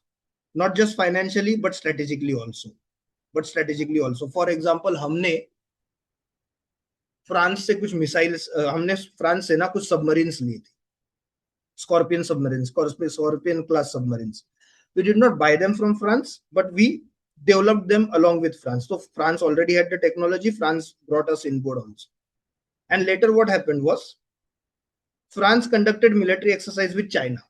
not just financially but strategically also. For example, हमने France से कुछ missiles France से ना कुछ submarines ली थी, scorpion class submarines. We did not buy them from France, but we developed them along with France. So France already had the technology. France brought us inboard also. And later what happened was France conducted military exercise with China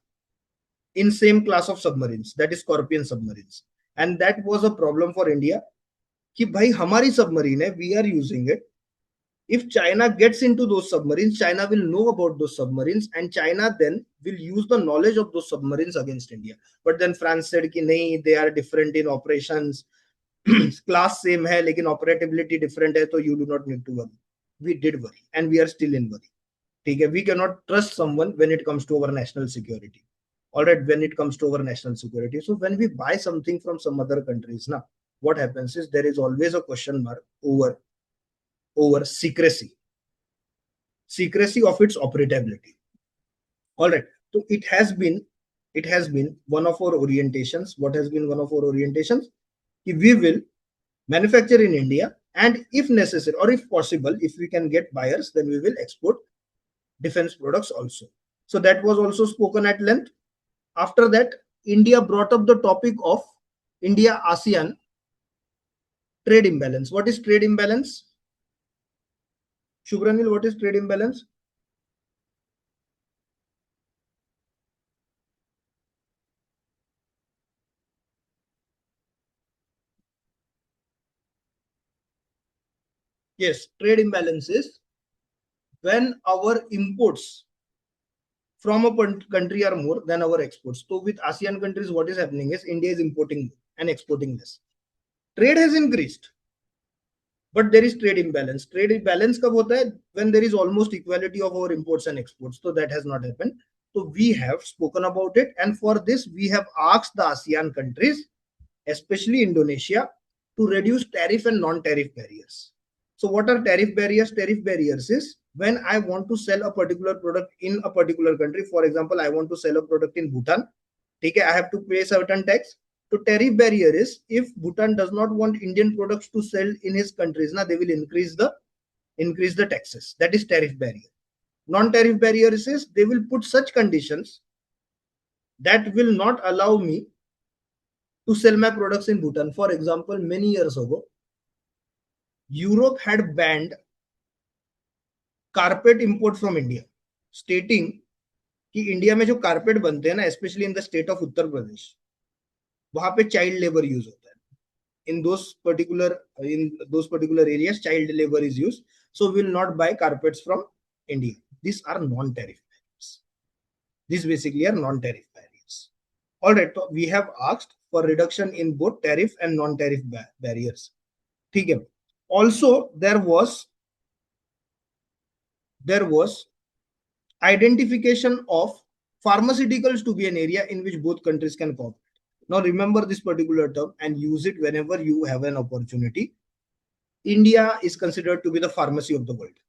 in same class of submarines, that is Scorpion submarines. And that was a problem for India कि भाई हमारी submarine है, we are using it. If China gets into those submarines, China will know about those submarines and China then will use the knowledge of those submarines against India. But then France said कि नहीं, they are different in operations. Class same है लेकिन operativity different है, तो you do not need to worry. We did worry and we are still in worry. ठीक है, we cannot trust someone when it comes to our national security. All right, when it comes to our national security. So when we buy something from some other countries, now what happens is there is always a question mark over secrecy of its operability. All right, so it has been one of our orientations. What has been one of our orientations? We will manufacture in India, and if necessary or if possible, if we can get buyers, then we will export defense products also. So that was also spoken at length. After that, India brought up the topic of India-ASEAN trade imbalance. What is trade imbalance? Shubhranil, what is trade imbalance? Yes, trade imbalance is when our imports from a country are more than our exports. So with ASEAN countries, what is happening is India is importing and exporting less. Trade has increased, but there is trade imbalance. Trade imbalance कब होता है? When there is almost equality of our imports and exports. So that has not happened. So we have spoken about it, and for this we have asked the ASEAN countries, especially Indonesia, to reduce tariff and non-tariff barriers. So what are tariff barriers? Tariff barriers is when I want to sell a particular product in a particular country. For example, I want to sell a product in Bhutan. Okay, I have to pay certain tax. So tariff barrier is if Bhutan does not want Indian products to sell in his countries, now they will increase the taxes. That is tariff barrier. Non-tariff barrier is they will put such conditions that will not allow me to sell my products in Bhutan. For example, many years ago, Europe had banned carpet import from India, stating कि India में जो carpet बनते हैं ना, specially in the state of Uttar Pradesh, वहां पे child labour use होता है. In those particular areas, child labor is used. So we will not buy carpets from India. These are non-tariff barriers. These basically are non-tariff barriers. All right, so we have asked for reduction in both tariff and non-tariff barriers. Okay. Also, there was identification of pharmaceuticals to be an area in which both countries can cooperate. Now remember this particular term and use it whenever you have an opportunity. India is considered to be the pharmacy of the world.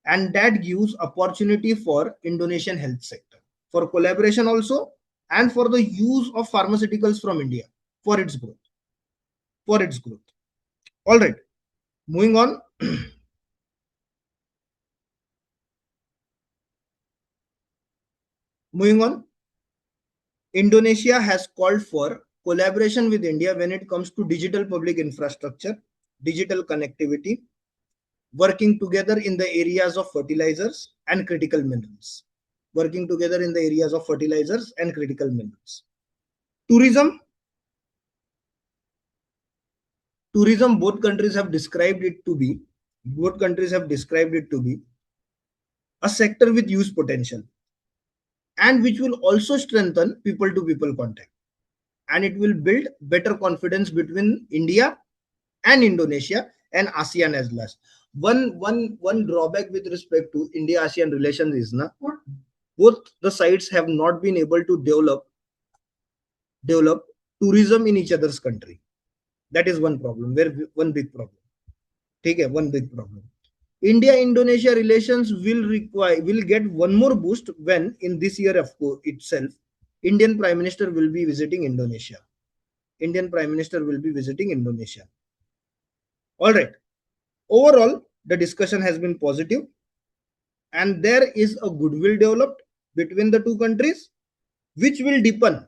And that gives opportunity for Indonesian health sector, for collaboration also, and for the use of pharmaceuticals from India for its growth. All right, moving on. Indonesia has called for collaboration with India when it comes to digital public infrastructure, digital connectivity, working together in the areas of fertilizers and critical minerals. Tourism, both countries have described it to be a sector with huge potential, and which will also strengthen people-to-people contact, and it will build better confidence between India and Indonesia and ASEAN as well. One drawback with respect to India-ASEAN relations is both the sides have not been able to develop tourism in each other's country. That is one problem, one big problem. India-Indonesia relations will get one more boost when in this year itself, Indian Prime Minister will be visiting Indonesia. All right. Overall, the discussion has been positive, and there is a goodwill developed between the two countries, which will deepen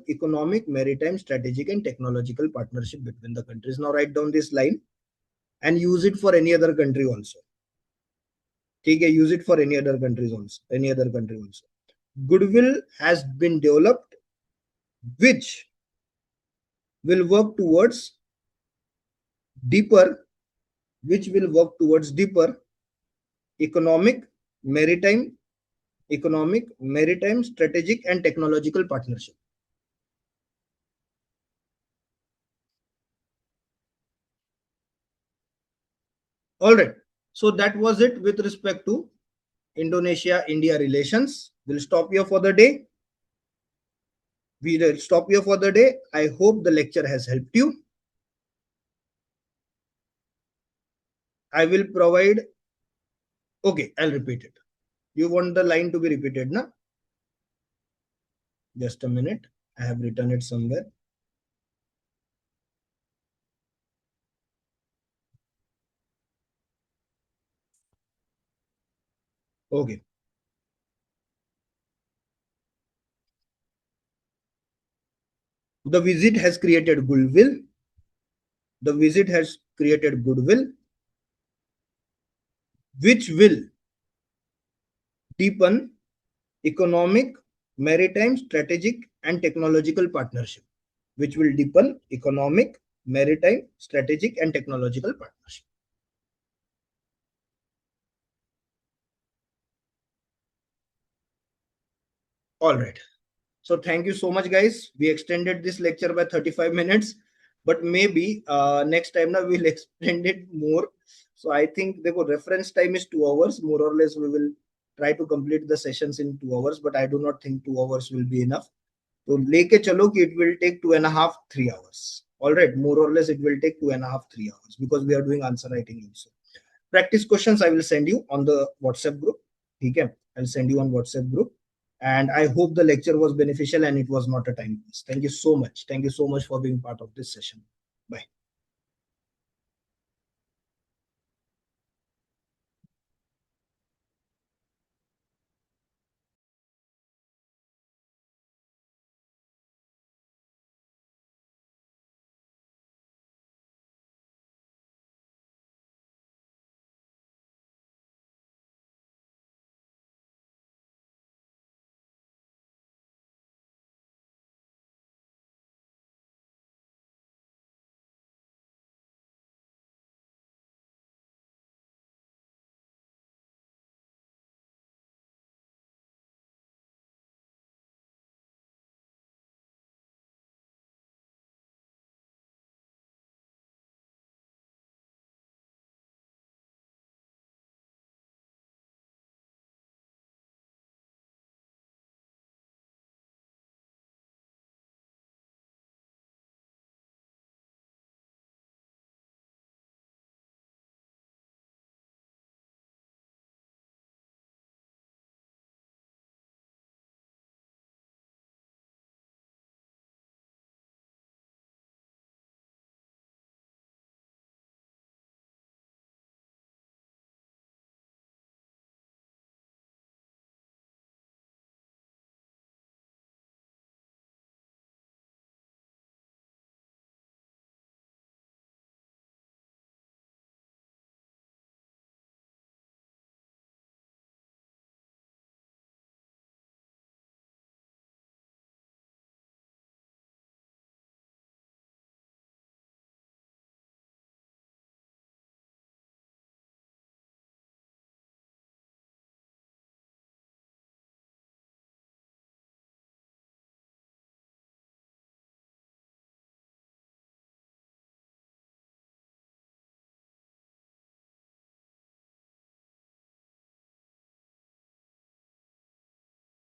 economic, maritime, strategic, and technological partnership between the countries. Now write down this line. and use it for any other country also. ठीक है, use it for any other countries also, any other country also. Goodwill has been developed which will work towards deeper, which will work towards deeper economic, maritime, strategic and technological partnership. All right. So that was it with respect to Indonesia-India relations. We'll stop here for the day. We will stop here for the day. I hope the lecture has helped you. I will provide. Okay, I'll repeat it. You want the line to be repeated, na? Just a minute. I have written it somewhere. Okay. The visit has created goodwill. The visit has created goodwill, which will deepen economic, maritime, strategic, and technological partnership. Which will deepen economic, maritime, strategic, and technological partnership. All right. So thank you so much, guys. We extended this lecture by 35 minutes, but maybe next time now we'll extend it more. So I think the reference time is 2 hours. More or less, we will try to complete the sessions in 2 hours, but I do not think 2 hours will be enough. So leke chalo ki it will take 2.5, 3 hours. All right, more or less it will take 2.5, 3 hours because we are doing answer writing also. Practice questions I will send you on the WhatsApp group. Okay, I'll send you on WhatsApp group. And I hope the lecture was beneficial and it was not a time waste. Thank you so much. Thank you so much for being part of this session. Bye.